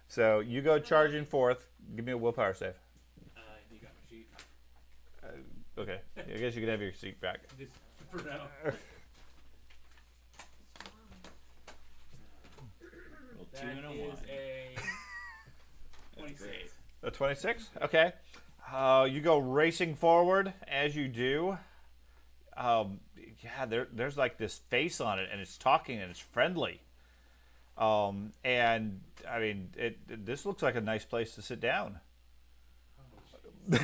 So you go charging forth. Give me a willpower save. You got my sheet. Okay. I guess you can have your seat back. Just for now. Well, That 2 and a 1. is a 26. Great. A 26? Okay. You go racing forward. As you do, there's like this face on it, and it's talking and it's friendly. And I mean, this looks like a nice place to sit down. I'm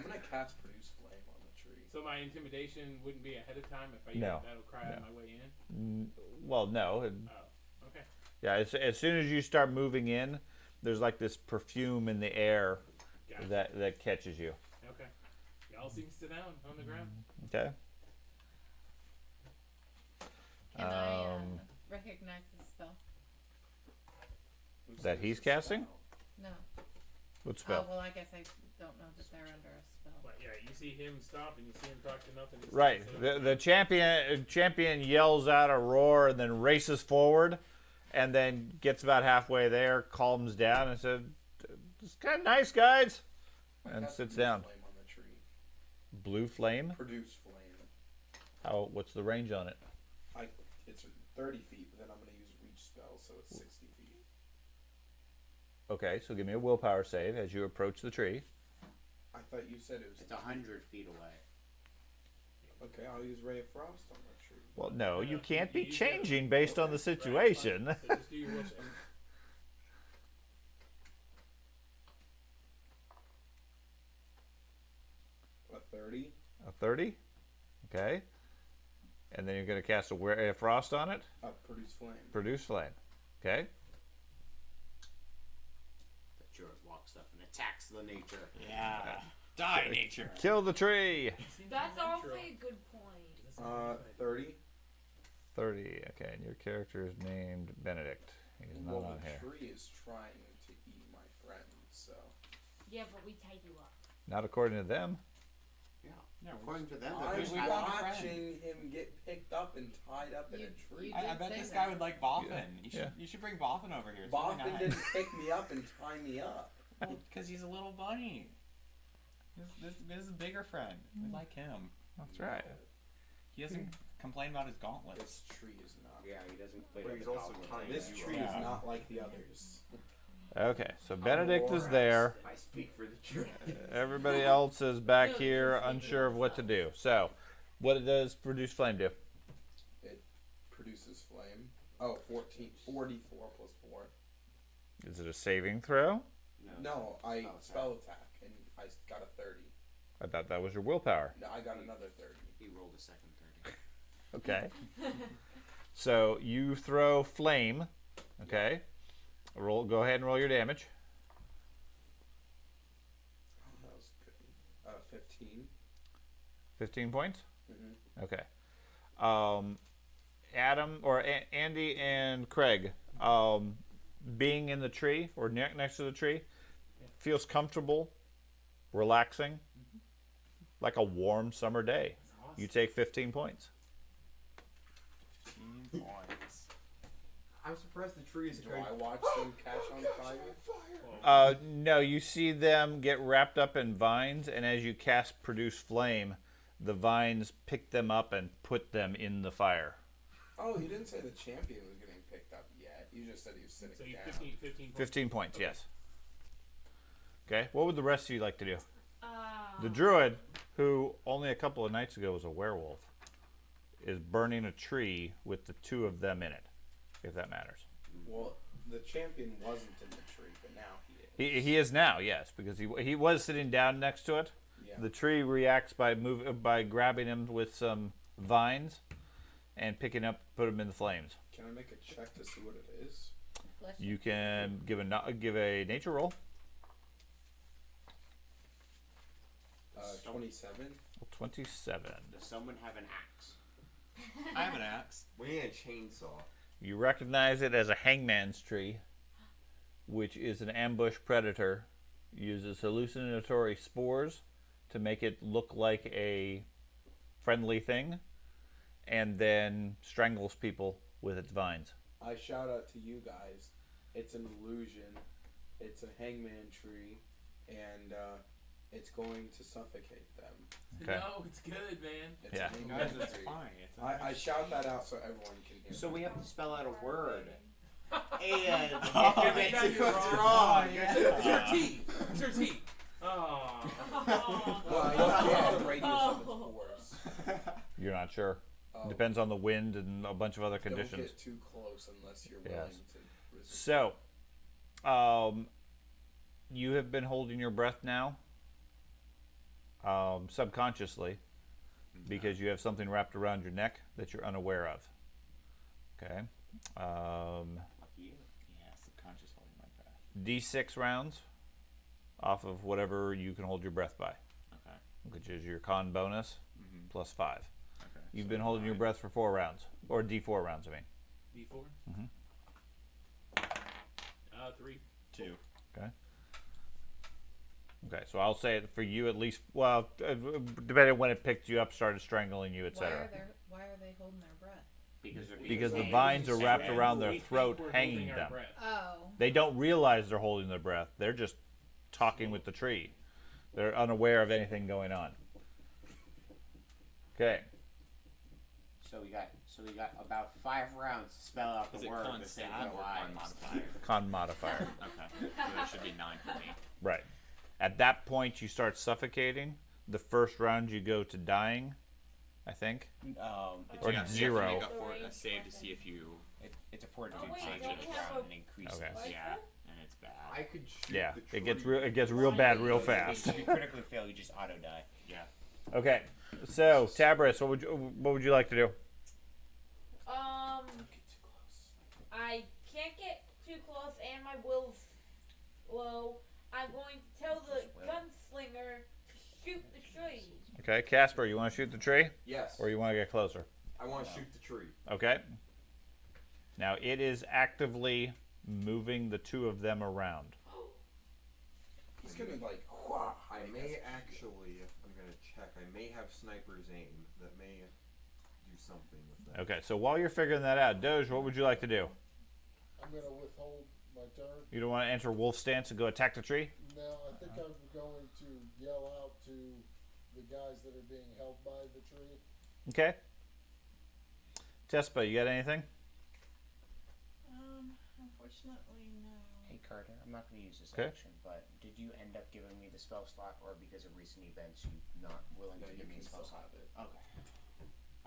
gonna cast Produce Flame on the tree. So my intimidation wouldn't be ahead of time if I use No. battle cry on my way in? Well, no. Oh, okay. Yeah, as soon as you start moving in, there's like this perfume in the air Gotcha. that catches you. Okay. Y'all seem to sit down on the ground. Okay. Can I recognize the spell? That he's casting? No. What spell? Oh, well, I guess I don't know that they're under a spell. But yeah, you see him stop and you see him talk to nothing. He's Right. saying, The champion yells out a roar and then races forward, and then gets about halfway there, calms down, and says, "It's kind of nice, guys," and Cast sits Produce down. Flame on the tree. Blue flame. Produce Flame. What's the range on it? It's 30 feet, but then I'm gonna use Reach spell, so it's 60 feet. Okay, so give me a willpower save as you approach the tree. I thought you said it was. It's 100 feet away. Okay, I'll use Ray of Frost on that tree. Well, no, you can't be you use your- changing based on the Right, fine. situation. So just do your will save. 30. A 30. Okay. And then you're going to cast a frost on it. Produce flame. Produce flame. Okay. The druid walks up and attacks the nature. Yeah. Die, nature. Kill the tree. That's also a good point. 30. 30. Okay, and your character is named Benedict. He's not on here. The tree is trying to eat my friend, so. Yeah, but we tied you up. Not according to them. Yeah, according to them, I they're was just having a friend. watching him get picked up and tied up in a tree. I bet this guy would like Boffin. You should bring Boffin over here. It's Boffin really nice. didn't pick me up and tie me up. Because he's a little bunny. This is a bigger friend. We like him. That's right. He doesn't complain about his gauntlets. This tree is not. Yeah, he doesn't play But with he's the also goblins. tiny. This tree is not like the others. Okay, so Benedict is there. I speak for the tree. Everybody else is back here, unsure of what to do. So, what does produce flame do? It produces flame. Oh, 44 plus 4. Is it a saving throw? No, I spell attack, and I got a 30. I thought that was your willpower. No, I got another 30. He rolled a second 30. Okay. So you throw flame. Okay. Go ahead and roll your damage. Oh, that was good. 15. 15 points. Mm-hmm. Okay. Adam or Andy and Craig, being in the tree or next to the tree, feels comfortable, relaxing, like a warm summer day. Awesome. You take 15 points. 15 points. I'm surprised the tree is Do I watch them catch on fire? No, you see them get wrapped up in vines, and as you cast Produce Flame, the vines pick them up and put them in the fire. Oh, you didn't say the champion was getting picked up yet. You just said he was sitting So you down. 15 points. 15 points, Okay. yes. Okay, what would the rest of you like to do? Uh, The druid, who only a couple of nights ago was a werewolf, is burning a tree with the two of them in it, if that matters. Well, the champion wasn't in the tree, but now he is. He is now, yes, because he was sitting down next to it. Yeah. The tree reacts by grabbing him with some vines and picking up, put him in the flames. Can I make a check to see what it is? You can give a nature roll. 27. 27. Does someone have an axe? I have an axe. We need a chainsaw. You recognize it as a hangman's tree, which is an ambush predator. Uses hallucinatory spores to make it look like a friendly thing, and then strangles people with its vines. I shout out to you guys. It's an illusion. It's a hangman tree, and it's going to suffocate them. Okay. No, it's good, man. It's Yeah. a hangman Guys, it's tree. fine. It's I shout that out so everyone can hear. So we have to spell out a word. And Oh, if it now gets you're wrong, It's your T. It's your T. Oh. Well, you have the radius of its pores. You're not sure. Oh. Depends on the wind and a bunch of other conditions. Don't get too close unless you're willing Yes. to resist. So, you have been holding your breath now, subconsciously, because you have something wrapped around your neck that you're unaware of. Okay. Lucky you. Yeah, subconscious holding my breath. D6 rounds off of whatever you can hold your breath by, Okay. which is your con bonus plus 5. Okay. You've So been holding your 9. breath for 4 rounds, or D4 rounds, I mean. D4? Mhm. 3. 2. Okay. Okay, so I'll say it for you at least. Well, depending on when it picked you up, started strangling you, etc. Why are they holding their breath? Because the vines are wrapped around their throat, we're hanging holding our them. breath. Oh. They don't realize they're holding their breath. They're just talking with the tree. They're unaware of anything going on. Okay. So we got about 5 rounds to spell out Is the it word con to save stat our or con lives. modifier? Con modifier. Okay. So that should be 9 for me. Right. At that point, you start suffocating. The first round, you go to dying, I think. Or You have to 0. make a save to see if you. It's a fortitude Oh, wait, save don't we this have round a- and increases. Okay. Yeah, and it's bad. I could shoot Yeah, the it gets tree. real. It gets real bad real fast. If you critically fail, you just auto die. Yeah. Okay, so Tabris, what would you like to do? I can't get too close, and my will's low. I'm going to tell the gunslinger to shoot the tree. Okay, Casper, you want to shoot the tree? Yes. Or you want to get closer? I want to shoot the tree. Okay. Now it is actively moving the two of them around. He's gonna like. I may actually. I'm gonna check. I may have sniper's aim. That may do something with that. Okay, so while you're figuring that out, Doge, what would you like to do? I'm gonna withhold my turn. You don't want to enter wolf stance and go attack the tree? No, I think I'm going to yell out to the guys that are being held by the tree. Okay. Tespa, you got anything? Unfortunately, no. Hey Carter, I'm not going to use this Okay. action, but did you end up giving me the spell slot, or because of recent events, you not willing to give me a spell slot? Okay.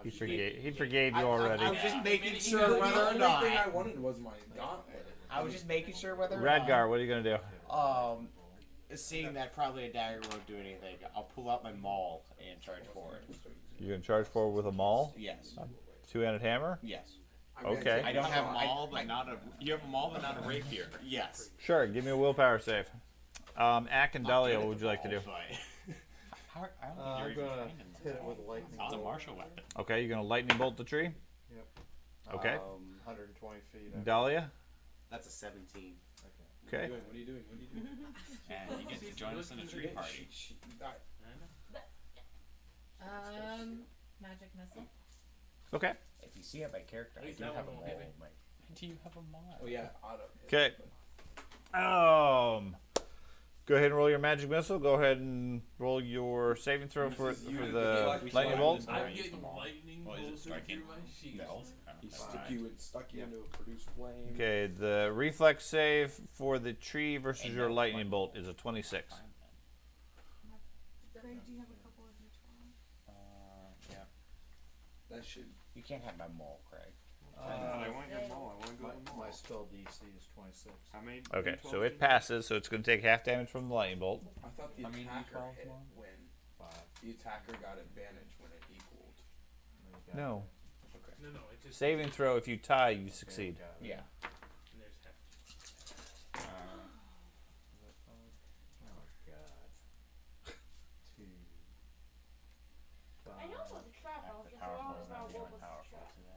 He forgave you already. I was just making sure The whether or only not. thing I wanted was my gauntlet. I was just making sure whether or Radgar, what are you going to do? not. Seeing that probably a dagger won't do anything, I'll pull out my maul and charge forward. You're going to charge forward with a maul? Yes. Two-handed hammer? Yes. Okay. I don't have a maul, but not a. You have a maul, but not a rapier. Yes. Sure, give me a willpower save. Ack and Dahlia, what would you like to do? I'm gonna hit it with a lightning It's a bolt. martial weapon. Okay, you're going to lightning bolt the tree? Yep. Okay. 120 feet. Dahlia? That's a 17. Okay. What are you doing? And you get to join us in a tree party. Magic missile. Okay. If you see it by character, At I least do that have a one won't maul. hit me. Mike. Do you have a maul? Oh yeah, auto. Okay. Go ahead and roll your magic missile. Go ahead and roll your saving throw for the lightning bolt. I'm getting lightning Well, is it bolted striking? through my shield. He stuck you into a produce flame. Okay, the reflex save for the tree versus your lightning bolt is a 26. Craig, do you have a couple of each one? Yeah. That should. You can't have my maul, Craig. I want your maul. I want to go with maul. My spell DC is 26. How many? Okay, so it passes, so it's going to take half damage from the lightning bolt. I thought the How many attacker d12s, hit Mom? when 5. the attacker got advantage when it equaled. No. Okay. No, it just Saving throw, if you tie, you succeed. Yeah. And there's half. Oh god. 2. 5. I know about the trap house, just as Powerful long is as not I feeling roll with the powerful trap. today.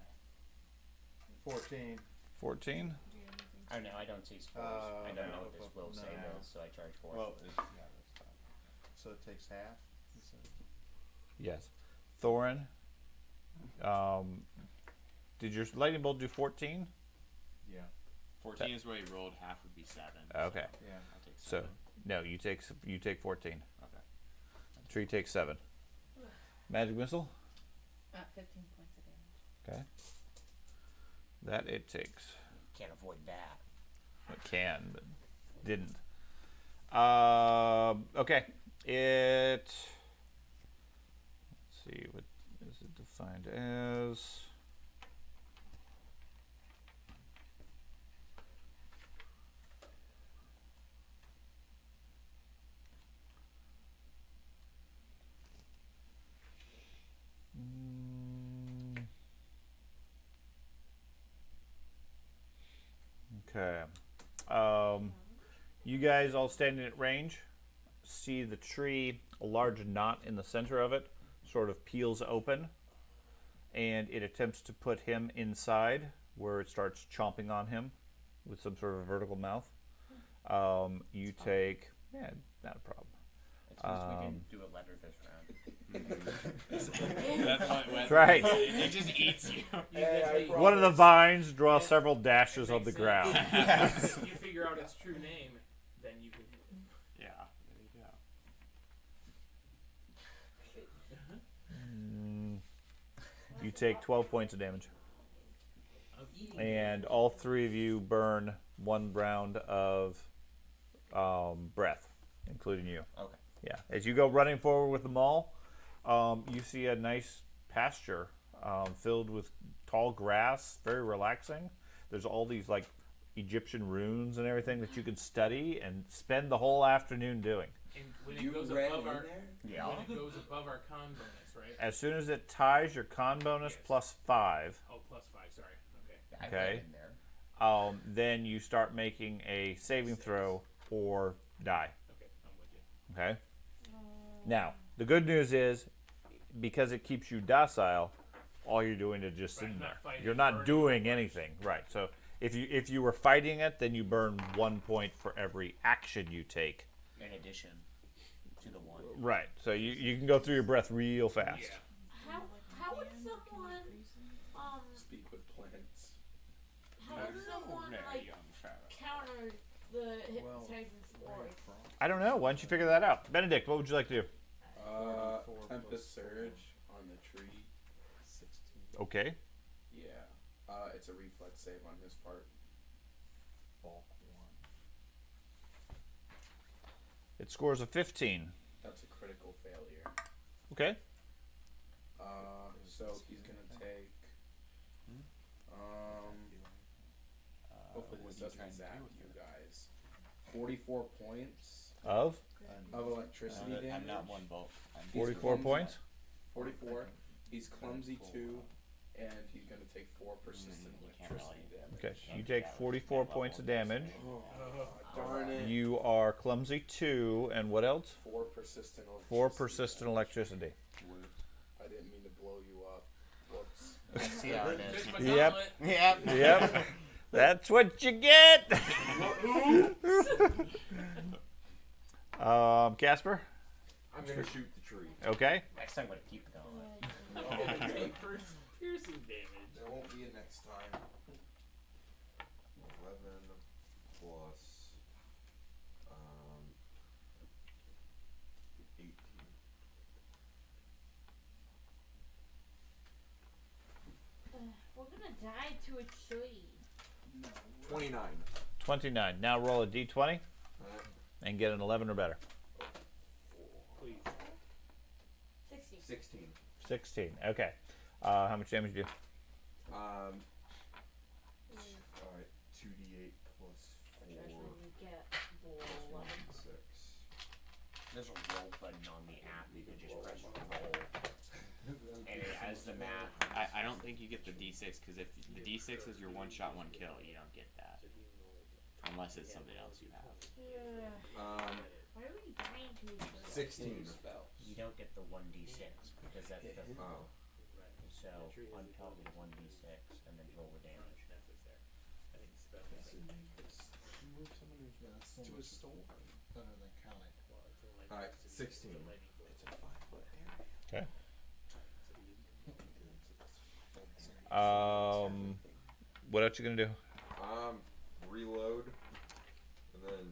14. 14. Do you have anything? I know, I don't see spells. I don't know what this will no. save is, so I charge forward. Well, yeah, that's fine. So it takes half? So, Yes. Thorin. Did your lightning bolt do 14? yeah. 14 is where he rolled. Half would be 7. Okay. Yeah. I'll take So 7. no, you take 14. Okay. Tree takes 7. Magic missile. 15 points of damage. Okay. That it takes. Can't avoid that. It can, but didn't. Okay. Let's see, what is it defined as? Okay. You guys all standing at range see the tree, a large knot in the center of it, sort of peels open, and it attempts to put him inside, where it starts chomping on him with some sort of a vertical mouth. You take, not a problem. It's because we didn't do a letter this round. That's what That's right. It just eats you. One of the vines draws several dashes on the ground. If you figure out its true name, then you can hit it. Yeah. There you go. You take 12 points of damage. And all three of you burn 1 round of breath, including you. Okay. Yeah. As you go running forward with the maul, you see a nice pasture filled with tall grass, very relaxing. There's all these like Egyptian runes and everything that you can study and spend the whole afternoon doing. And when You it goes ran above in our there? Yeah. when it goes above our con bonus, right? As soon as it ties your con bonus Yes. plus 5, Oh, plus 5. Sorry. Okay. I Okay. ran in there. then you start making a saving throw or die. Okay, I'm with you. Okay. Now, the good news is, because it keeps you docile, all you're doing is just Right, sitting not there. fighting, You're not burning, doing anything, right? So if you were fighting it, then you burn 1 point for every action you take. In addition to the one. Right. So you can go through your breath real fast. Yeah. How would someone Speak with plants. how would someone like counter the hypnotizing spores? I don't know. Why don't you figure that out, Benedict? What would you like to do? Tempest Surge on the tree. 16. Okay. Yeah. It's a reflex save on his part. Bulk 1. It scores a 15. That's a critical failure. Okay. So he's gonna take. Hopefully this doesn't zap you guys. 44 points Of of electricity damage. I'm not one bulk. 44 points. 44. He's clumsy 2, and he's gonna take 4 persistent electricity damage. Okay. You take 44 points of damage. Oh, darn it. You are clumsy 2, and what else? 4 persistent electricity. 4 persistent electricity. I didn't mean to blow you up. Whoops. See how it is. Here's my Yep. gauntlet. Yep. That's what you get. Casper. I'm gonna shoot the tree. Okay. Next time I'm gonna keep it on. Piercing damage. There won't be a next time. 11 plus 18. We're gonna die to a tree. 29. 29. Now roll a d20 and get an 11 or better. Please. 16. 16. 16. Okay. How much damage do you do? Alright, 2d8 plus 4. You get the 11. 6. There's a roll button on the app. You can just press roll. And it has the math. I don't think you get the d6 because if the d6 is your one shot, one kill, you don't get that. Unless it's something else you have. Yeah. Why are we dying to a tree? 16. You don't get the 1d6 because that's the. Oh. So on top of the 1d6 and then roll the damage. I think spell. Move someone who's to a storm. Better than counting. Alright, 16. It's a 5-foot area. Okay. What else you gonna do? Reload, and then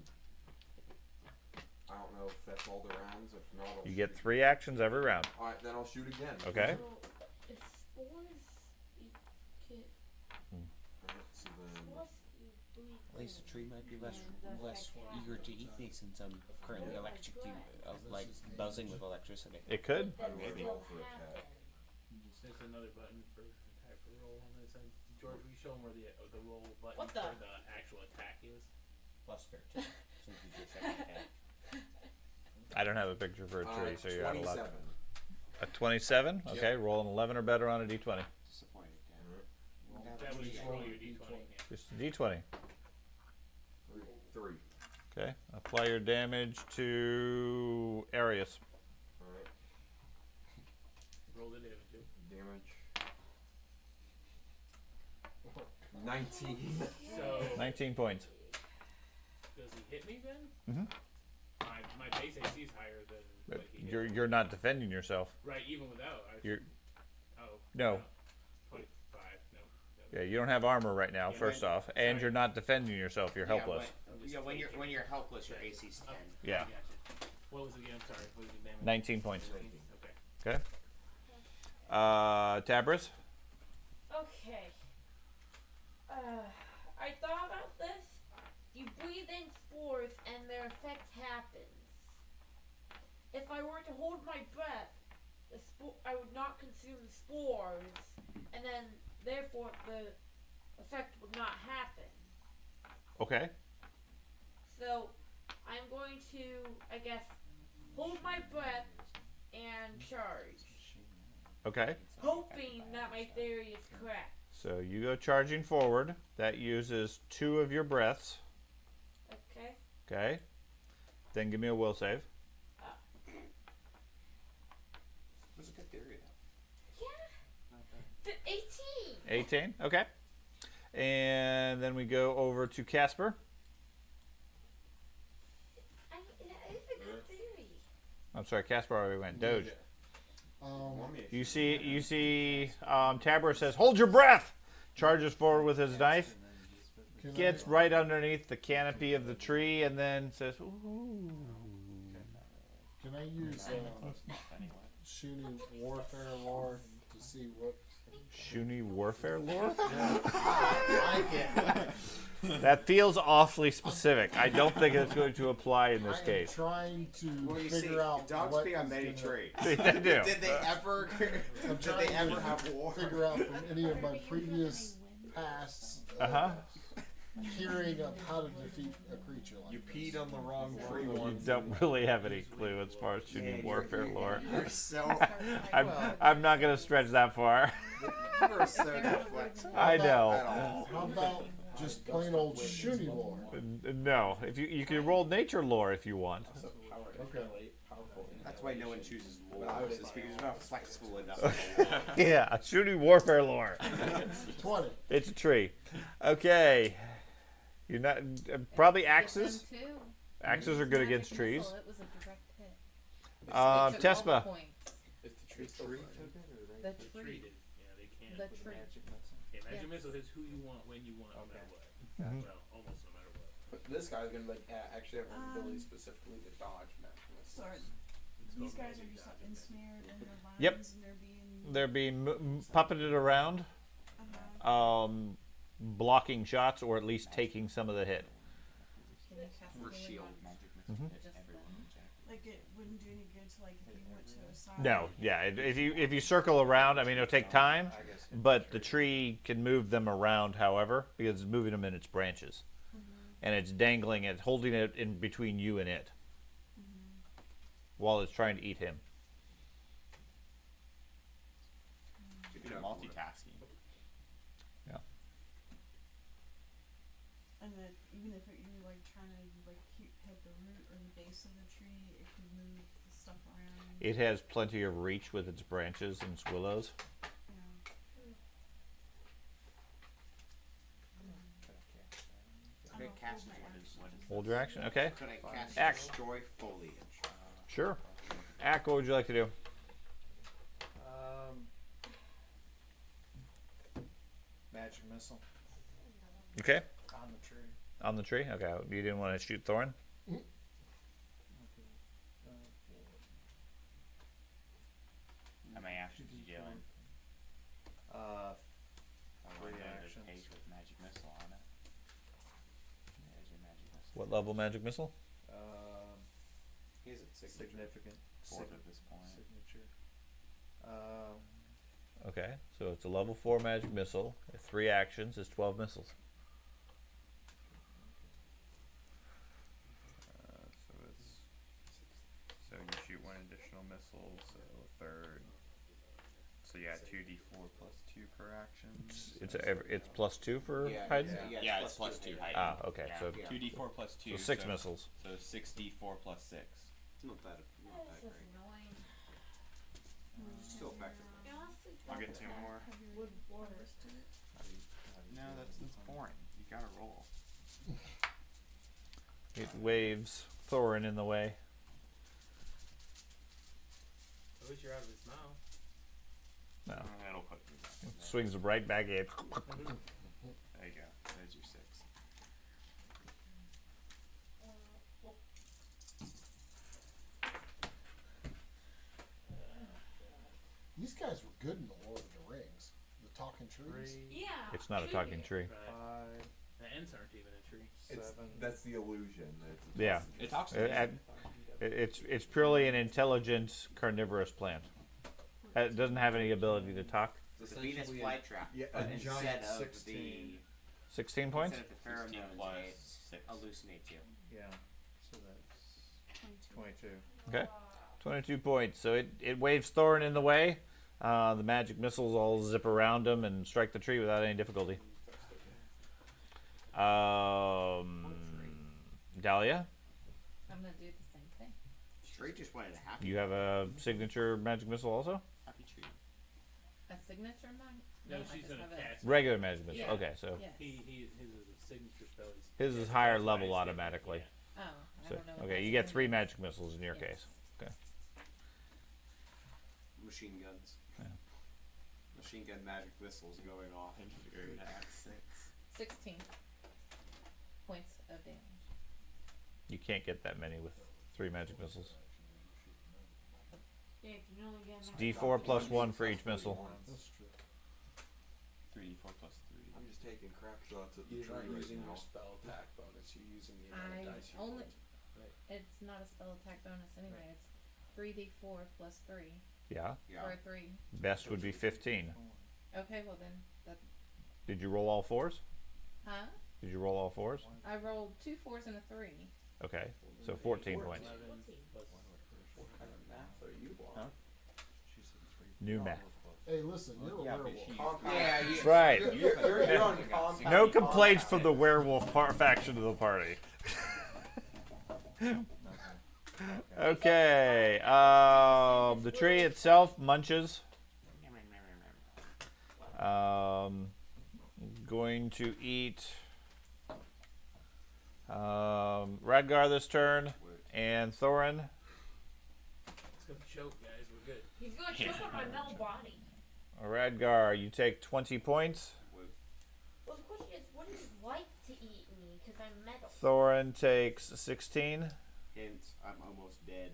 I don't know if that's all the rounds. If not, I'll You shoot get 3 actions every round. All right, then I'll shoot again. Okay. So, if spores you get Alright, so then spores you breathe At least the tree might be less and the less effect eager to eat me since I'm currently like buzzing with electricity. It could. Maybe. roll for attack. There's another button for attack for roll on this side. George, will you show them where the roll button What for the? the actual attack is? Plus 13. Since it's your second attack. I don't have a picture for a tree, so you're out of luck. 27. A 27? Okay, roll an 11 or better on a d20. Disappointed, That was just roll your d20. Yeah. Just a d20. 3. Okay. Apply your damage to Arius. Alright, Roll the damage. Too. damage. 19. So 19 points. does he hit me then? Mm-hmm. My base AC is higher than But what he hit. you're not defending yourself. Right, even without. You're Oh. no. 25. No. Yeah, you don't have armor right now. Yeah, First right. off, and you're not defending yourself. You're helpless. When you're helpless, your AC's 10. Yeah. Gotcha. What was it again? Sorry. What was the damage? 19 points. 19. Okay. Okay. Tabris. Okay. I thought about this. You breathe in spores and their effect happens. If I were to hold my breath, I would not consume the spores, and then therefore the effect would not happen. Okay. So I'm going to, I guess, hold my breath, and charge. Okay. Hoping that my theory is correct. So you go charging forward. That uses 2 of your breaths. Okay. Okay. Then give me a will save. That's a good theory, though. Yeah. 18. 18. Okay. And then we go over to Casper. That is a good theory. I'm sorry, Casper already went. Doge. Um, You see, Tabor says, "Hold your breath!" Charges forward with his knife, gets right underneath the canopy of the tree, and then says, "Ooh." Can I use shooting warfare lore to see what? Shuni warfare lore? I like it. That feels awfully specific. I don't think it's going to apply in this case. I'm trying to Well, you figure see, out dogs what speak on is many gonna- traits. They do. Did they ever? I'm Did trying they ever to have war? figure out from any of my previous pasts hearing of how to defeat a creature like You this. peed on the wrong tree You once. don't really have any clue as far as shooting warfare lore. You're so. I'm not going to stretch that far. You are so deflexible. I know. At all. How about just plain old shooting lore? No, if you can roll nature lore if you want. Okay. That's why no one chooses lore. Is because you're not flexible enough. Yeah, shooting warfare lore. 20. It's a tree. Okay. You're not probably axes. Them too. Axes are good Magic against trees. missile, it was a direct hit. They took all the Tespa. points. Is the tree still ring? The The tree tree. did. Yeah, they can't. The with tree. magic missile. Yeah, magic Yes. missile is who you want, when you want, no matter what. Mhm. Well, almost no matter what. But this guy's gonna like actually have an ability specifically to dodge magic missiles. Sorry. It's These called guys are magic just dodge. ensnared in their vines Yep. and they're being They're being puppeted around, blocking shots or at least taking some of the hit. Can you cast For healing shield, on magic Mhm. missile hit just everyone them? in Jack. like it wouldn't do any good to like if you went to a side. No, yeah. If you circle around, I mean it'll take time, but the tree can move them around. However, because it's moving them in its branches, and it's dangling it, holding it in between you and it, while it's trying to eat him. You're multitasking. And then even if you're like trying to like hit the root or the base of the tree, it could move the stuff around. It has plenty of reach with its branches and its willows. Could I cast Hold your action. Okay. Could I cast Axe. Destroy Foliage? Sure. Ack, what would you like to do? Magic missile Okay. on the tree. On the tree. Okay. You didn't want to shoot Thorin. How many actions you doing? Uh, I want to 3 go to the actions. page with magic missile on it. There's your magic missile. What level magic missile? He's at Significant. Fourth at this point. Signature. Okay. So it's a level 4 magic missile. 3 actions is 12 missiles. So you shoot 1 additional missile, so a third. So you add 2d4 plus 2 per action. It's plus 2 for Yeah, hiding. Yeah, it's plus 2 hiding. Ah, okay. Yeah. So 2d4 plus 2. So 6 missiles. So 6d4 plus 6. Not that This is great. annoying. Still effective. I'll get 2 more. Would work. No, that's boring. You gotta roll. It waves Thorin in the way. At least you're out of his mouth. No. It'll put you back in there. Swings right back in. There you go. There's your 6. These guys were good in the Lord of the Rings. The talking trees. Yeah. It's not a talking tree. Right. The ends aren't even a tree. That's the illusion. Yeah. It talks to me. It's purely an intelligent carnivorous plant. It doesn't have any ability to talk. It's a Venus flytrap. Yeah, but a instead giant of 16. 16 points? Instead of the pheromones, plus it 6. hallucinates you. Yeah. So that's 22. 22. Okay. 22 points. So it waves Thorin in the way. The magic missiles all zip around him and strike the tree without any difficulty. Dahlia, I'm gonna do the same thing. Straight just wanted a happy. you have a signature magic missile also? Happy tree. A signature mine? No, I she's just gonna have cast. Regular magic missile. Yeah. Okay, so Yes. His is a signature spell. his is higher level automatically. Oh, I So, don't know. what okay, that you get is. 3 magic missiles in your Yes. case. Okay. Machine guns. Yeah. Machine gun magic missiles going off. Dude, that's 6. 16 points of damage. You can't get that many with 3 magic missiles. Yeah, you can only get It's an D4 plus 1 for each missile. That's true. 3d4 plus 3. I'm just taking crap shots at the You're tree not right using now. your spell attack bonus. You're using the amount I of dice you only. rolled. It's not a spell attack bonus anyway. It's 3d4 plus 3 Yeah. or 3. Best would be 15. Okay, well then that. Did you roll all 4s? Huh? Did you roll all 4s? I rolled 2 4s and a 3. Okay. So 14 points. What kind of math are you on? Huh? New math. Hey, listen, you're a Yeah, but werewolf. she- Yeah, That's right. You're on compound. No complaints from the werewolf faction of the party. Okay. The tree itself munches. Going to eat Radgar this turn and Thorin. It's gonna choke, guys. We're good. He's gonna choke on my metal body. Radgar, you take 20 points. Well, the question is, what is it like to eat me? Because I'm metal. Thorin takes 16. Hint, I'm almost dead.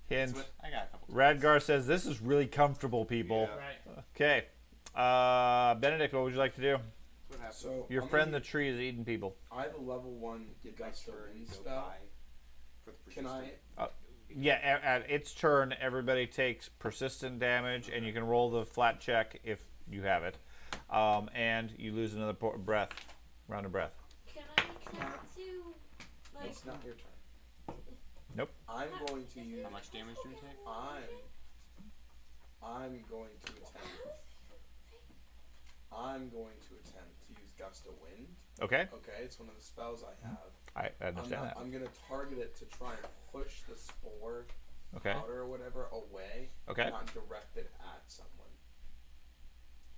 Hint. I got a couple. Radgar says, "This is really comfortable, people." Yeah. Right. Okay. Benedict, what would you like to do? What happened? So Your I'm friend gonna the tree is eating people. I have a level 1 Did my gust of turn wind go spell. by for the Can I? persistent? Yeah, at its turn, everybody takes persistent damage, and you can roll the flat check if you have it. And you lose another round of breath. Can I attempt to, like, It's not your turn. Nope. I'm going to use. How much damage do you take? I'm going to attempt. I'm going to attempt to use gust of wind. Okay. Okay, it's one of the spells I have. I understand that. I'm gonna target it to try and push the spore Okay. powder or whatever away. Okay. Not direct it at someone.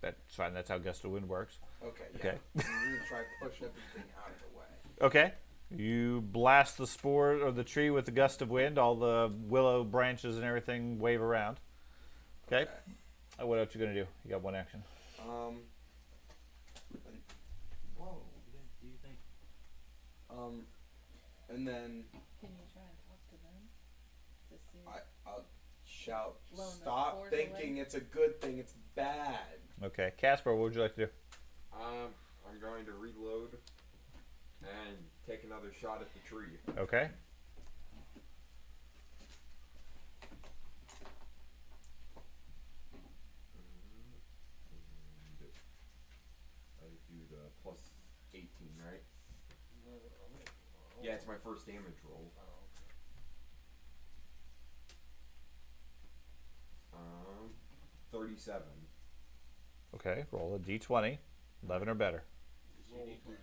That's fine. That's how Gust of Wind works. Okay. Yeah. Okay. I'm gonna try and push everything out of the way. Okay. You blast the spore or the tree with the gust of wind. All the willow branches and everything wave around. Okay. What else you gonna do? You got one action. And, whoa. Do you think? And then Can you try and talk to them to see? I'll shout, Blowing the "Stop spores thinking away." it's a good thing. It's bad." Okay. Casper, what would you like to do? I'm going to reload and take another shot at the tree. Okay. I do the plus 18, right? Yeah, it's my first damage roll. 37. Okay. Roll a d20, 11 or better. Roll a d20.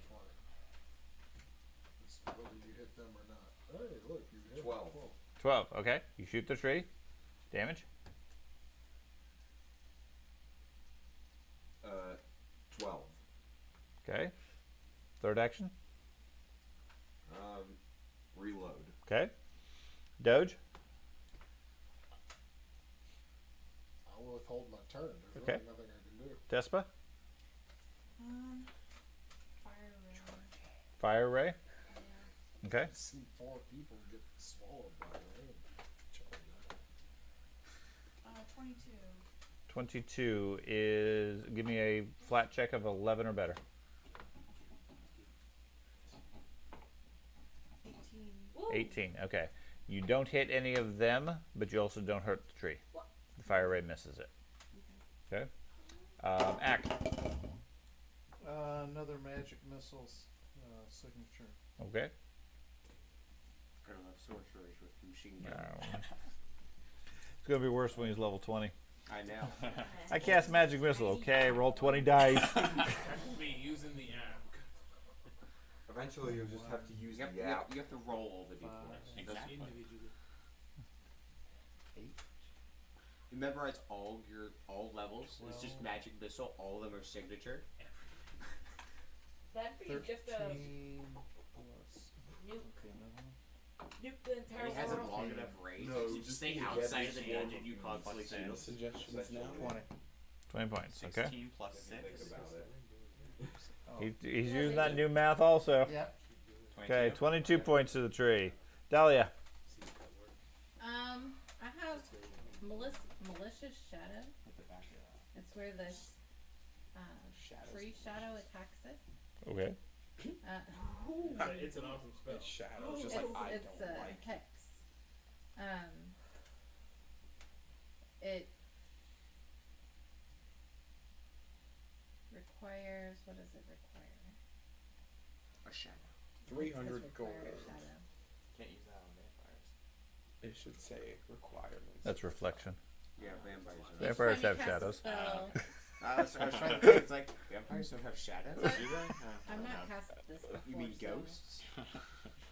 It's whether you hit them or not. Hey, look, you hit 12. 12. Okay. You shoot the tree. Damage. 12. Okay. Third action. Reload. Okay. Doge. I'll withhold my turn. There's Okay. really nothing I can do. Despa. Fire ray. Fire ray. Okay. I've seen 4 people get swallowed by a rain. 22. 22 is. Give me a flat check of 11 or better. 18. 18. Okay. You don't hit any of them, but you also don't hurt the tree. The fire ray misses it. Okay. Ack. Another magic missile signature. Okay. Gonna love sorcerers with machine gun. It's gonna be worse when he's level 20. I know. I cast magic missile. Okay, roll 20 dice. That will be using the app. Eventually, you'll just have to use You have, the you have, app. you have to roll all the d4s. Exactly. Individually. 8. You memorize all levels. It's just magic missile. All of them are signature. That'd be just a 13 plus. nuke, Okay, another one. nuke the entire And he has a world. long enough range. No, Like, you just just stay you outside get of the this edge one and you constantly plus shoot. Suggestions now. 20. 20 points. Okay. 16 plus 6. Think about it. Oh. He's using that new math also. Yep. Okay, 22 points to the tree. Dahlia. I have malicious shadow. It's where the tree shadow attacks it. Okay. It's an awesome spell. It's shadows, just it's like I it's don't a like. hex. It requires, what does it require? A shadow. 300 It gold. does require a shadow. Can't use that on vampires. It should say requirements. That's reflection. Yeah, vampires. Are Vampires Each time have you cast a shadows. spell- I was trying to think. It's like vampires don't have shadows. But Do they? I've not cast this before. You mean so- ghosts?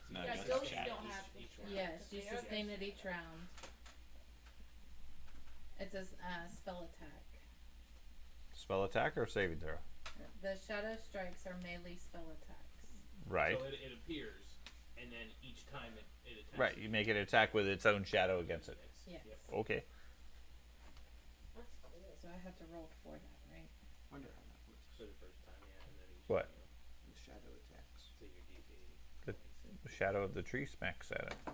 No, Yeah, just ghosts shadows. don't have Each one. Yes, you Okay, sustain it each round. It's a spell attack. Spell attack or saving throw? The shadow strikes are melee spell attacks. Right. So it appears, and then each time it attacks. Right. You make it attack with its own shadow against it. Yes. Yep. Okay. That's cool. So I have to roll for that, right? Wonder how that works. For the first time, yeah, and then each What? time, The shadow attacks. so your DC. The shadow of the tree smacks at it. The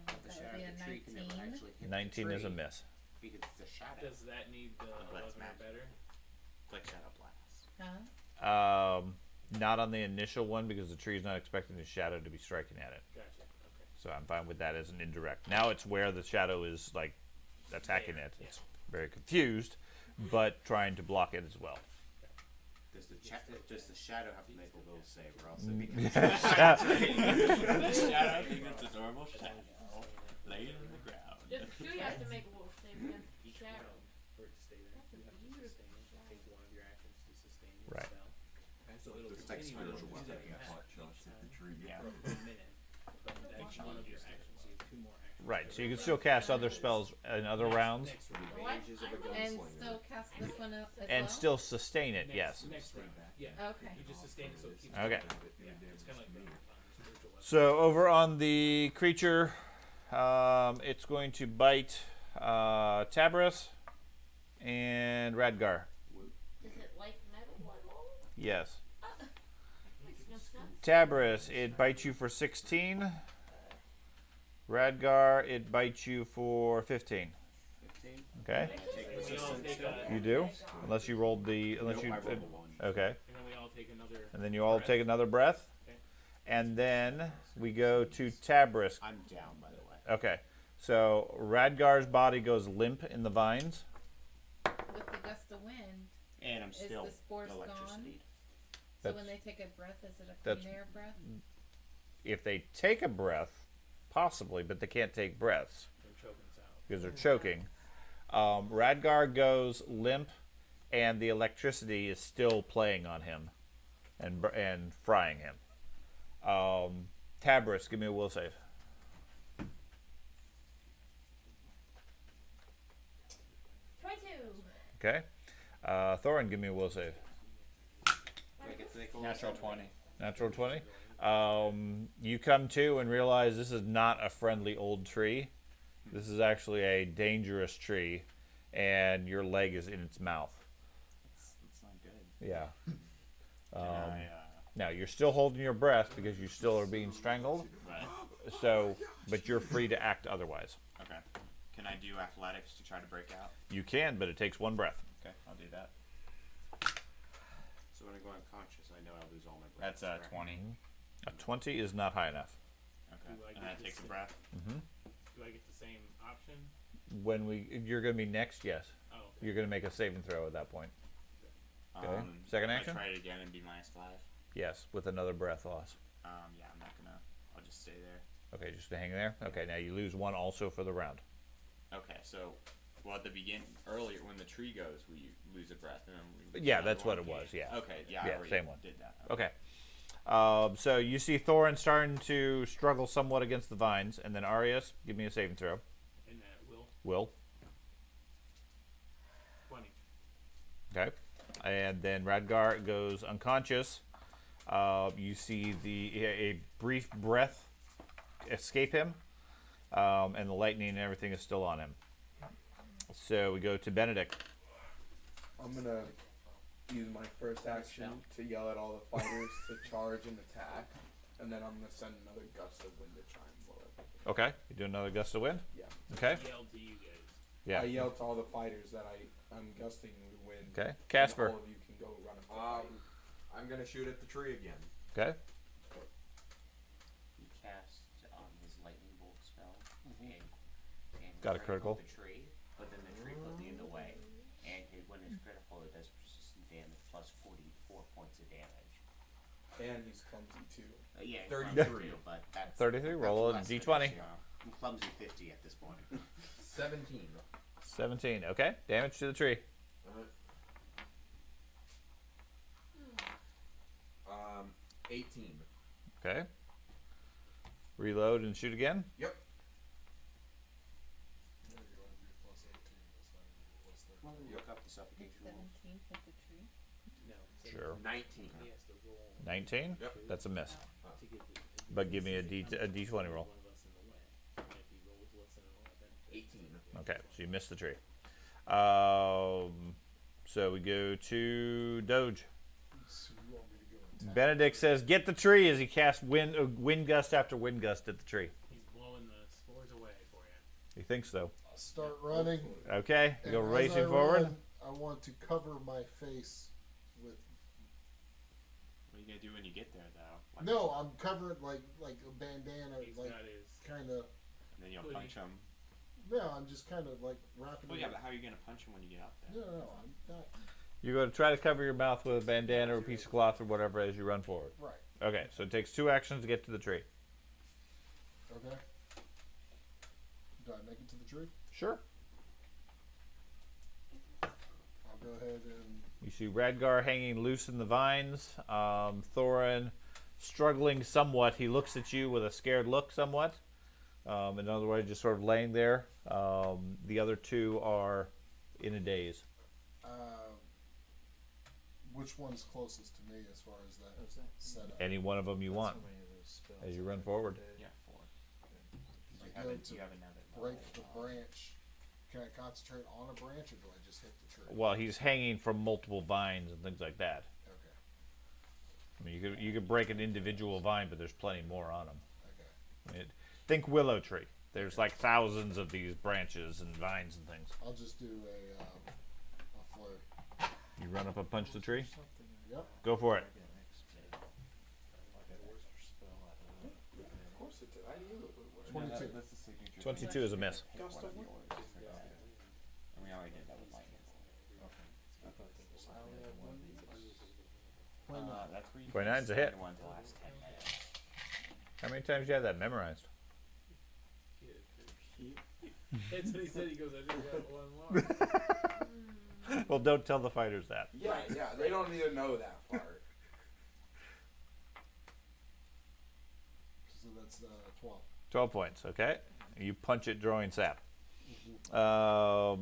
That would shadow be of a the tree can never 19. actually hit 19 the is a tree miss. because it's a shadow. Does that need the Unless 11 or magic. better? It's like shadow blast. Huh? Not on the initial one because the tree's not expecting the shadow to be striking at it. Gotcha. Okay. So I'm fine with that as an indirect. Now it's where the shadow is like attacking it. It's very confused, but trying to block it as well. Does the shadow have to make a will save or else it Mm. becomes The shadow being its adorable shadow laying on the ground. Just do you have to make a little save against the Each shadow? round for it to stay there, That's you have to beautiful sustain it. shadow. Take one of your actions to sustain your Right. spell. So it'll It's like continue spiritual to use weapon. that Yeah. attack Hot shots each at the time tree. Yeah. for a minute. But that's one of your actions. So you have 2 more actions. Right. So you can still cast other spells in other rounds Next round. Advantages of a And gunslinger. still cast this one as and well? still sustain it. Yes. Next round. Yeah. Okay. You just sustain it so it keeps Okay. going. Yeah. It's kind of like the spiritual weapon. So over on the creature, it's going to bite Tabris and Radgar. Is it like metal at all? Yes. Makes no sense. Tabris, it bites you for 16. Radgar, it bites you for 15. 15. Okay. Take And we all resistance. take a, You do? Unless you rolled the. Unless Nope, you. I rolled a 1. Okay. and then we all take another. And then you all breath. take another breath. Okay. And then we go to Tabris. I'm down, by the way. Okay. So Radgar's body goes limp in the vines. With the gust of wind, And I'm is still the spores gone? electricity. So That's- when they take a breath, is it a that's- clean air breath? If they take a breath, possibly, but they can't take breaths They're choking us out. because they're choking. Radgar goes limp, and the electricity is still playing on him and frying him. Tabris, give me a will save. 22. Okay. Thorin, give me a will save. Do I get to make a Natural will save? 20. Natural 20. You come to and realize this is not a friendly old tree. This is actually a dangerous tree, and your leg is in its mouth. That's not good. Yeah. Can I, Now, you're still holding your breath because you still are being strangled. right. So, but you're free to act otherwise. Okay. Can I do athletics to try to break out? You can, but it takes one breath. Okay, I'll do that. So when I go unconscious, I know I'll lose all my breath. That's 20. A 20 is not high enough. Okay. Do I And get that the takes a same- breath. Do I get the same option? When you're going to be next, yes. Oh, okay. You're going to make a saving throw at that point. Okay. Second action? I try it again and be -5. Yes, with another breath loss. Yeah, I'm not gonna. I'll just stay there. Okay, just to hang there. Okay, now you lose 1 also for the round. Okay, so, well, at the earlier when the tree goes, we lose a breath, and then we lose Yeah, another that's what one. it was. Yeah. Okay, yeah, I Yeah, already same one. did that. Okay. So you see Thorin starting to struggle somewhat against the vines, and then Arius, give me a saving throw. And Will. Will. 20. Okay. And then Radgar goes unconscious. You see a brief breath escape him, and the lightning and everything is still on him. So we go to Benedict. I'm gonna use my first action to yell at all the fighters to charge and attack, and then I'm gonna send another gust of wind to try and blow it. Okay. You do another gust of wind? Yeah. Okay. Yelled to you guys. Yeah. I yelled to all the fighters that I'm gusting the wind. Okay. and Casper. all of you can go run up the fight. I'm gonna shoot at the tree again. Okay. He cast his lightning bolt spell and Got a critical critical. the tree, but then the tree put me in the way. And when it's critical, it does persistent damage plus 44 points of damage. And he's clumsy too. Yeah, 33. clumsy too, but that's 33. Roll a less than d20. issue. I'm clumsy 50 at this point. 17. 17. Okay. Damage to the tree. 18. Okay. Reload and shoot again. Yep. Well, look up the suffocation rules. 17 hit the tree. No. Sure. 19. He has to roll 19. Yep. That's a miss. to get the. But give me a d20 roll. One of us in the way. And if he rolls less than 11. 18. Okay, so you missed the tree. So we go to Doge. So you want me to go attack? Benedict says, "Get the tree!" as he casts wind gust after wind gust at the tree. He's blowing the spores away for you. He thinks so. I'll start running. Okay, you go and as racing I forward. run, I want to cover my face with. What are you gonna do when you get there, though? Like, No, I'm covered like a bandana, He's like got his. kind of. and then you'll Hoodie. punch him. No, I'm just kind of like wrapping. Well, it yeah, up. but how are you gonna punch him when you get out there? No, I'm not. You're going to try to cover your mouth with a bandana or a piece of cloth or whatever as you run forward. Right. Okay, so it takes 2 actions to get to the tree. Okay. Do I make it to the tree? Sure. I'll go ahead and. You see Radgar hanging loose in the vines. Thorin struggling somewhat. He looks at you with a scared look somewhat. In other words, just sort of laying there. The other 2 are in a daze. Which one's closest to me as far as that setup? Any one of them you want as you run forward. Yeah, 4. I You go haven't. to You haven't had it. break the branch. Can I concentrate on a branch or do I just hit the tree? Well, he's hanging from multiple vines and things like that. Okay. I mean, you could break an individual vine, but there's plenty more on them. Okay. I mean, think willow tree. There's like thousands of these branches and vines and things. I'll just do a flurry. You run up and punch the tree. Yep. Go for it. Of course it did. I knew it would work. 22. That's the signature. 22 is a miss. Gust of wind. And we already did that with lightning. That's where you 29 's a hit. One to last 10 minutes. How many times do you have that memorized? That's what he said. He goes, I just got one more. Well, don't tell the fighters that. Yeah, yeah. They don't need to know that part. So that's 12. 12 points, okay? You punch it, drawing sap. Tespa,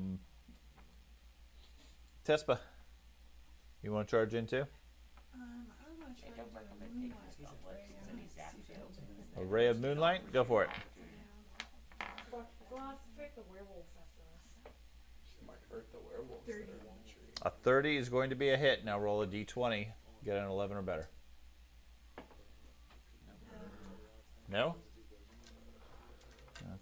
you want to charge in too? I'm gonna try I to don't do recommend a taking moonlight these gauntlets ray because on then he it, zaps see if you. it'll A ray of moonlight? Go for it. We'll have to fight the werewolves after us. She might hurt the werewolves that are in the tree. A 30 is going to be a hit. Now roll a d20. Get an 11 or better. No?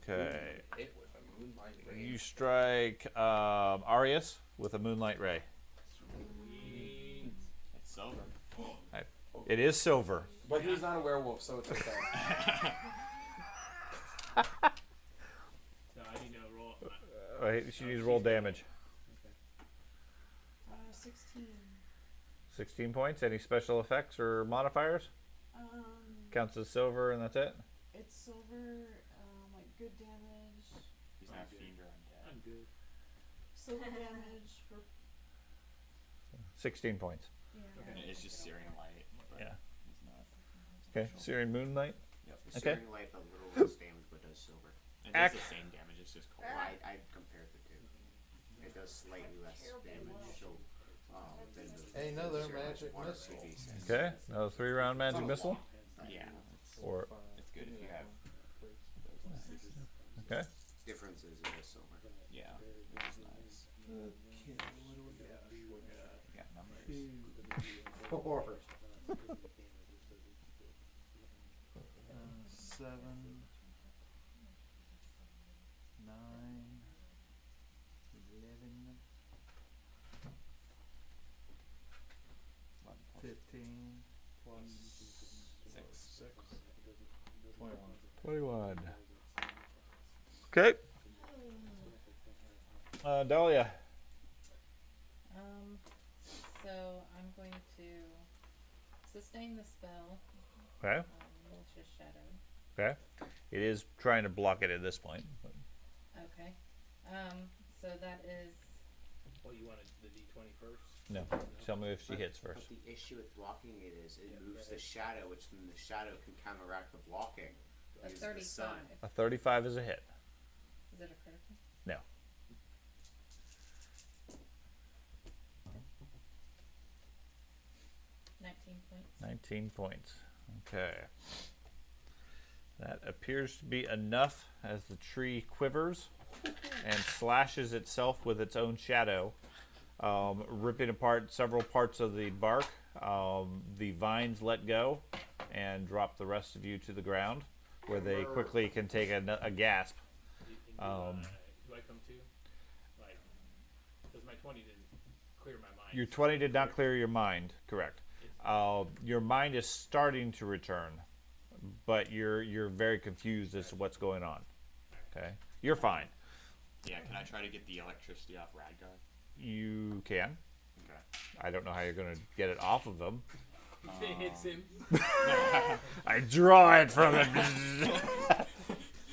Okay. Hit with a moonlight ray. You strike Arius with a moonlight ray. It's silver. It is silver. But he's not a werewolf, so it's okay. So I need to roll. She needs to roll damage. 16. 16 points. Any special effects or modifiers? Counts as silver, and that's it. It's silver, like good damage. He's not fiend or undead. I'm good. Silver damage for 16 points. And it's just Syrian light. But Yeah. He's not. Okay. Syrian Moonlight. Yep. Okay. Searing light, a little less damage, but does silver. It does the same damage. It's just cold. I compared the two. It does slightly less damage. So, than the Another Searing Light's magic water missile. PV6. Okay. Another 3-round magic missile. Yeah. Or It's good if you have. okay. Difference is it is silver. Yeah. It's nice. Okay, what do we got? We got numbers. 4. 7, 9, 11, 15 plus 6. 21. 21. Okay. Dahlia. So I'm going to sustain the spell. Okay. Malicious Shadow. Okay. It is trying to block it at this point. But. Okay. So that is. Well, you wanted the D20 first? No. Tell me if she hits first. But the issue with blocking it is it moves the shadow, which then the shadow can counteract the blocking. A Use 35. the sun. A 35 is a hit. Is it a critical? No. Points. 19 points. Okay. That appears to be enough as the tree quivers and slashes itself with its own shadow, ripping apart several parts of the bark. The vines let go and drop the rest of you to the ground, where they quickly can take a gasp. Do I come too? Like, because my 20 didn't clear my mind. Your 20 did not clear your mind, correct. Your mind is starting to return, but you're very confused as to what's going on. Okay, you're fine. Yeah, can I try to get the electricity off Radgar? You can. Okay. I don't know how you're going to get it off of them. It hits him. I draw it from it.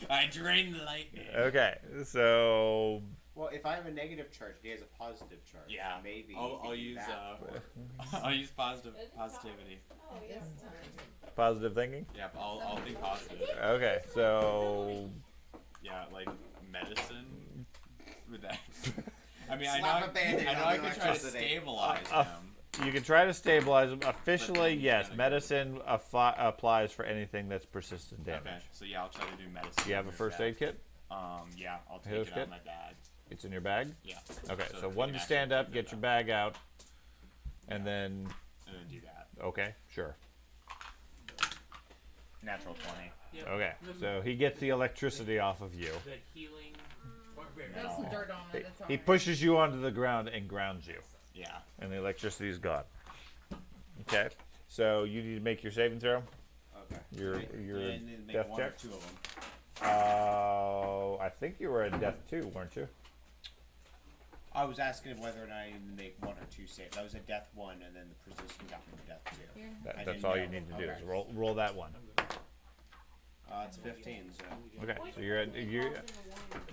I drain the lightning. Okay, so Well, if I have a negative charge, he has a positive charge. Yeah, maybe. I'll use I'll use positivity. Oh, yes. positive thinking. Yeah, I'll think positive. Okay, so Yeah, like medicine with that. I mean, Slap a Band-Aid I know on I the can try to electricity. stabilize Uh, them. you can try to stabilize them. Officially, he's yes, gonna medicine applies for anything that's persistent damage. Okay, so yeah, I'll try to do medicine. Do you have a with first that. aid kit? Yeah, I'll take Hero's it out kit? of my bag. It's in your bag? Yeah. Okay, So so we one can to actually stand up, keep get it your up. bag out, and then, And then do that. okay, sure. Natural 20. Yep. Okay, so he gets the electricity off of you. The healing barbarian. There's some dirt on it. It's He alright. pushes you onto the ground and grounds you, Yeah. and the electricity is gone. Okay, so you need to make your saving throw. Okay. Your And then make death one or check. two of them. I think you were at death 2, weren't you? I was asking whether or not I even make one or two saves. I was at death 1, and then the persistent got me to death 2. I That's didn't all know. you need to do Okay. is roll that one. It's 15, so. Okay, so you're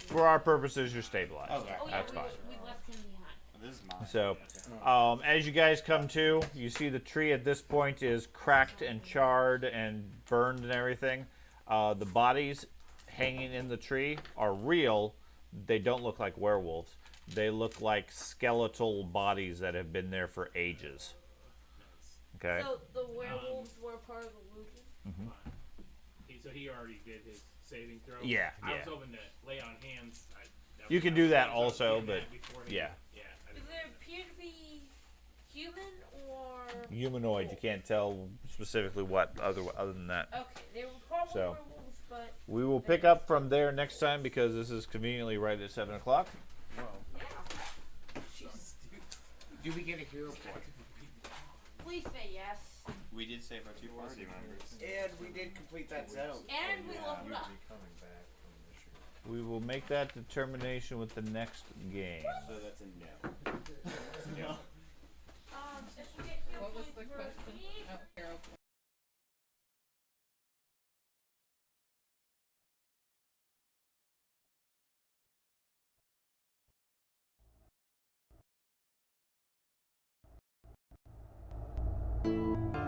for our purposes you're stabilized. Okay. Oh, yeah, That's fine. we left him behind. This is mine. So, as you guys come to, you see the tree at this point is cracked and charred and burned and everything. The bodies hanging in the tree are real. They don't look like werewolves. They look like skeletal bodies that have been there for ages. Okay. So the werewolves were part of the illusion? Mm-hmm. So he already did his saving throw. Yeah, I was yeah. hoping to lay on hands. You can do that also, but yeah. Do they appear to be human or Humanoid. You can't tell specifically what other than that. Okay, they were probably So, werewolves, but we will pick up from there next time because this is conveniently right at 7 o'clock. Do we get a hero point? please say yes. We did save our 2 party members. And we did complete that zone. And we leveled up. We will make that determination with the next game. So that's a no. If we get hero Bye.